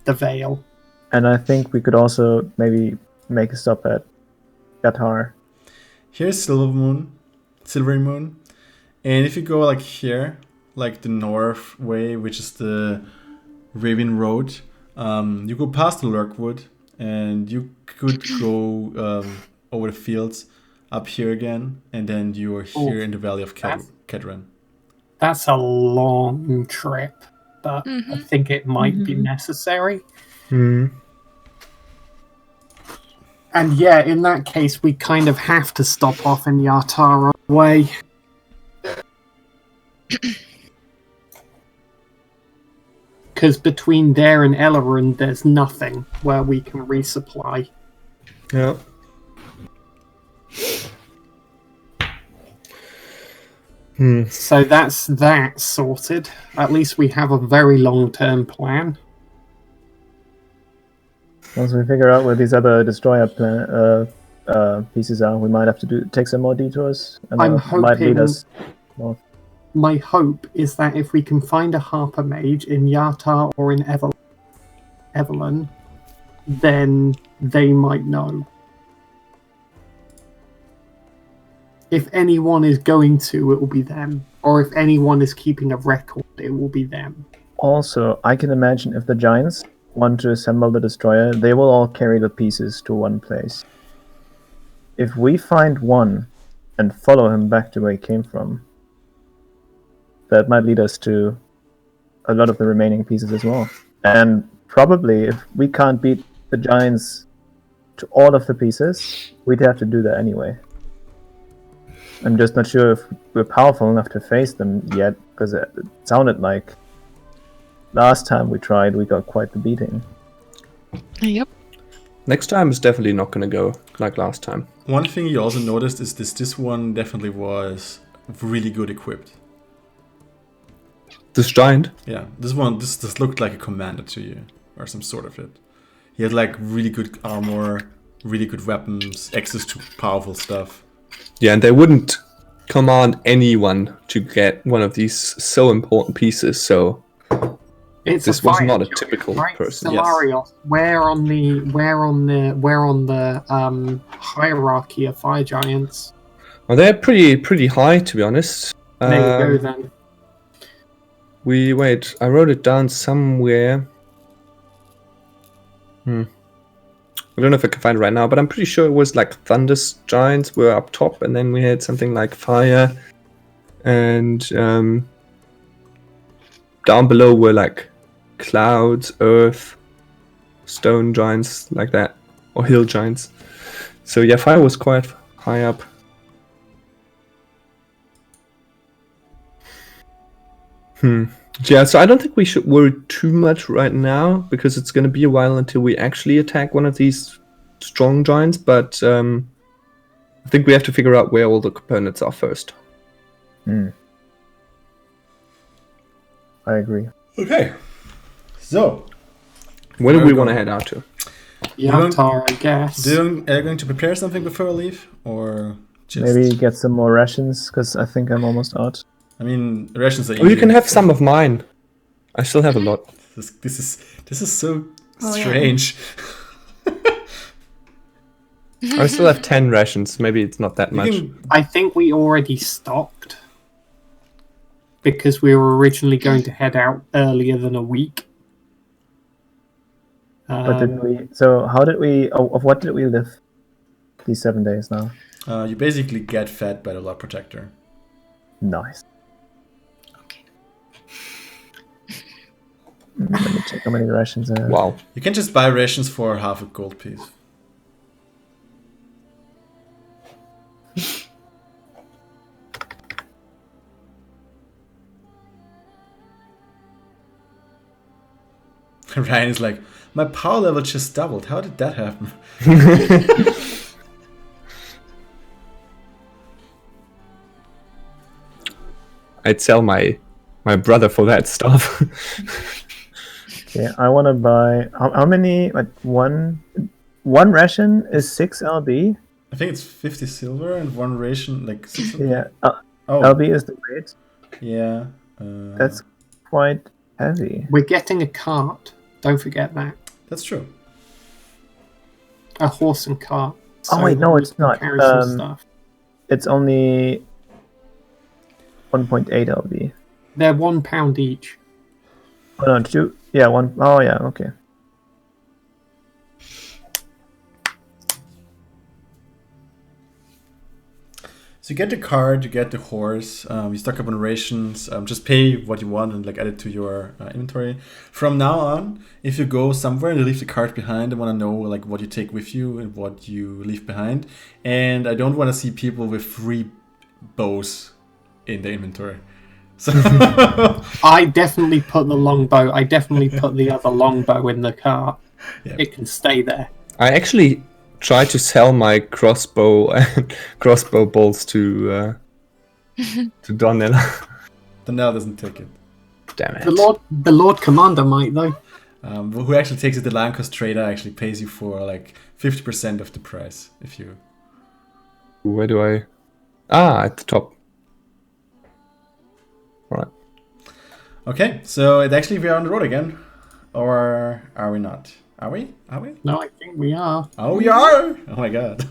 G: Vale.
E: And I think we could also maybe make a stop at Qatar.
A: Here's Silvery Moon, and if you go like here, like the north way, which is the Raven Road, you go past the Lurkwood, and you could go over the fields up here again, and then you are here in the Valley of Kedron.
G: That's a long trip, but I think it might be necessary.
C: Hmm.
G: And yeah, in that case, we kind of have to stop off in Yatara way. Because between there and Elrond, there's nothing where we can resupply.
C: Yeah.
G: So that's that sorted. At least we have a very long-term plan.
E: Once we figure out where these other destroyer pieces are, we might have to take some more detours, and
G: I'm
E: that might lead
G: hoping-
E: us north.
G: My hope is that if we can find a Harper Mage in Yatar or in Evelyn, then they might know. If anyone is going to, it will be them. Or if anyone is keeping a record, it will be them.
E: Also, I can imagine if the giants want to assemble the destroyer, they will all carry the pieces to one place. If we find one and follow him back to where he came from, that might lead us to a lot of the remaining pieces as well. And probably, if we can't beat the giants to all of the pieces, we'd have to do that anyway. I'm just not sure if we're powerful enough to face them yet, because it sounded like last time we tried, we got quite the beating.
F: Yep.
C: Next time is definitely not going to go like last time.
A: One thing you also noticed is this one definitely was really good equipped.
C: This giant?
A: Yeah, this looked like a commander to you, or some sort of it. He had like really good armor, really good weapons, access to powerful stuff.
C: Yeah, and they wouldn't command anyone to get one of these so important pieces, so
G: It's
C: this
G: a
C: was
G: fire
C: not a
G: giant,
C: typical
G: right?
C: person.
G: Solarios, where on the hierarchy of fire giants?
C: Well, they're pretty high, to be honest.
G: There you go then.
C: Wait, I wrote it down somewhere. I don't know if I can find it right now, but I'm pretty sure it was like Thunder Giants were up top, and then we had something like Fire, and down below were like Clouds, Earth, Stone Giants, like that, or Hill Giants. So yeah, Fire was quite high up. Yeah, so I don't think we should worry too much right now, because it's going to be a while until we actually attack one of these strong giants, but I think we have to figure out where all the components are first.
E: I agree.
A: Okay, so
C: Where do
A: Where
C: we
A: we
C: want to
A: go?
C: head out to?
G: Yatar, I guess.
A: are you going to prepare something before I leave, or just
E: Maybe get some more rations, because I think I'm almost out.
A: I mean, rations are
C: Oh, you
A: easy.
C: can have some of mine. I still have a lot.
A: This is so
D: Oh, yeah.
A: strange.
C: I still have 10 rations. Maybe it's not that
A: You
C: much.
A: can-
G: I think we already stopped. Because we were originally going to head out earlier than a week.
E: But didn't we? So how did we? Of what did we live these 7 days now?
A: you basically get fed by the Lord Protector.
E: Nice.
D: Okay.
E: Let me check how many rations I have.
C: Wow.
A: You can just buy rations for half a gold piece. Ryan is like, my power level just doubled. How did that happen?
C: I'd sell my brother for that stuff.
E: Okay, I want to buy. How many? Like one ration is 6 LB.
A: I think it's 50 silver and one ration like 6.
E: Yeah,
A: Oh,
E: LB is the weight.
A: yeah.
E: That's quite heavy.
G: We're getting a cart. Don't forget that.
A: That's true.
G: A horse and cart.
E: Oh, wait, no,
G: we
E: it's
G: can
E: not.
G: carry some stuff.
E: It's only 1.8 LB.
G: They're £1 each.
E: Oh no, 2. Yeah, 1. Oh yeah, okay.
A: So you get the card, you get the horse, you stock up on rations, just pay what you want and like add it to your inventory. From now on, if you go somewhere and you leave the card behind, I want to know like what you take with you and what you leave behind. And I don't want to see people with 3 bows in the inventory. So
G: I definitely put the longbow. I definitely put the other longbow in the cart.
A: Yeah.
G: It can stay there.
C: I actually tried to sell my crossbow and crossbow bolts to Donella.
A: Donella doesn't take it.
C: Damn it.
G: The Lord Commander might though.
A: Who actually takes it? The Lion Cost Trader actually pays you for like 50% of the price if you.
C: Where do I? Ah, at the top. Alright.
A: Okay, so it actually we are on the road again, or are we not? Are we? Are we?
G: No, I think we are.
A: Oh, we are! Oh my god.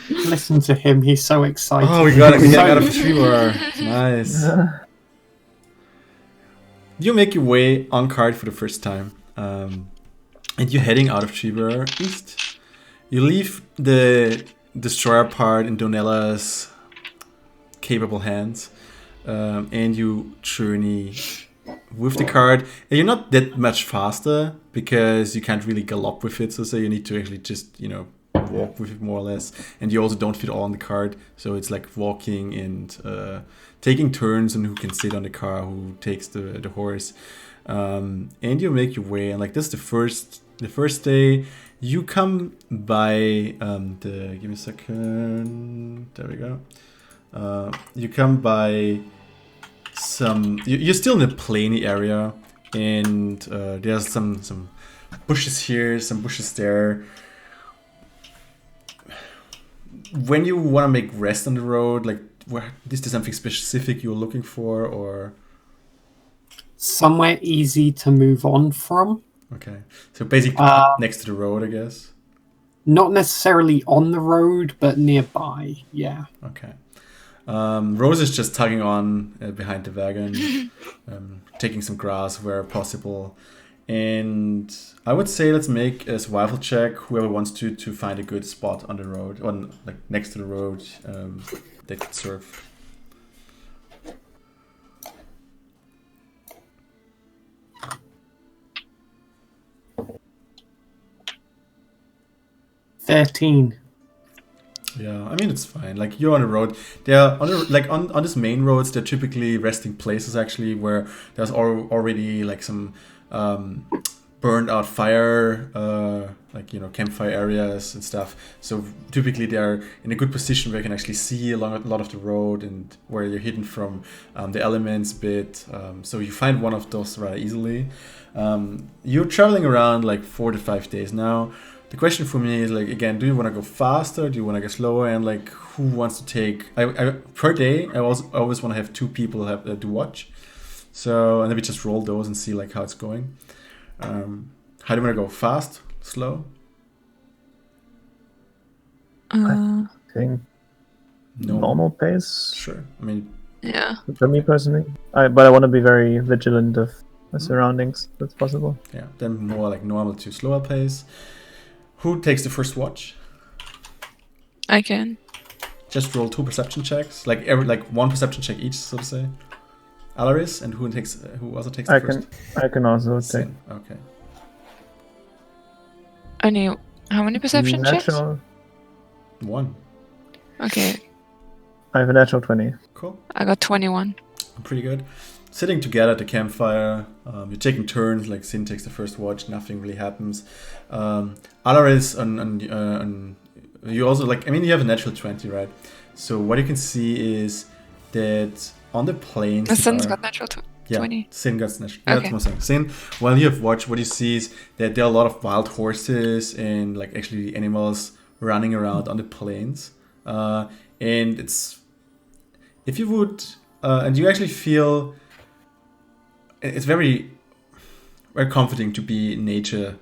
G: Listen to him. He's so excited.
A: Oh, we got it. We got out of Trevor. Nice. You make your way on card for the first time, and you're heading out of Trevor east. You leave the Destroyer part in Donella's capable hands, and you journey with the card. And you're not that much faster because you can't really gallop with it, so you need to actually just, walk with it more or less. And you also don't fit all on the card, so it's like walking and taking turns on who can sit on the car, who takes the horse. And you make your way, and like this is the first day. You come by give me a second. There we go. You come by some. You're still in the plainy area, and there's some bushes here, some bushes there. When you want to make rest on the road, like, is there something specific you're looking for, or
G: somewhere easy to move on from?
A: Okay, so basically next to the road, I guess.
G: Not necessarily on the road, but nearby. Yeah.
A: Okay. Rose is just tugging on behind the wagon, taking some grass where possible. And I would say let's make a survival check. Whoever wants to find a good spot on the road, or like next to the road, they could surf.
G: $13.
A: Yeah, I mean it's fine. Like you're on the road. They're on this main roads. They're typically resting places actually where there's already like some burned out fire, campfire areas and stuff. So typically they're in a good position where you can actually see along a lot of the road and where you're hidden from the elements a bit. So you find one of those rather easily. You're traveling around like 4 to 5 days now. The question for me is, like, again, do you want to go faster? Do you want to go slower? And like, who wants to take? Per day, I always want to have 2 people to watch. So, and then we just roll those and see like how it's going. How do you want to go? Fast, slow?
E: I think normal pace.
A: Sure. I mean,
F: Yeah.
E: For me personally, but I want to be very vigilant of my surroundings. That's possible.
A: yeah. Then more like normal to slower pace. Who takes the first watch?
F: I can.
A: Just roll 2 perception checks, like 1 perception check each, so to say. Alaris, and who also takes the first?
E: I can also take.
A: Sin. Okay.
F: Only how many perception checks?
E: Natural.
A: 1.
F: Okay,
E: I have a natural 20.
A: Cool.
F: I got 21.
A: Pretty good. Sitting together at the campfire, you're taking turns. Like Sin takes the first watch, nothing really happens. Alaris, on you also you have a natural 20, right? So what you can see is that on the plains.
F: The sun's got natural 20.
A: Yeah,
F: 20.
A: Sin got snatched. Yeah,
F: Okay.
A: that's more Sin. While you have watched, what you see is that there are a lot of wild horses and like actually animals running around on the plains. And it's if you would and you actually feel it's very very comforting to be in nature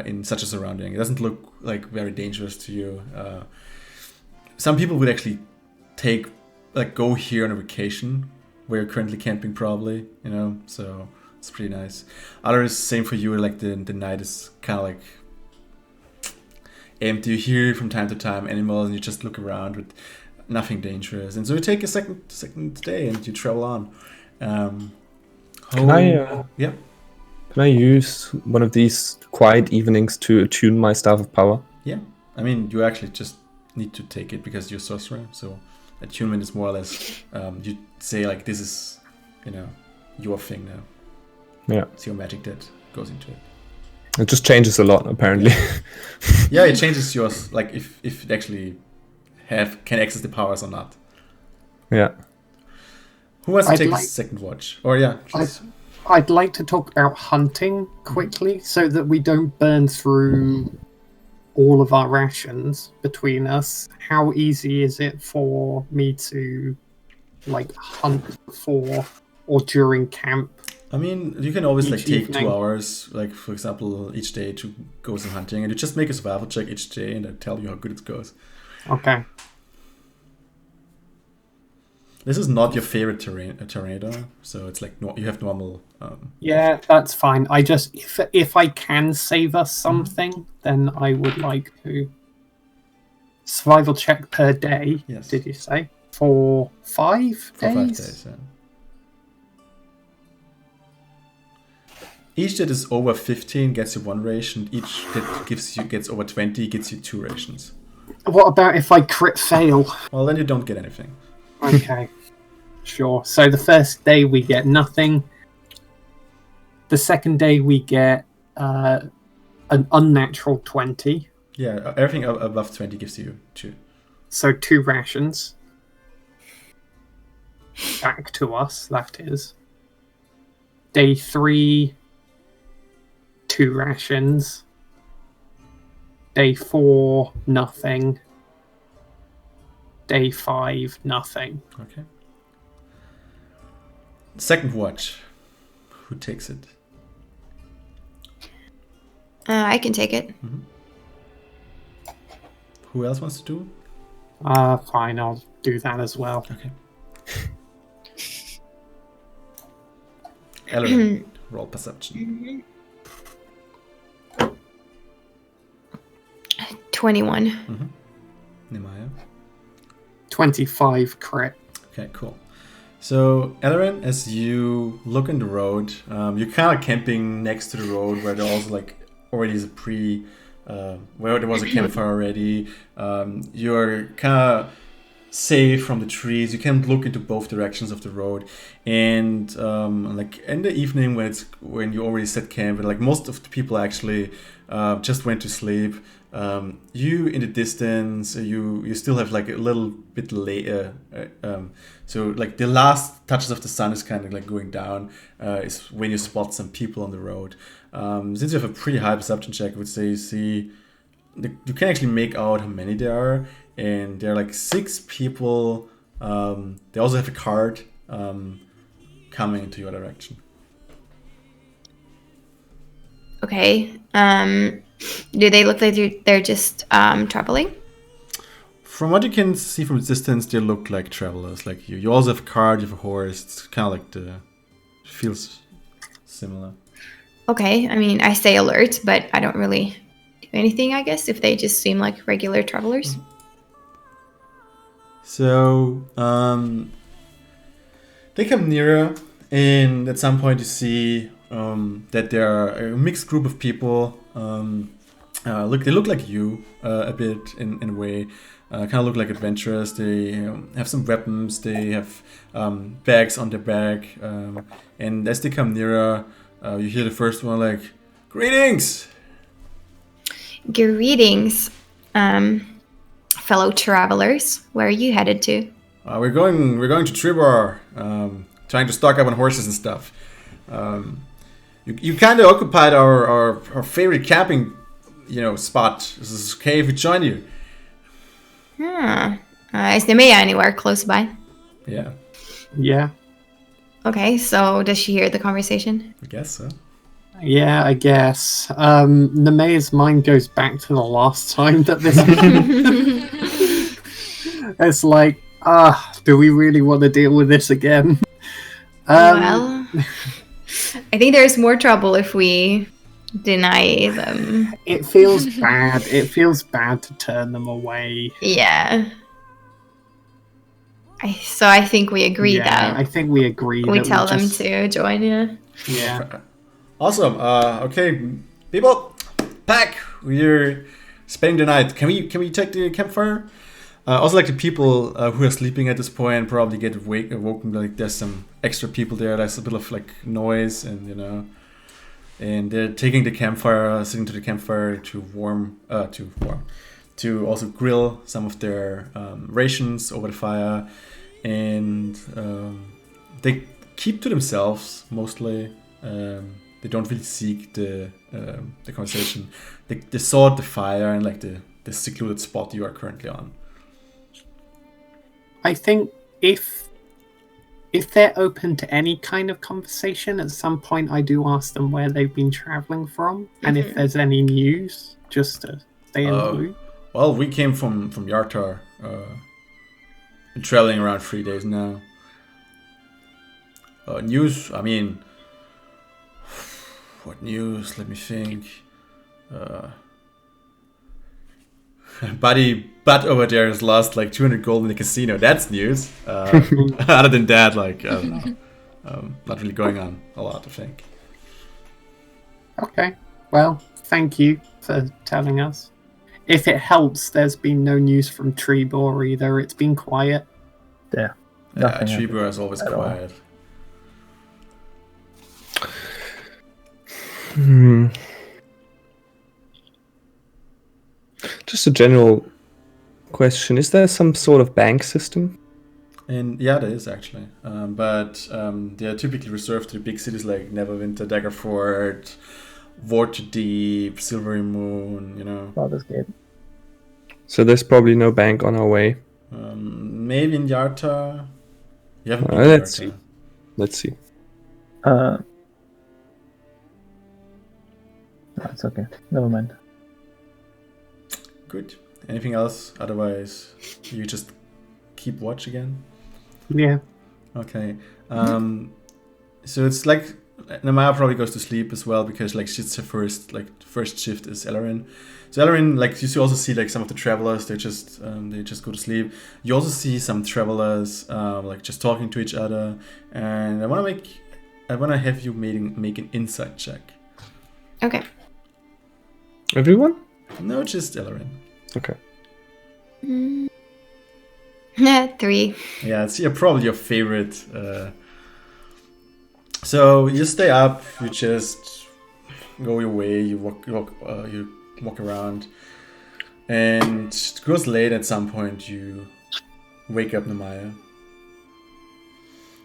A: in such a surrounding. It doesn't look like very dangerous to you. Some people would actually go here on a vacation where you're currently camping, probably, so it's pretty nice. Others, same for you, like the night is kind of like empty. You hear from time to time animals and you just look around with nothing dangerous, and so you take a second day and you travel on.
C: Can I use one of these quiet evenings to attune my Staff of Power?
A: Yeah, I mean, you actually just need to take it because you're sorcerer, so attunement is more or less you say like this is your thing now.
C: Yeah,
A: it's your magic that goes into it.
C: It just changes a lot, apparently.
A: Yeah, it changes yours, like if it actually can access the powers or not.
C: Yeah.
A: Who wants to take a second watch? Or
G: I'd like to talk about hunting quickly so that we don't burn through all of our rations between us. How easy is it for me to hunt before or during camp?
A: I mean, you can always take
G: evening.
A: 2 hours, like for example, each day to go some hunting, and you just make a survival check each day, and I tell you how good it goes.
G: Okay.
A: This is not your favorite terrain, though, so it's like you have normal.
G: Yeah, that's fine. I just if I can save us something, then I would like to. Survival check per day.
A: Yes.
G: Did you say for 5 days?
A: For 5 days, yeah. Each that is over 15 gets you 1 ration. Each that gets over 20 gets you 2 rations.
G: What about if I crit fail?
A: Well, then you don't get anything.
G: Okay, sure. So the first day we get nothing. The second day we get an unnatural 20.
A: Yeah, everything above 20 gives you 2.
G: So 2 rations. Back to us, that is. Day 3, 2 rations. Day 4, nothing. Day 5, nothing.
A: Okay. Second watch. Who takes it?
D: I can take it.
A: Mm-hmm. Who else wants to do?
G: Fine, I'll do that as well.
A: Okay. Ellen, roll perception.
D: 21.
A: Mm-hmm. Nehemiah?
G: 25 crit.
A: Okay, cool. So, Ellerin, as you look in the road, you're kind of camping next to the road where there also already is where there was a campfire already. You're kind of safe from the trees. You can look into both directions of the road, and in the evening when you already set camp, and most of the people actually just went to sleep. You in the distance, you still have a little bit later. So the last touches of the sun is kind of going down. Is when you spot some people on the road. Since you have a pretty high perception check, I would say you can actually make out how many there are, and there are 6 people. They also have a cart coming into your direction.
D: Okay. Do they look like they're just traveling?
A: From what you can see from a distance, they look like travelers, like you. You also have a cart, you have a horse. It's kind of feels similar.
D: Okay. I mean, I stay alert, but I don't really do anything, I guess, if they just seem like regular travelers.
A: So, they come nearer, and at some point you see that there are a mixed group of people. They look like you a bit in a way. Kind of look like adventurers. They have some weapons. They have bags on their back. And as they come nearer, you hear the first one "Greetings!"
D: Greetings, fellow travelers. Where are you headed to?
A: We're going to Tribor, trying to stock up on horses and stuff. You kind of occupied our favorite camping, spot. Is this okay if we join you?
D: Is Nemea anywhere close by?
A: Yeah,
G: Yeah.
D: Okay, so does she hear the conversation?
A: I guess so.
G: Yeah, I guess. Nemea's mind goes back to the last time that this happened. It's like, do we really want to deal with this again?
D: Well, I think there's more trouble if we deny them.
G: It feels bad. It feels bad to turn them away.
D: Yeah. So I think we agree that
G: I think we agree.
D: we
G: that
D: tell them
G: just-
D: to join. Yeah.
G: Yeah.
A: Awesome. Okay, people, pack. We're spending the night. Can we take the campfire? Also, like the people who are sleeping at this point probably get awoken. Like there's some extra people there. There's a bit of like noise, and and they're taking the campfire, sitting to the campfire to also grill some of their rations over the fire, and they keep to themselves mostly. They don't really seek the conversation. They sought the fire and like the secluded spot you are currently on.
G: I think if they're open to any kind of conversation, at some point I do ask them where they've been traveling from, and if there's any news, just to stay in the loop.
A: Well, we came from Yartar. Been traveling around 3 days now. News, I mean, what news? Let me think. Butt over there has lost like 200 gold in the casino. That's news. Other than that, like, I don't know. Not really going on a lot, I think.
G: Okay. Well, thank you for telling us. If it helps, there's been no news from Trebor either. It's been quiet.
E: Yeah.
A: Trebor is always quiet.
C: Just a general question. Is there some sort of bank system?
A: And yeah, there is actually. But they are typically reserved to the big cities like Neverwinter, Daggerford, Waterdeep, Silvery Moon,
E: Baldur's Gate.
C: So there's probably no bank on our way.
A: Maybe in Yarta. You haven't been to
C: Let's
A: Yarta.
C: see. Let's see.
E: No, it's okay. Never mind.
A: Good. Anything else? Otherwise, you just keep watch again?
G: Yeah.
A: Okay. So it's like Namaya probably goes to sleep as well because like she's her first shift is Ellerin. So Ellerin, like you also see like some of the travelers, they just go to sleep. You also see some travelers like just talking to each other, and I wanna have you make an insight check.
D: Okay.
C: Everyone?
A: No, just Ellerin.
C: Okay.
D: 3.
A: Yeah, it's probably your favorite. So you stay up, you just go your way, you walk around, and it grows late. At some point, you wake up Namaya.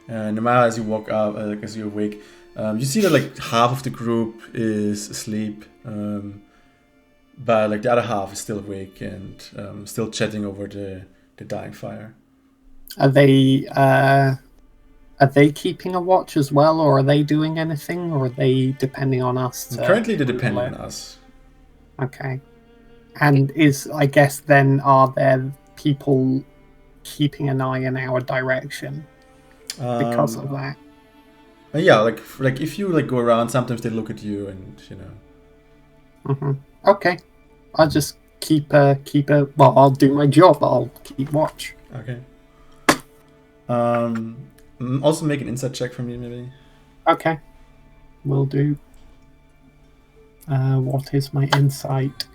A: Namaya, as you walk up, as you awake, you see that like half of the group is asleep, but like the other half is still awake and still chatting over the dying fire.
G: Are they keeping a watch as well, or are they doing anything, or are they depending on us?
A: Currently, they depend on us.
G: Okay. And I guess then are there people keeping an eye in our direction because of that?
A: Yeah, like if you like go around, sometimes they look at you and
G: Mm-hmm. Okay. I'll just keep a. Well, I'll do my job. I'll keep watch.
A: Okay. Also make an insight check for me, maybe.
G: Okay. Will do. What is my insight?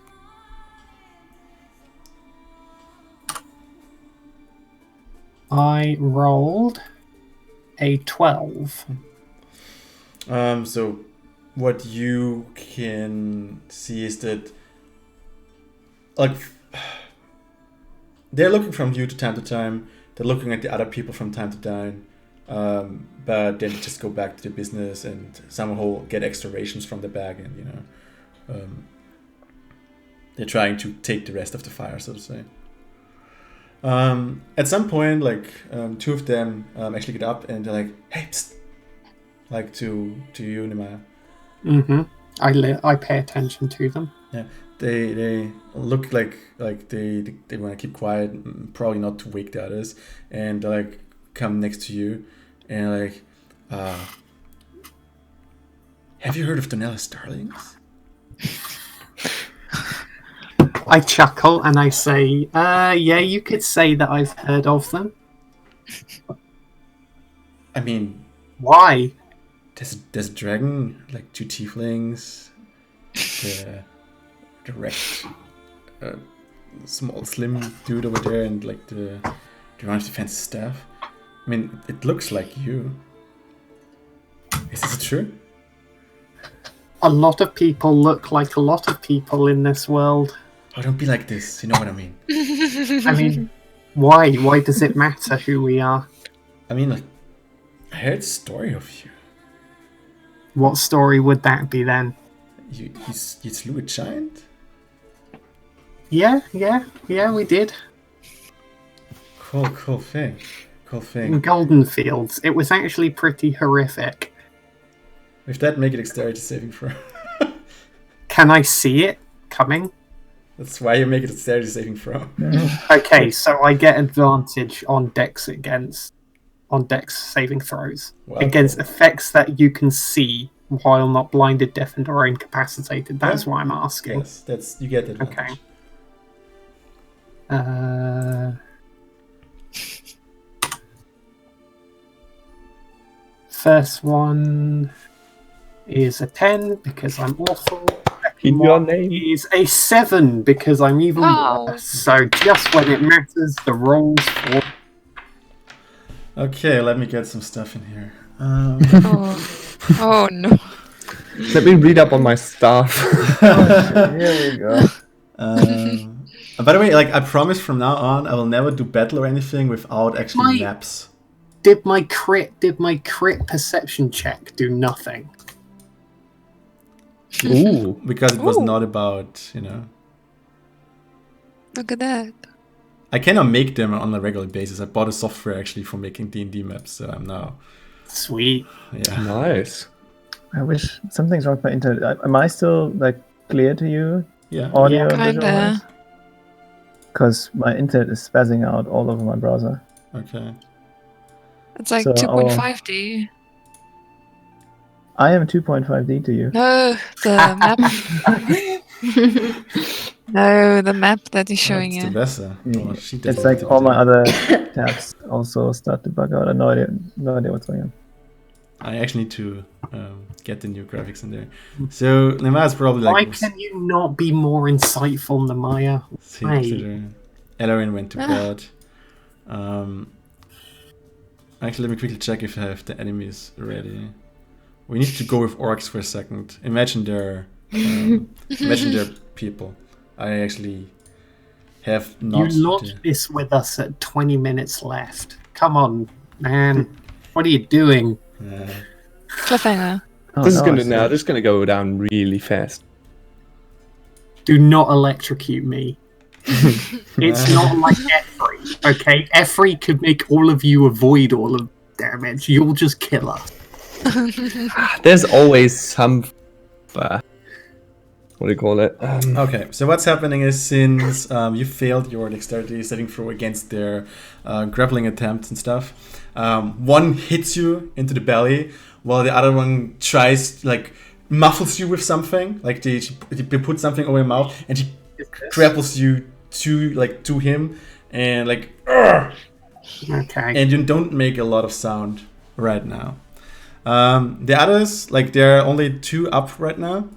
G: I rolled a 12.
A: So what you can see is that like they're looking from you to time. They're looking at the other people from time to time. but then just go back to the business and somehow get extra rations from the bag, and they're trying to take the rest of the fire, so to say. At some point, two of them actually get up and they're like, "Hey, psst," like to you, Nemaya.
G: Mm-hmm. I pay attention to them.
A: Yeah, they look like they want to keep quiet, probably not to wake the others, and they come next to you, and have you heard of Donella Starlings?
G: I chuckle and I say, yeah, you could say that I've heard of them.
A: I mean,
G: why?
A: There's a dragon, two tieflings, the wrecked small slim dude over there, and the one with the fancy staff. I mean, it looks like you. Is this true?
G: A lot of people look like a lot of people in this world.
A: Oh, don't be like this. You know what I mean.
G: I mean, why? Why does it matter who we are?
A: I mean, I heard a story of you.
G: What story would that be then?
A: You slew a giant?
G: Yeah, we did.
A: Cool thing.
G: In Golden Fields. It was actually pretty horrific.
A: With that, make a dexterity saving throw.
G: Can I see it coming?
A: That's why you make a dexterity saving throw.
G: Okay, so I get advantage on dex saving throws.
A: Wow,
G: against effects that you can see while not blinded, deafened, or incapacitated. That's why I'm asking.
A: Yes, you get advantage.
G: Okay. First one is a 10 because I'm awful.
C: In your name
G: is a 7 because I'm even worse. So just when it matters, the rolls for.
A: Okay, let me get some stuff in here.
F: Oh no.
C: Let me read up on my stuff.
E: Here we go.
A: By the way, I promise from now on, I will never do battle or anything without actually maps.
G: Did my crit perception check do nothing?
A: Ooh, because it was not about,
F: Look at that.
A: I cannot make them on a regular basis. I bought a software actually for making D&D maps, so I'm now.
G: Sweet.
A: Yeah.
C: Nice.
E: I wish something's wrong with my internet. Am I still clear to you?
A: Yeah.
E: Audio,
F: Kinda.
E: because my internet is spazzing out all over my browser.
A: Okay.
F: It's like
E: So,
F: 2.5D.
E: I am 2.5D to you.
F: No, the map. No, the map that is showing
A: It's
F: you.
A: the Besser. Oh, she
E: It's
A: definitely
E: all
A: did
E: my
A: that.
E: other tabs also start to bug out. I have no idea what's going on.
A: I actually need to get the new graphics in there. So Nemaya's probably
G: Why can you not be more insightful, Nemaya?
A: Elorin went to bed. Actually, let me quickly check if I have the enemies ready. We need to go with orcs for a second. Imagine they're people. I actually have not.
G: You lodged this with us at 20 minutes left. Come on, man. What are you doing?
F: Cliffhanger.
E: Oh,
C: This is
E: no,
C: gonna
E: I see.
C: now. This is gonna go down really fast.
G: Do not electrocute me. It's not like Effrey, okay? Effrey could make all of you avoid all of damage. You'll just kill us.
C: There's always some. What do you call it?
A: Okay, so what's happening is since you failed your dexterity saving throw against their grappling attempts and stuff, one hits you into the belly while the other one tries, muffles you with something. They put something over your mouth and she grapples you to him and Urgh!
G: Okay.
A: And you don't make a lot of sound right now. The others, there are only two up right now.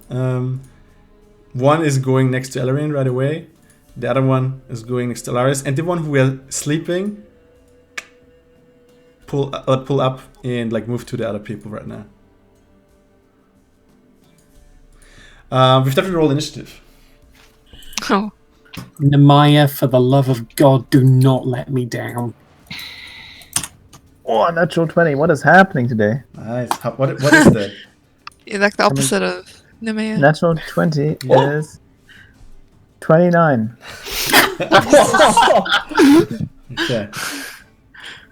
A: One is going next to Elorin right away. The other one is going next to Alaris. And the one who are sleeping, pull up and move to the other people right now. We've definitely roll initiative.
F: Oh.
G: Nemaya, for the love of God, do not let me down.
E: Oh, natural 20. What is happening today?
A: Nice. What is that?
F: You're like the opposite of Nemea.
E: Natural 20 is 29.
A: Okay.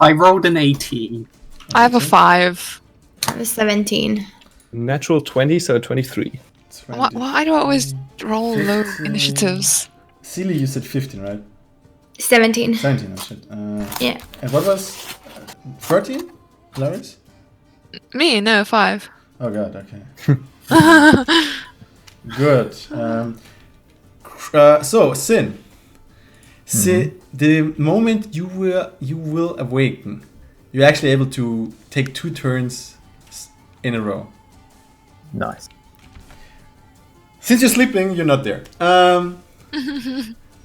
G: I rolled an 18.
F: I have a 5.
D: I have a 17.
C: Natural 20, so 23.
F: Why do I always roll low
A: 15.
F: initiatives?
A: Sealy, you said 15, right?
D: 17.
A: 17, oh shit.
D: Yeah.
A: And what was 13? Hilarious?
F: Me? No, 5.
A: Oh god, okay. Good. So, Sin. The moment you will awaken, you're actually able to take 2 turns in a row.
E: Nice.
A: Since you're sleeping, you're not there.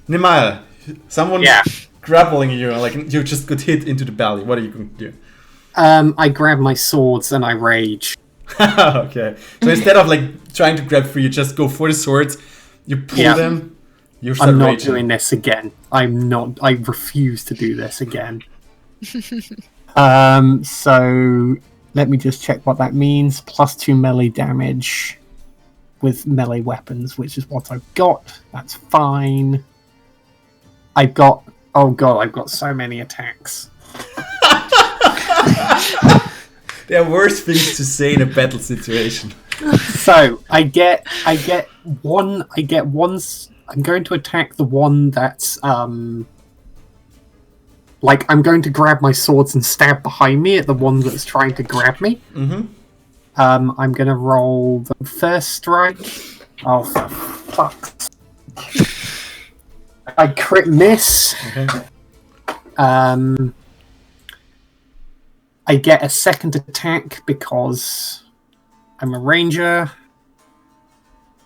A: Nimaya, someone's grappling you, like you just got hit into the belly. What are you going to do?
G: I grab my swords and I rage.
A: Okay. So instead of like trying to grab free, you just go for the swords. You pull them. You start
G: I'm not
A: raging.
G: doing this again. I refuse to do this again. So let me just check what that means. +2 melee damage with melee weapons, which is what I've got. That's fine. I've got so many attacks.
A: There are worse things to say in a battle situation.
G: So I get one. I'm going to attack the one that's like I'm going to grab my swords and stab behind me at the one that's trying to grab me.
A: Mm-hmm.
G: I'm gonna roll the first strike. Oh, for fuck's! I crit miss.
A: Okay.
G: I get a second attack because I'm a ranger.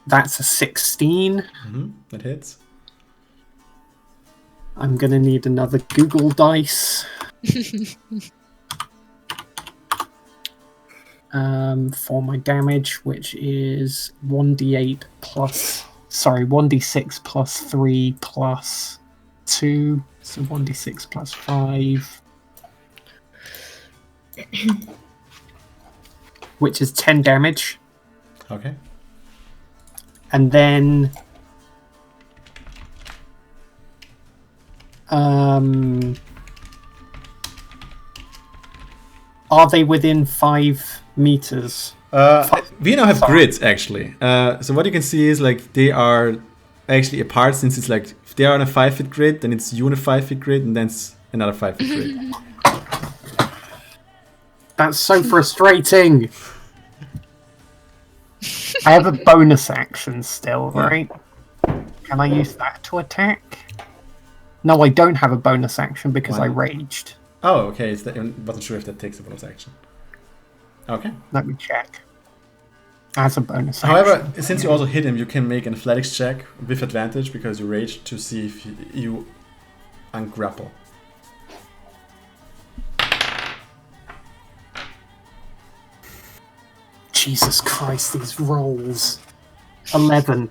G: That's a 16.
A: Mm-hmm. That hits.
G: I'm gonna need another Google dice. For my damage, which is 1d6 plus 3 plus 2, so 1d6 plus 5, which is 10 damage.
A: Okay.
G: And then are they within 5 meters?
A: We now have grids actually. So what you can see is like they are actually apart, since it's like if they are on a 5-foot grid, then it's you on a 5-foot grid, and then it's another 5-foot grid.
G: That's so frustrating. I have a bonus action still, right? Can I use that to attack? No, I don't have a bonus action because I raged.
A: Oh, okay. I wasn't sure if that takes a bonus action. Okay.
G: Let me check. As a bonus action.
A: However, since you also hit him, you can make an athletics check with advantage because you raged to see if you ungrapple.
G: Jesus Christ, these rolls. 11.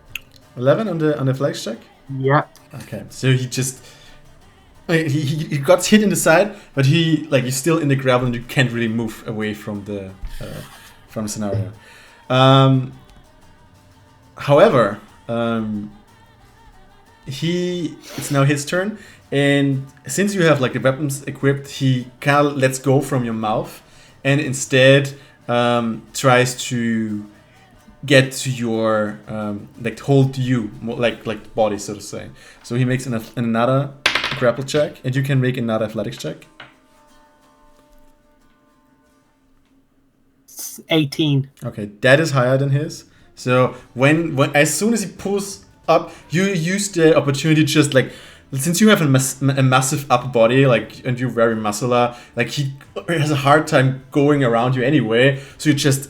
A: 11 on the athletics check?
G: Yep.
A: Okay, so he just he got hit in the side, but he's still in the gravel and you can't really move away from the scenario. However, it's now his turn, and since you have like the weapons equipped, he kind of lets go from your mouth and instead tries to get to your like hold you like body, so to say. So he makes another grapple check, and you can make another athletics check.
G: 18.
A: Okay, that is higher than his. So when as soon as he pulls up, you use the opportunity just like, since you have a massive upper body, like, and you're very muscular, like he has a hard time going around you anyway. So you just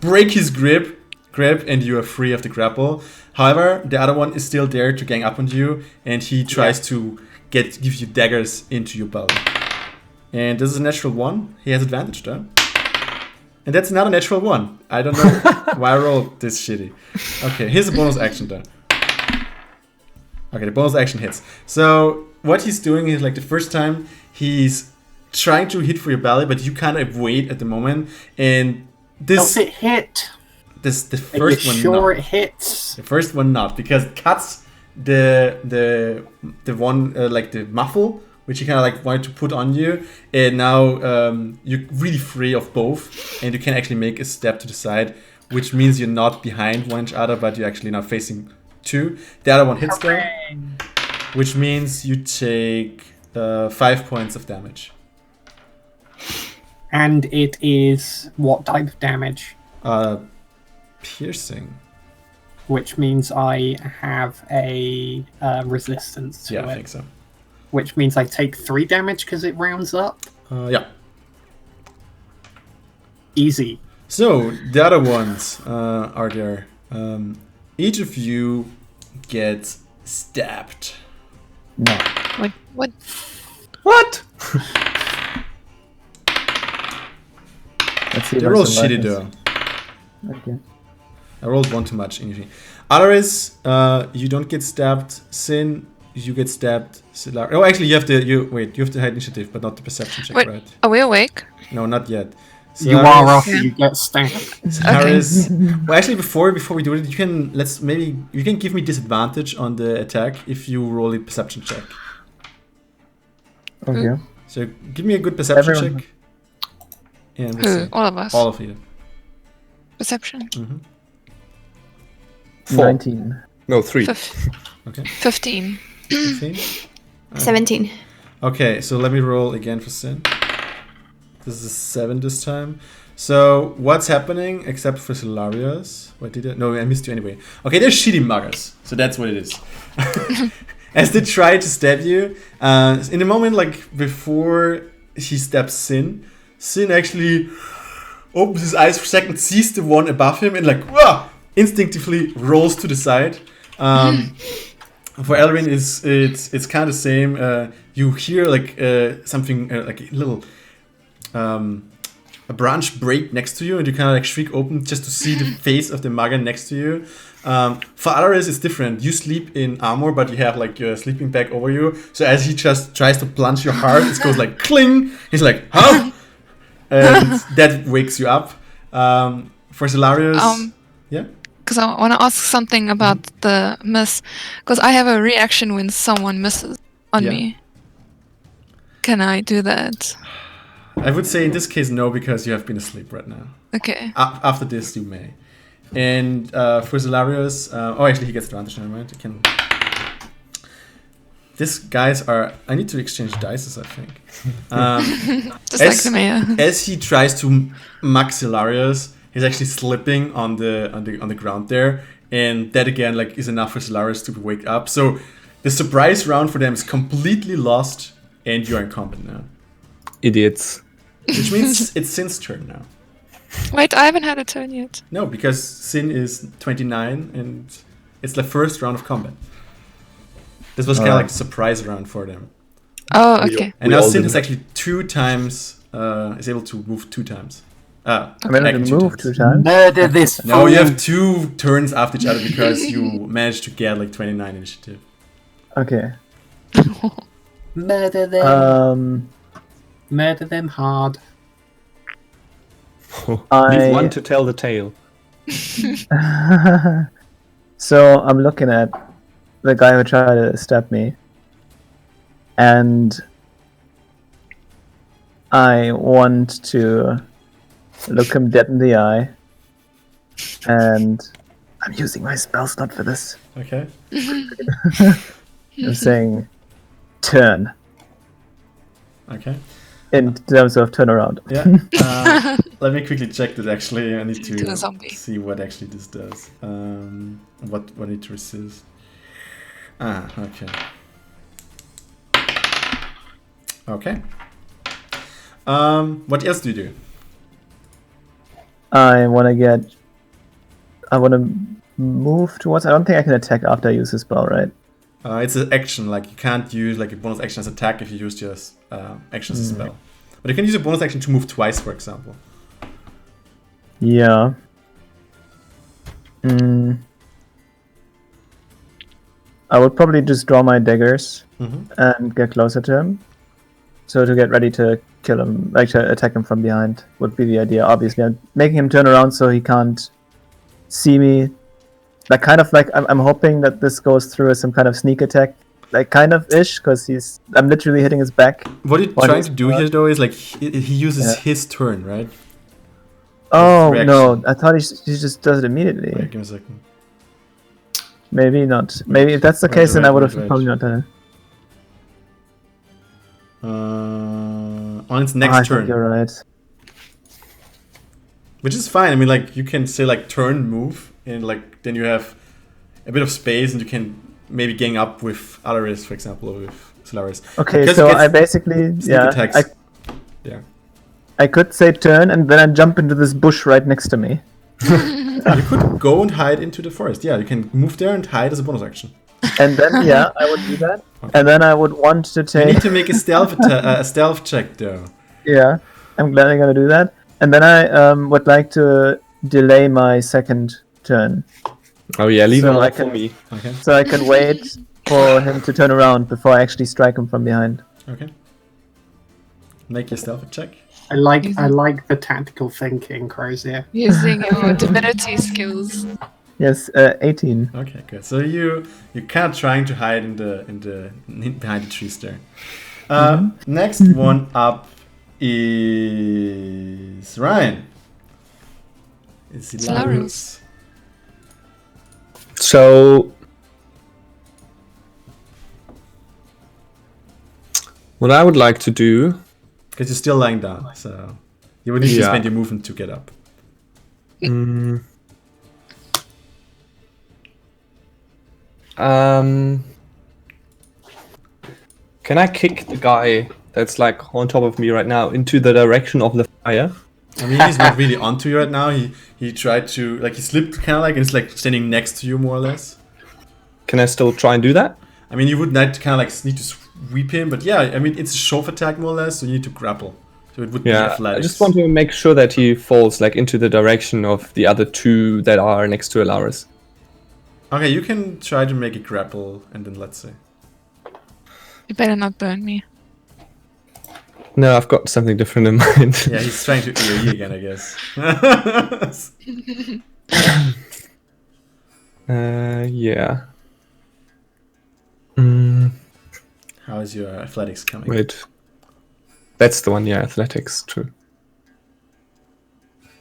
A: break his grip, and you are free of the grapple. However, the other one is still there to gang up on you, and he tries to give you daggers into your belly. And this is a natural 1. He has advantage though. And that's another natural 1. I don't know why I rolled this shitty. Okay, here's a bonus action then. Okay, the bonus action hits. So what he's doing is like the first time he's trying to hit for your belly, but you can't avoid at the moment. And
G: Does it hit?
A: the
G: Are you
A: first one
G: sure
A: not.
G: it hits?
A: The first one not, because it cuts the one like the muffle, which you kind of like wanted to put on you, and now you're really free of both, and you can actually make a step to the side, which means you're not behind one each other, but you're actually now facing two. The other one hits though, which means you take 5 points of damage.
G: And it is what type of damage?
A: Piercing.
G: Which means I have a resistance to
A: Yeah,
G: it.
A: I think so.
G: Which means I take 3 damage because it rounds up.
A: Yeah.
G: Easy.
A: So the other ones are there. Each of you gets stabbed.
E: No.
F: Wait, what?
C: What?
E: Let's see.
A: They
E: if
A: roll
E: I
A: shitty
E: survive
A: though.
E: this. Okay.
A: I rolled one too much initially. Alaris, you don't get stabbed. Sin, you get stabbed. Oh, actually, you have to hide initiative, but not the perception check,
F: Wait,
A: right?
F: are we awake?
A: No, not yet.
G: You are after you get stabbed.
A: Alaris, well, actually, before we do it, you can give me disadvantage on the attack if you roll a perception check.
E: Okay.
A: So give me a good perception
E: Everyone.
A: check. And we'll
F: Who?
A: see.
F: All of us.
A: All of you.
F: Perception.
A: Mm-hmm.
C: 4.
E: 19.
C: No, 3.
A: Okay.
F: 15.
A: 15.
D: 17.
A: Okay, so let me roll again for Sin. This is 7 this time. So what's happening except for Solarius? What did I? No, I missed you anyway. Okay, they're shitty muggers, so that's what it is. As they try to stab you, in the moment like before he stabs Sin actually opens his eyes for a second, sees the one above him, and like instinctively rolls to the side. For Elrin, it's kind of the same. You hear like something like a little a branch break next to you, and you kind of like shriek open just to see the face of the mugger next to you. For Alaris, it's different. You sleep in armor, but you have like your sleeping bag over you. So as he just tries to plunge your heart, it goes like cling. He's like, huh? And that wakes you up. For Solarius, yeah.
F: Because I want to ask something about the miss. Because I have a reaction when someone misses on
A: Yeah.
F: me. Can I do that?
A: I would say in this case no, because you have been asleep right now.
F: Okay.
A: After this, you may. And for Solarius, actually he gets advantage. Never mind. You can. These guys are. I need to exchange dices, I think.
F: Just like the mayor.
A: As he tries to mug Solarius, he's actually slipping on the ground there, and that again like is enough for Solarius to wake up. So the surprise round for them is completely lost, and you are in combat now.
C: Idiots.
A: Which means it's Sin's turn now.
F: Wait, I haven't had a turn yet.
A: No, because Sin is 29, and it's the first round of combat. This was kind of like a surprise round for them.
F: Oh, okay.
A: And
C: We
A: now
C: all
A: Sin
C: do.
A: is actually 2 times, is able to move 2 times.
E: I'm able
A: Back
E: to move 2 times.
G: Murder this
A: No,
G: fool.
A: you have 2 turns after each other because you managed to get like 29 initiative.
E: Okay.
G: Murder them.
E: Um,
G: Murder them hard.
C: Leave one to tell the tale.
E: So I'm looking at the guy who tried to stab me, and I want to look him dead in the eye, and I'm using my spell slot for this.
A: Okay.
E: I'm saying turn
A: Okay.
E: in terms of turnaround.
A: Yeah. Let me quickly check that actually. I need
F: To the
A: to
F: zombie.
A: see what actually this does. What I need to resist. Okay. Okay. What else do you do?
E: I want to move towards. I don't think I can attack after I use the spell, right?
A: It's an action, like you can't use like a bonus action as attack if you use your action as a spell. But you can use a bonus action to move twice, for example.
E: Yeah. I would probably just draw my daggers
A: Mm-hmm.
E: and get closer to him. So to get ready to kill him, like to attack him from behind, would be the idea. Obviously, I'm making him turn around so he can't see me. Like kind of like I'm hoping that this goes through as some kind of sneak attack, like kind of ish, because I'm literally hitting his back.
A: What you're
E: While
A: trying
E: he's
A: to do here, though, is like he uses his turn, right?
E: Oh
A: Reaction.
E: no! I thought he just does it immediately.
A: Wait, give me a second.
E: Maybe not. Maybe if that's the case, then I would have probably not done it.
A: On its next
E: I
A: turn.
E: think you're right.
A: Which is fine. I mean, like, you can say, like, turn, move, and, like, then you have a bit of space, and you can maybe gang up with Alaris, for example, or with Solaris.
E: Okay,
A: Because
E: so
A: it gets
E: I basically,
A: sneak attacks.
E: I could say turn, and then I jump into this bush right next to me.
A: You could go and hide into the forest. Yeah, you can move there and hide as a bonus action.
E: And then, I would do that. And then I would want to
A: You
E: take...
A: need to make a stealth check, though.
E: Yeah, I'm glad I'm gonna do that. And then I would like to delay my second turn.
C: Oh yeah, leave
E: So
C: him
E: I
C: like for
E: can-
C: me.
A: Okay.
E: So I can wait for him to turn around before I actually strike him from behind.
A: Okay. Make your stealth check.
G: I like the tactical thinking, Crozier.
F: Using your divinity skills.
E: Yes, 18.
A: Okay, good. So you're kind of trying to hide behind the trees there. Next one up is Ryan. It's Hilarious.
C: So, what I would like to do...
A: Because you're still lying down, so you would need to spend your movement to get up.
C: Can I kick the guy that's like on top of me right now into the direction of the fire?
A: I mean, he's not really onto you right now. He tried to, like, he slipped kind of like, and it's like standing next to you more or less.
C: Can I still try and do that?
A: I mean, you would not kind of like need to sweep him, but yeah, I mean, it's a shove attack more or less, so you need to grapple. So it would be athletics.
C: I just want to make sure that he falls like into the direction of the other two that are next to Alaris.
A: Okay, you can try to make it grapple, and then let's see.
F: You better not burn me.
C: No, I've got something different in mind.
A: Yeah, he's trying to EOE again, I guess.
C: Yeah.
A: How is your athletics coming?
C: Wait. That's the one, yeah, athletics, true.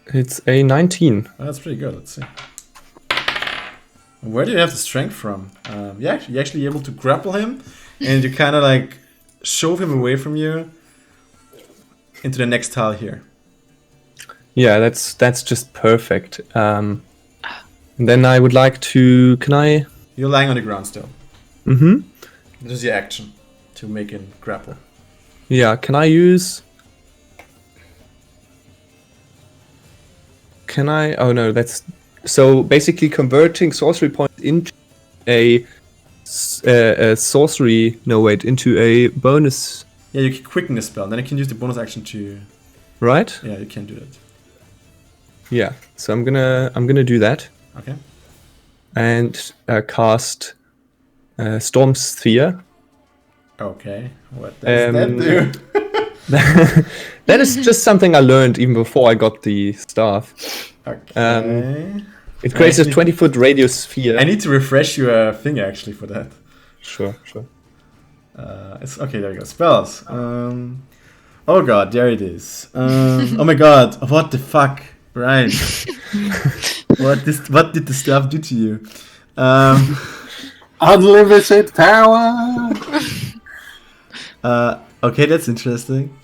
C: It's a 19.
A: Oh, that's pretty good, let's see. Where do you have the strength from? You're actually able to grapple him, and you kind of like shove him away from you into the next tile here.
C: Yeah, that's just perfect. And then I would like to... Can I...
A: You're lying on the ground still.
C: Mm-hmm.
A: This is your action to make him grapple.
C: Yeah, can I use... Can I... Oh no, that's... So basically converting sorcery points into a sorcery... No, wait, into a bonus...
A: Yeah, you can quicken the spell, then you can use the bonus action to...
C: Right?
A: Yeah, you can do that.
C: Yeah, so I'm gonna do that.
A: Okay.
C: And cast Storm Sphere.
A: Okay, what does that do?
C: That is just something I learned even before I got the staff.
A: Okay.
C: It creates a 20-foot radius sphere.
A: I need to refresh your thing actually for that.
C: Sure.
A: It's okay. There you go. Spells. Oh god, there it is. Oh my god, what the fuck, Brian? What did the staff do to you?
G: Unlimited power.
A: Okay, that's interesting.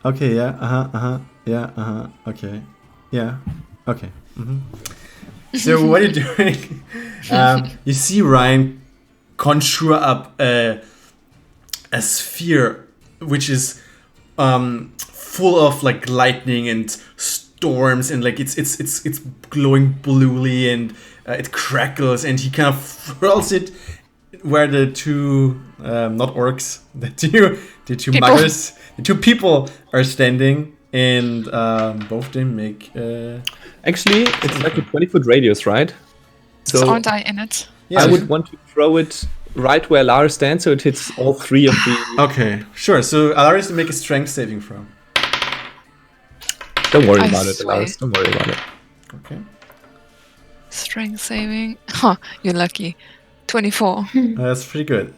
A: Okay, yeah, yeah, okay, yeah, okay. So what are you doing? You see Ryan conjure up a sphere which is full of like lightning and storms, and like it's glowing bluely, and it crackles, and he kind of hurls it where the two not orcs, the two muggers, the two people are standing, and both of them make
C: Actually, it's like a 20-foot radius, right?
F: So aren't I in it?
A: yeah,
C: I would want to throw it right where Lara stands, so it hits all three of the.
A: Okay, sure. So Alaris to make a strength saving throw.
C: Don't worry
F: I
C: about it,
F: swear.
C: Alaris. Don't worry about it.
A: Okay.
F: Strength saving. Huh, you're lucky. 24.
A: That's pretty good.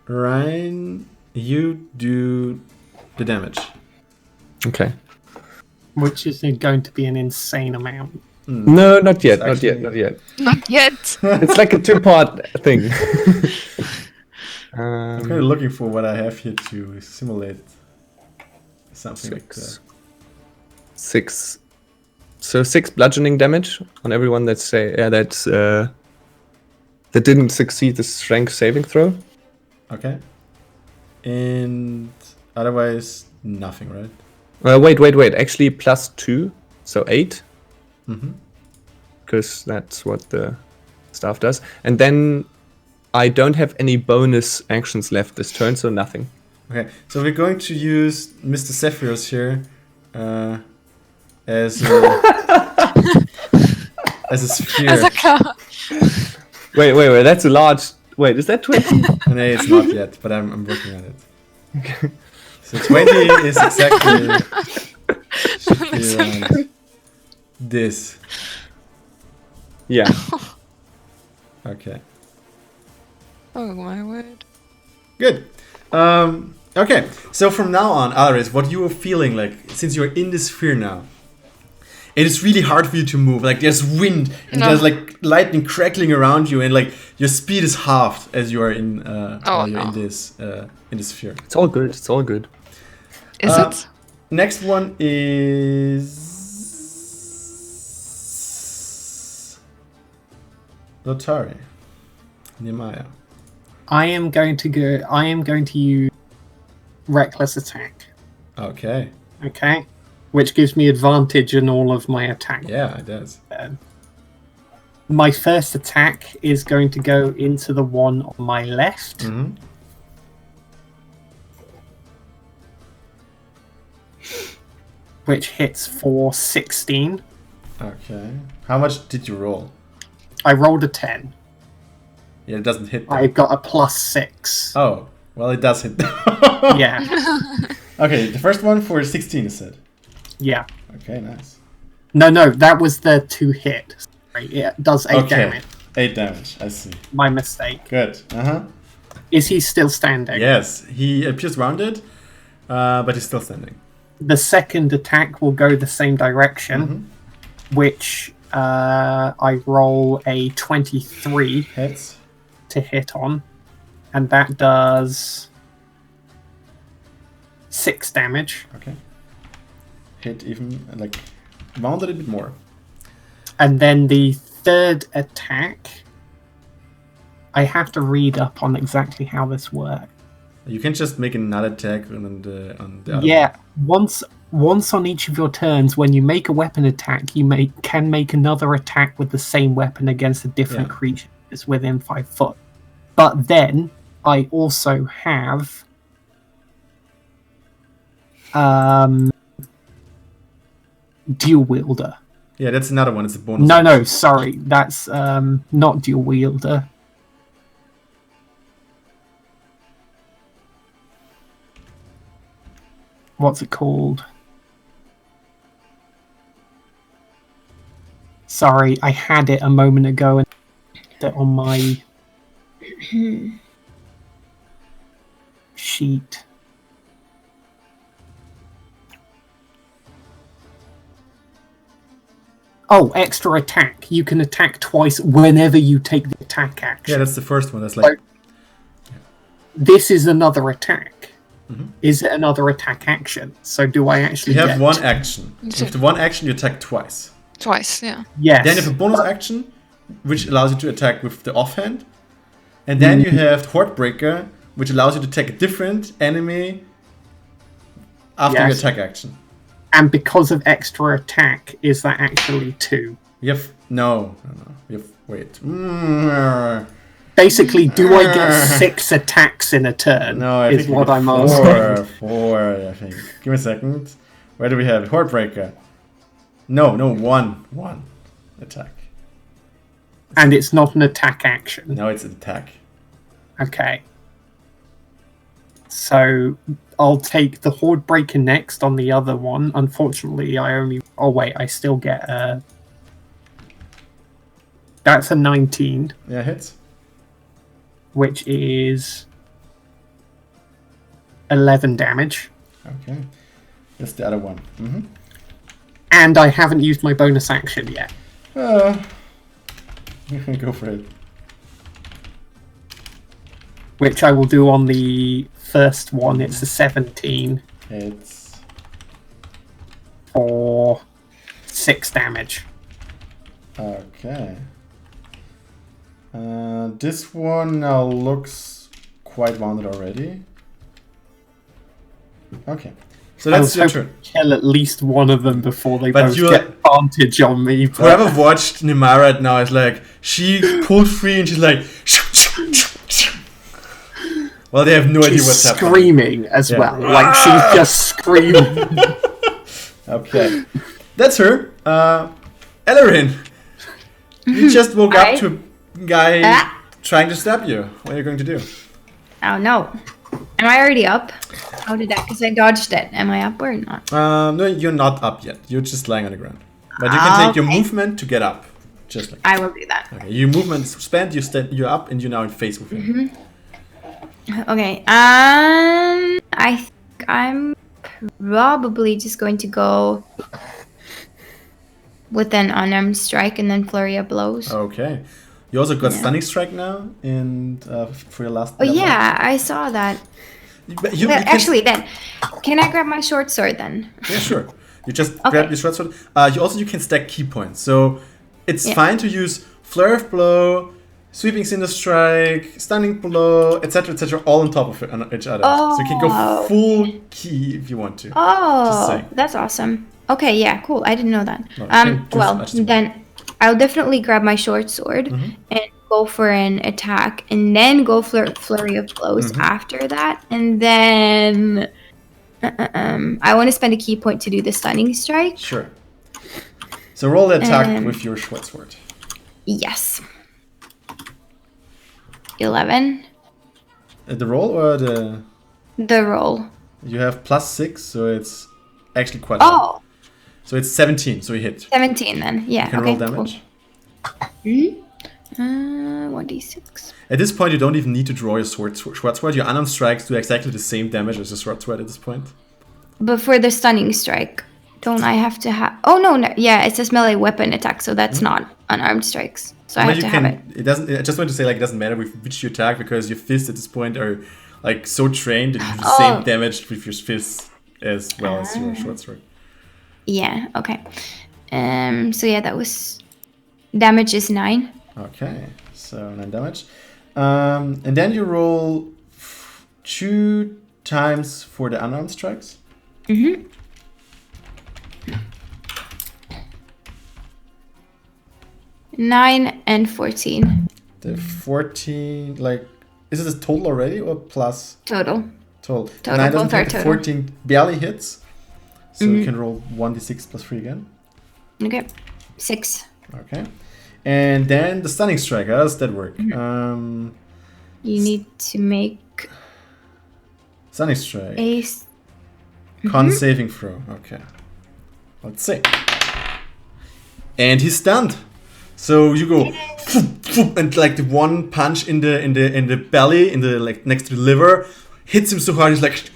A: Ryan, you do the damage.
C: Okay.
G: Which is going to be an insane amount.
C: No, not yet.
A: It's
C: Not yet.
A: actually-
C: Not yet.
F: Not yet.
C: It's like a two-part thing.
A: I'm kind of looking for what I have here to simulate something like that.
C: 6. So 6 bludgeoning damage on everyone that didn't succeed the strength saving throw.
A: Okay. And otherwise, nothing, right?
C: Wait. Actually, +2, so 8.
A: Mm-hmm.
C: Because that's what the staff does. And then I don't have any bonus actions left this turn, so nothing.
A: Okay, so we're going to use Mr. Zephyros here as a, as a sphere.
F: As a car.
C: Wait. That's a large. Wait, is that 20?
A: No, it's not yet, but I'm working on it. Okay. So 20 is exactly should be around this.
C: Yeah.
A: Okay.
F: Oh my word.
A: Good. Okay, so from now on, Alaris, what you are feeling like, since you're in this sphere now, it is really hard for you to move. Like there's wind and there's like lightning crackling around you, and like your speed is halved as you are in while you're in this sphere.
C: It's all good. It's all good.
F: Is it?
A: Next one is Lotari. Nehemiah.
G: I am going to use reckless attack.
A: Okay.
G: Okay, which gives me advantage in all of my attacks.
A: Yeah, it does.
G: My first attack is going to go into the one on my left.
A: Mm-hmm.
G: Which hits for 16.
A: Okay. How much did you roll?
G: I rolled a 10.
A: Yeah, it doesn't hit. Them.
G: I got a +6.
A: Oh, well, it does hit.
G: Yeah.
A: Okay, the first one for 16 is said.
G: Yeah.
A: Okay, nice.
G: No, that was the 2 hit. Sorry, it does 8 damage.
A: 8 damage, I see.
G: My mistake.
A: Good. Uh-huh.
G: Is he still standing?
A: Yes, he appears wounded, but he's still standing.
G: The second attack will go the same direction, which I roll a 23
A: Hits.
G: to hit on, and that does 6 damage.
A: Okay. Hit even, like, wound a little bit more.
G: And then the third attack, I have to read up on exactly how this works.
A: You can just make another attack on the other
G: Yeah, once on each of your turns, when you make a weapon attack, you can make another attack with the same weapon against a different creature that's within 5 foot. But then I also have dual wielder.
A: Yeah, that's another one. It's a bonus.
G: No, sorry, that's not dual wielder. What's it called? Sorry, I had it a moment ago and it on my sheet. Oh, extra attack. You can attack twice whenever you take the attack action.
A: Yeah, that's the first one. That's like...
G: This is another attack. Is it another attack action? So do I actually
A: You have
G: get...
A: one action. With the one action, you attack twice.
F: Twice, yeah.
G: Yes.
A: Then you have a bonus action, which allows you to attack with the offhand. And then you have Hordebreaker, which allows you to attack a different enemy after your attack action.
G: And because of extra attack, is that actually 2?
A: You have... No. You have... Wait.
G: Basically, do I get 6 attacks in a turn?
A: No, I
G: is
A: think you
G: what
A: get
G: I'm asking.
A: 4, I think. Give me a second. Where do we have it? Hordebreaker. No, 1 attack.
G: And it's not an attack action.
A: No, it's an attack.
G: Okay. So I'll take the Horde Breaker next on the other one. Unfortunately, I only... Oh, wait, I still get a... That's a 19,
A: Yeah, hits.
G: which is 11 damage.
A: Okay. That's the other one. Mm-hmm.
G: And I haven't used my bonus action yet.
A: Go for it.
G: Which I will do on the first one. It's a 17
A: It's
G: for 6 damage.
A: okay. This one now looks quite wounded already. Okay. So that's your turn.
G: Kill at least one of them before they
A: But
G: both
A: you-
G: get advantage on me. But
A: Whoever watched Nimar right now is like, she pulled free and she's like, well, they have no idea
G: she's
A: what's happening.
G: screaming as
A: Yeah.
G: well. Like she's just screaming.
A: Okay. That's her. Ellerin, you just woke up
D: Hi.
A: to a guy
D: Ah.
A: trying to stab you. What are you going to do?
D: Oh no. Am I already up? How did that? Because I dodged it. Am I up or not?
A: No, you're not up yet. You're just lying on the ground. But you can take your
D: Okay.
A: movement to get up. Just like
D: I will do that.
A: okay. Your movement is spent, you're up, and you're now in phase with him.
D: Okay. I think I'm probably just going to go with an unarmed strike and then flurry of blows.
A: Okay. You also got
D: Yeah.
A: stunning strike now, and for your last.
D: Oh
A: level.
D: yeah, I saw that.
A: But you
D: Well,
A: can-
D: actually, then, can I grab my short sword then?
A: Yeah, sure. You just
D: Okay.
A: grab your short sword. You can stack key points, so it's
D: Yeah.
A: fine to use flurry of blow, sweeping cinder strike, stunning blow, etc., all on top of each other. So you can go
D: Oh.
A: full key if you want to. Just
D: Oh,
A: saying.
D: that's awesome. Okay, yeah, cool. I didn't know that.
A: No, you can do
D: Well,
A: as much as you want.
D: then I'll definitely grab my short sword
A: Mhm.
D: and go for an attack, and then go for flurry of blows
A: Mhm.
D: after that, and then I want to spend a key point to do the stunning strike.
A: Sure. So roll the attack
D: Um,
A: with your short sword.
D: Yes. 11.
A: The roll or the
D: The roll.
A: you have +6, so it's actually quite high.
D: Oh,
A: So it's 17, so you hit.
D: 17 then. Yeah.
A: You can
D: okay,
A: roll damage.
D: Cool. 1d6.
A: At this point, you don't even need to draw your short sword. Your unarmed strikes do exactly the same damage as your short sword at this point.
D: But for the stunning strike, don't I have to have? Oh no, yeah, it says melee weapon attack, so that's not unarmed strikes. So I
A: But
D: have to
A: you
D: have
A: can.
D: it.
A: It doesn't. I just want to say, like, it doesn't matter with which you attack because your fists at this point are like so trained that you do the same damage with your fists as well as your short sword.
D: Yeah. Okay. So yeah, that was damage is 9.
A: Okay, so 9 damage, and then you roll 2 times for the unarmed strikes.
D: Mhm. 9 and 14
A: The 14, like, is it a total already or plus
D: total.
A: total?
D: Total,
A: 9 doesn't
D: both are
A: hit, the
D: total.
A: 14 barely hits. So you can roll 1d6 plus 3 again.
D: Okay. 6.
A: Okay. And then the stunning strike, how does that work?
D: You need to make
A: Stunning strike.
D: a.
A: Con saving throw. Okay. Let's see. And he's stunned. So you go and like the one punch in the belly, in the like next to the liver, hits him so hard he's like,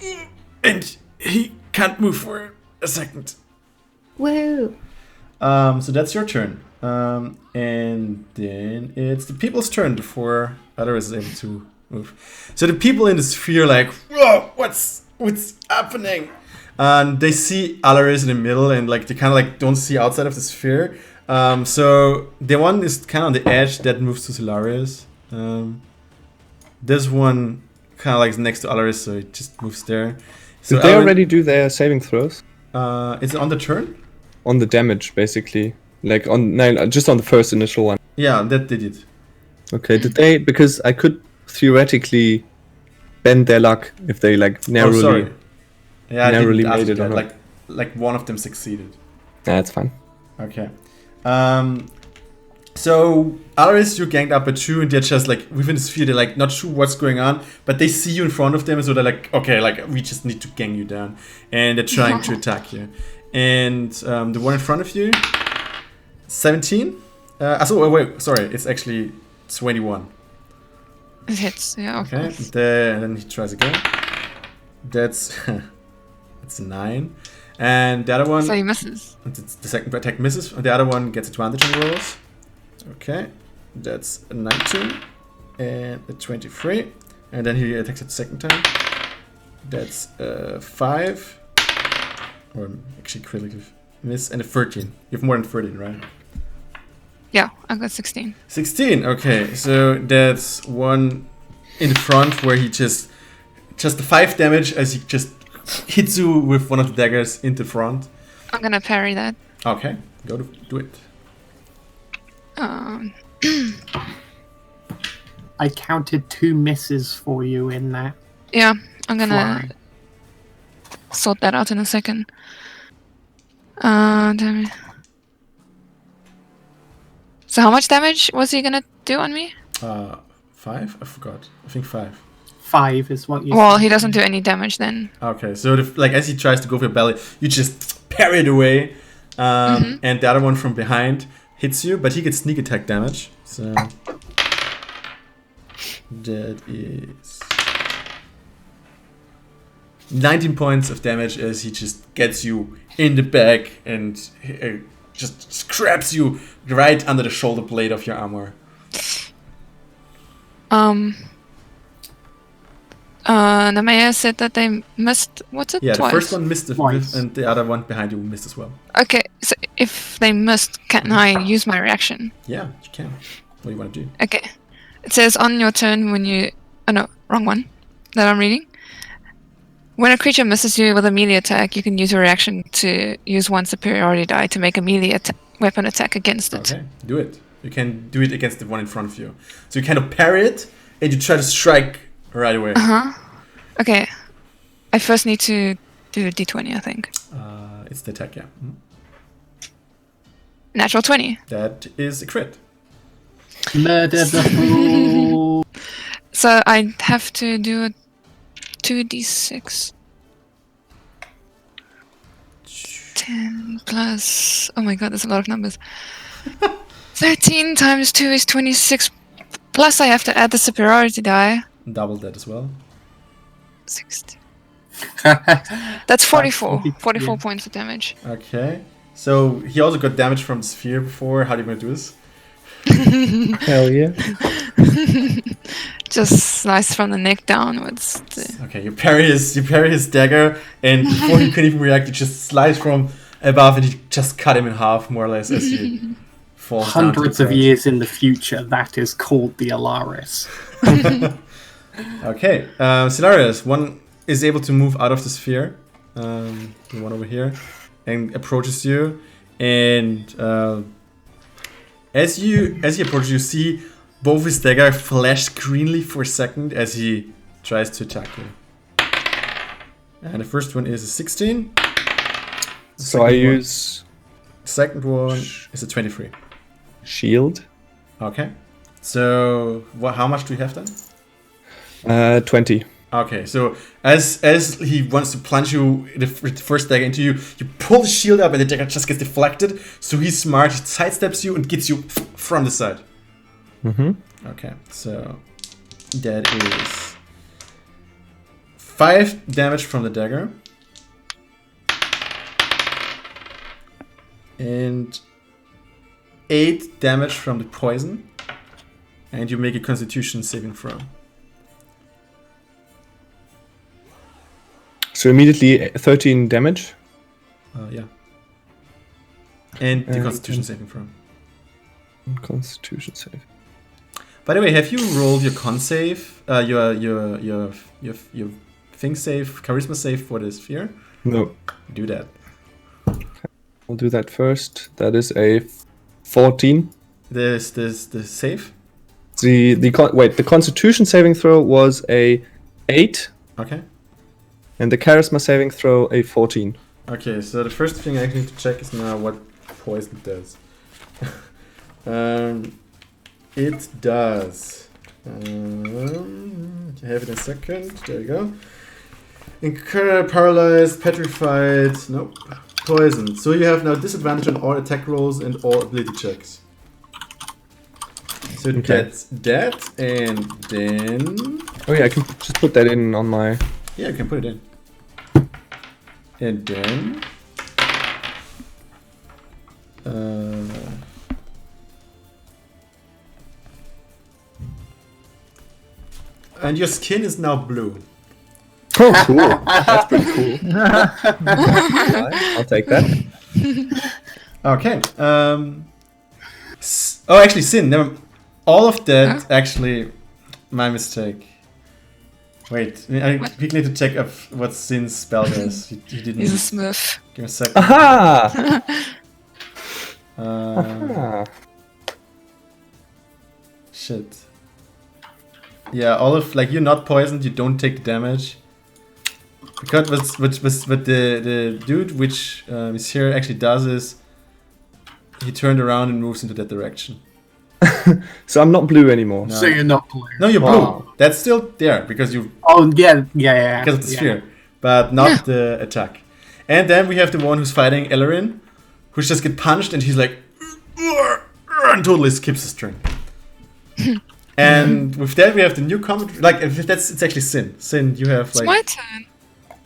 A: and he can't move for a second.
D: Woo!
A: So that's your turn. And then it's the people's turn before Alaris is able to move. So the people in the sphere like, whoa, what's happening? And they see Alaris in the middle and like they kind of like don't see outside of the sphere. So the one is kind of on the edge that moves to Solarius. This one kind of like next to Alaris, so it just moves there. So
C: Did they already do their saving throws?
A: Is it on the turn?
C: On the damage, basically. Like on just on the first initial one.
A: Yeah, that they did.
C: Okay, did they? Because I could theoretically bend their luck if they like narrowly.
A: Oh, sorry. Yeah, I
C: narrowly
A: didn't ask
C: made it
A: that.
C: or not.
A: Like one of them succeeded.
C: That's fine.
A: Okay. So Alaris, you ganged up at 2, and they're just like within the sphere. They're like not sure what's going on, but they see you in front of them, so they're like, okay, like we just need to gang you down, and they're trying to attack you. And the one in front of you, 17. Wait, sorry, it's actually 21.
F: It hits, yeah. Of
A: Okay,
F: course.
A: and then he tries again. That's that's 9, and the other one.
F: So he misses.
A: The second attack misses, and the other one gets advantage on rolls. Okay, that's a 19 and a 23, and then he attacks it the second time. That's 5, or actually critical miss, and a 13. You have more than 13, right?
F: Yeah, I got 16.
A: 16. Okay, so that's one in the front where he just the 5 damage as he just hits you with one of the daggers in the front.
F: I'm gonna parry that.
A: Okay, go to do it.
G: I counted 2 misses for you in that.
F: Yeah, I'm gonna
G: Fly.
F: sort that out in a second. Damn it. So how much damage was he gonna do on me?
A: 5? I forgot. I think 5.
G: 5 is what you
F: Well,
G: said.
F: he doesn't do any damage then.
A: Okay, so like as he tries to go for your belly, you just parry it away, and the other one from behind hits you, but he gets sneak attack damage. So that is 19 points of damage as he just gets you in the back and just scraps you right under the shoulder blade of your armor.
F: Namaya said that they missed, what's it?
A: Yeah,
F: Twice.
A: the first one missed,
G: Twice.
A: and the other one behind you missed as well.
F: Okay, so if they missed, can I use my reaction?
A: Yeah, you can. What do you want to do?
F: Okay. It says on your turn when you... Oh no, wrong one that I'm reading. When a creature misses you with a melee attack, you can use a reaction to use one superiority die to make a melee weapon attack against it.
A: Okay, do it. You can do it against the one in front of you. So you kind of parry it, and you try to strike right away.
F: Okay. I first need to do a d20, I think.
A: It's the attack, yeah.
F: Natural 20.
A: That is a crit.
G: Murder the fool.
F: So I have to do a 2d6. 10 plus... Oh my god, there's a lot of numbers. 13 times 2 is 26. Plus I have to add the superiority die.
A: Double that as well.
F: 60. That's 44. 44
G: Yeah.
F: points of damage.
A: Okay. So he also got damage from sphere before. How do you want to do this?
C: Hell yeah.
F: Just slice from the neck downwards.
A: Okay, you parry his dagger, and before he can even react, you just slice from above, and you just cut him in half, more or less, as he falls down to
G: Hundreds
A: the
G: of
A: ground.
G: years in the future, that is called the Alaris.
A: Okay, Silarius, one is able to move out of the sphere, the one over here, and approaches you, and as he approaches, you see both his dagger flash greenly for a second as he tries to attack you. And the first one is a 16.
C: So I use
A: The second one is a 23.
C: shield.
A: Okay. So how much do you have then?
C: 20.
A: Okay, so as he wants to plunge you the first dagger into you, you pull the shield up and the dagger just gets deflected. So he's smart, he sidesteps you and gets you from the side.
C: Mm-hmm.
A: Okay, so that is 5 damage from the dagger. And 8 damage from the poison. And you make a Constitution saving throw.
C: So immediately 13 damage.
A: Yeah. And the
C: And-
A: Constitution saving throw.
C: Constitution save.
A: By the way, have you rolled your con save, your thing save, charisma save for the sphere?
C: No,
A: Do that.
C: I'll do that first. That is a 14.
A: The save.
C: The Constitution saving throw was a 8,
A: Okay.
C: and the Charisma saving throw a 14.
A: Okay, so the first thing I need to check is now what poison does. It does. You have it in a second. There you go. Incurred, paralyzed, petrified. Nope. Poisoned. So you have now disadvantage on all attack rolls and all ability checks. So that's that, and then...
C: Oh yeah, I can just put that in on my...
A: Yeah, you can put it in. And then... and your skin is now blue.
C: Oh, cool. That's pretty cool. I'll take that.
A: Okay. Oh, actually, Sin. Never. All of that actually, my mistake. Wait, I quickly need to check up what Sin's spell is. He didn't.
F: He's a smith.
A: Give me a second.
C: Aha! Aha.
A: Shit. Yeah, all of you're not poisoned. You don't take damage. Because what the dude which is here actually does is he turned around and moves into that direction.
C: So I'm not blue anymore.
A: No.
G: So you're not blue.
A: No, you're
C: Wow.
A: blue. That's still there because you
G: Oh yeah.
A: because of the sphere, but not the attack. And then we have the one who's fighting Ellerin, who just get punched and he's like and totally skips his turn. And with that we have the new comment. It's actually Sin. Sin, you have
F: It's my turn.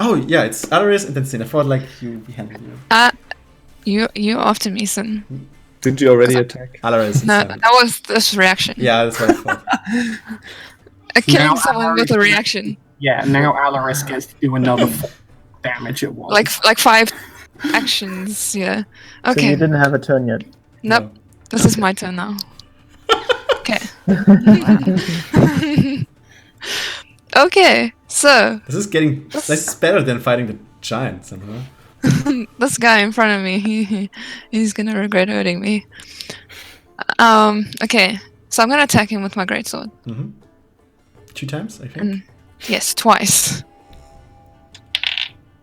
A: Oh yeah, it's Alaris and then Sin. I thought you handled you.
F: You after me, Sin.
C: Did you already attack?
A: Alaris.
F: No, that was this reaction.
A: Yeah, that's what I thought.
F: Killing
G: Now
F: someone with a reaction.
G: Yeah. Now Alaris gets to do another 4 damage at once.
F: Like 5 actions, yeah.
E: So
F: Okay.
E: you didn't have a turn yet.
F: Nope.
A: No.
F: This is my turn now. Okay. Okay, so
A: This is better than fighting the giant somehow.
F: this guy in front of me, he's gonna regret hurting me. Okay, so I'm gonna attack him with my greatsword.
A: 2 times, I think.
F: And yes, twice.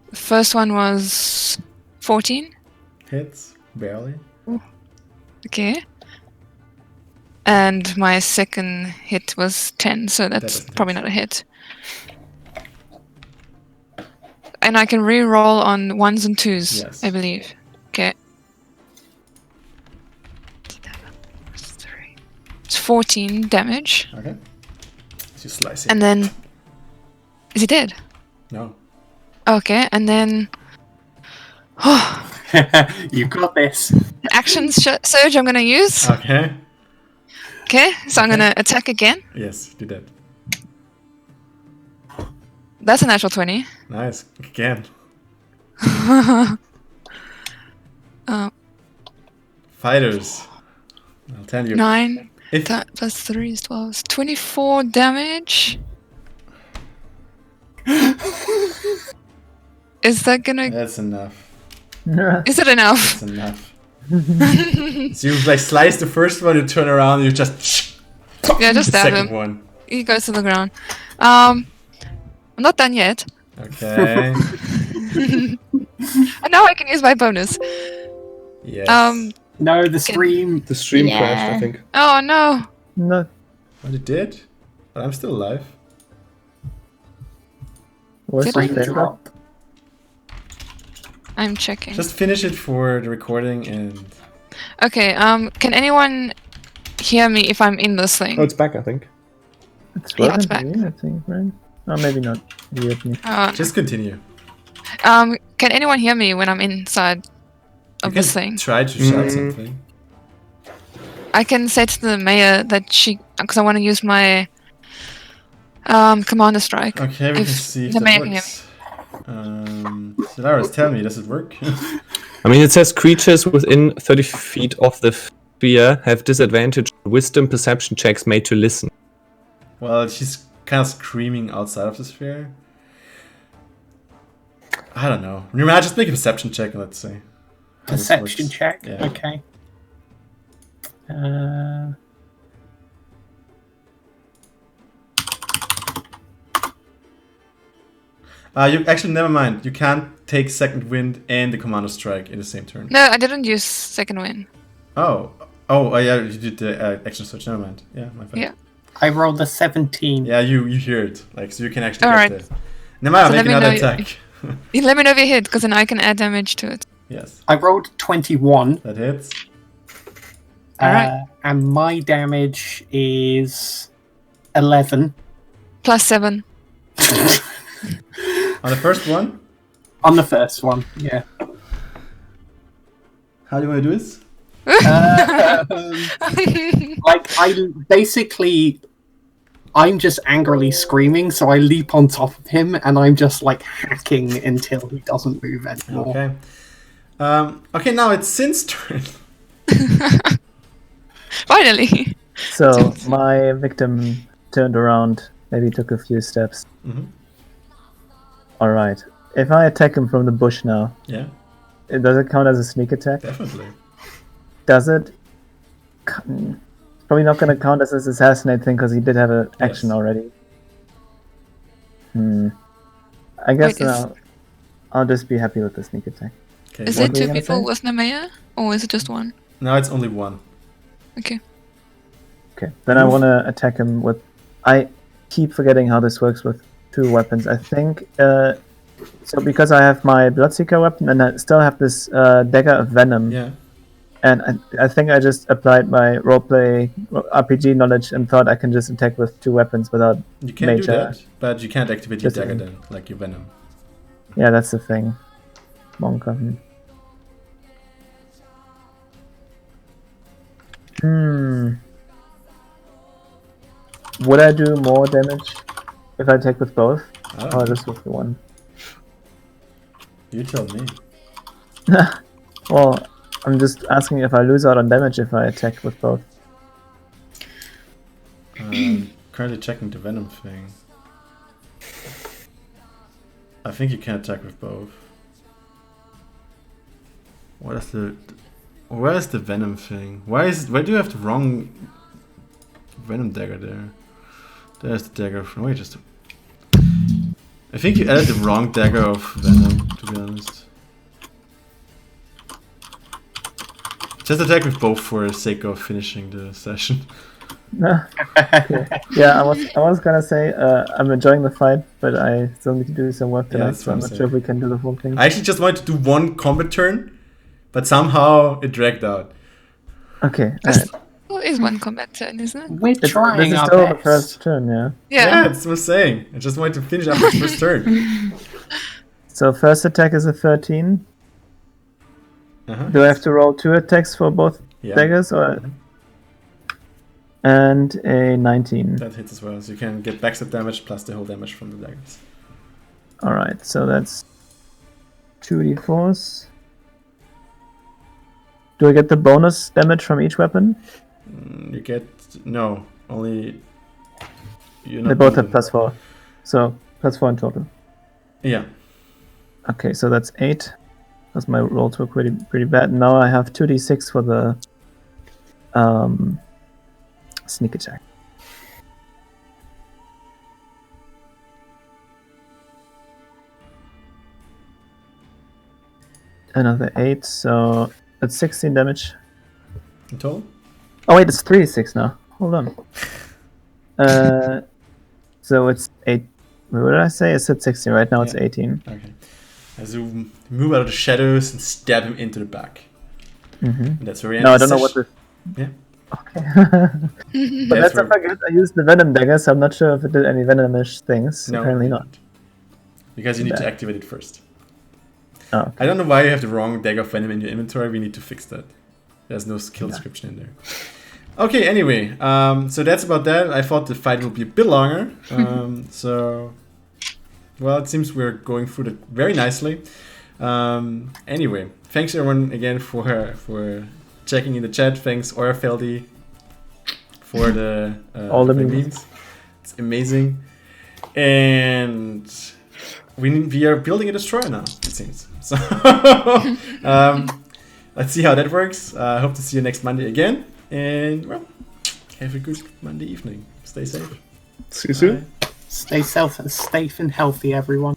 F: The first one was 14.
A: Hits, barely.
F: Okay. And my second hit was 10, so that's
A: doesn't
F: probably
A: hit.
F: not a hit. And I can re-roll on 1s and 2s,
A: Yes.
F: I believe. Okay. It's 14 damage.
A: Okay. So you slice it.
F: And then... Is he dead?
A: No.
F: Okay, and then...
G: You got this.
F: Action surge I'm gonna use.
A: Okay.
F: Okay, so I'm gonna attack again.
A: Yes, do that.
F: That's a natural 20.
A: Nice. Again. Fighters. I'll tell you.
F: 9
A: If
F: plus 3 is 12. 24 damage. Is that gonna...
A: that's enough.
F: Is it enough?
A: That's enough. So you slice the first one, you turn around, and you just
F: Yeah, just
A: the
F: stab
A: second
F: him.
A: one.
F: He goes to the ground. I'm not done yet.
A: Okay.
F: And now I can use my bonus.
A: Yes.
G: No, the stream.
C: The stream
D: Yeah.
C: crashed, I think.
F: Oh no.
E: No.
A: Well, it did, but I'm still alive.
E: Where's
F: Did
E: the
F: I
E: playback?
G: Drop.
F: I'm checking.
A: Just finish it for the recording and.
F: Okay, can anyone hear me if I'm in this thing?
C: Oh, it's back, I think.
E: It's
F: Yeah, it's
E: working for you, I think, right? Oh, maybe not. You heard me.
A: Just continue.
F: Can anyone hear me when I'm inside of
A: You
F: this
A: can
F: thing?
A: try to shout something.
F: I can say to the mayor that because I want to use my commander strike.
A: Okay, we can
F: If
A: see if
F: the
A: that
F: mayor can hear
A: works. Solaris, tell me, does it work?
C: I mean, it says creatures within 30 feet of the sphere have disadvantage on wisdom perception checks made to listen.
A: Well, she's kind of screaming outside of the sphere. I don't know. Remember, just make a perception check, let's see. how this
G: Perception
A: works.
G: check.
A: Yeah.
G: Okay.
A: You actually, never mind. You can't take second wind and the commander strike in the same turn.
F: No, I didn't use second wind.
A: Oh, Oh, yeah, you did the action search. Never mind. Yeah, my bad.
F: Yeah.
G: I rolled a 17.
A: Yeah, you hear it. Like, so you can actually
F: Alright.
A: get the... Nemaya,
F: So
A: make
F: let me
A: another
F: know
A: attack.
F: You let me know if you hit, because then I can add damage to it.
A: Yes,
G: I rolled 21.
A: that hits.
F: Alright.
G: And my damage is 11.
F: +7.
A: On the first one,
G: On the first one, yeah.
A: how do you want to do this?
G: I'm just angrily screaming, so I leap on top of him and I'm just like hacking until he doesn't move anymore.
A: Okay. Okay, now it's Sin's turn.
F: Finally.
E: So my victim turned around, maybe took a few steps.
A: Mhm.
E: All right. If I attack him from the bush now,
A: Yeah,
E: does it count as a sneak attack?
A: definitely.
E: Does it? Probably not going to count as an assassinate thing because he did have an action
A: Yes.
E: already. I guess
F: Wait, is-
E: I'll just be happy with the sneak attack.
A: Okay.
F: Is
E: What
F: it
E: were you
F: 2
E: gonna
F: people
E: say?
F: with Nemea? Or is it just one?
A: Now it's only one.
F: Okay.
E: Okay, then I want to attack him with. I keep forgetting how this works with 2 weapons. I think so because I have my Bloodseeker weapon and I still have this dagger of venom.
A: Yeah.
E: And I think I just applied my roleplay RPG knowledge and thought I can just attack with 2 weapons without.
A: You can
E: Major.
A: do that, but you can't activate your
E: Just
A: dagger
E: in-
A: then, like your venom.
E: Yeah, that's the thing. Monka. Would I do more damage if I attack with both?
A: I don't
E: Or
A: know.
E: just with the one?
A: You tell me.
E: Well, I'm just asking if I lose out on damage if I attack with both.
A: Currently checking the venom thing. I think you can attack with both. Where's the venom thing? Why do you have the wrong venom dagger there? There's the dagger from. Wait, just. I think you added the wrong dagger of venom. To be honest. Just attack with both for the sake of finishing the session.
E: Yeah, I was gonna say I'm enjoying the fight, but I still need to do some work tonight,
A: that's
E: so
A: what
E: I'm
A: I'm
E: not sure if
A: saying.
E: we can do the full thing.
A: I actually just wanted to do one combat turn, but somehow it dragged out.
E: Okay,
F: That's-
E: alright.
F: Well, it is one combat turn, isn't it?
G: We're
E: This
G: trying
E: is
G: our
E: still
G: best.
E: the first turn, yeah.
F: Yeah.
A: That's what I'm saying. I just wanted to finish up the first turn.
E: So first attack is a 13.
A: Uh-huh.
E: Do I have to roll 2 attacks for both
A: Yeah.
E: daggers or? And a 19.
A: That hits as well, so you can get backstab damage plus the whole damage from the daggers.
E: Alright, so that's 2d4s. Do I get the bonus damage from each weapon?
A: You get no, only you're
E: They
A: not
E: both have
A: moving.
E: +4. So +4 in total.
A: Yeah.
E: Okay, so that's 8. Because my rolls were pretty bad. Now I have 2d6 for the sneak attack. Another 8, so that's 16 damage.
A: In total?
E: Oh wait, it's 3d6 now. Hold on. So it's 8. What did I say? I said 16, right? Now it's
A: Yeah.
E: 18.
A: Okay. As you move out of the shadows and stab him into the back.
E: Mm-hmm.
A: And that's where we end
E: No, I
A: the
E: don't know what
A: session.
E: the.
A: Yeah.
E: Okay. But
A: That's
E: let's
A: where-
E: not forget, I used the venom dagger, so I'm not sure if it did any venomish things.
A: No,
E: Apparently
A: you
E: not.
A: don't. Because you need to
E: Bad.
A: activate it first.
E: Oh, okay.
A: I don't know why you have the wrong dagger of venom in your inventory. We need to fix that. There's no skill
E: Yeah.
A: description in there. Okay, anyway, so that's about that. I thought the fight would be a bit longer. So, well, it seems we're going through it very nicely. Anyway, thanks everyone again for checking in the chat. Thanks Orfeldi for the
E: All the
A: for
E: memes.
A: It's amazing. And we are building a destroyer now, it seems. So let's see how that works. I hope to see you next Monday again. And well, have a good Monday evening. Stay safe.
C: See you soon.
A: Bye.
G: Stay safe and healthy, everyone.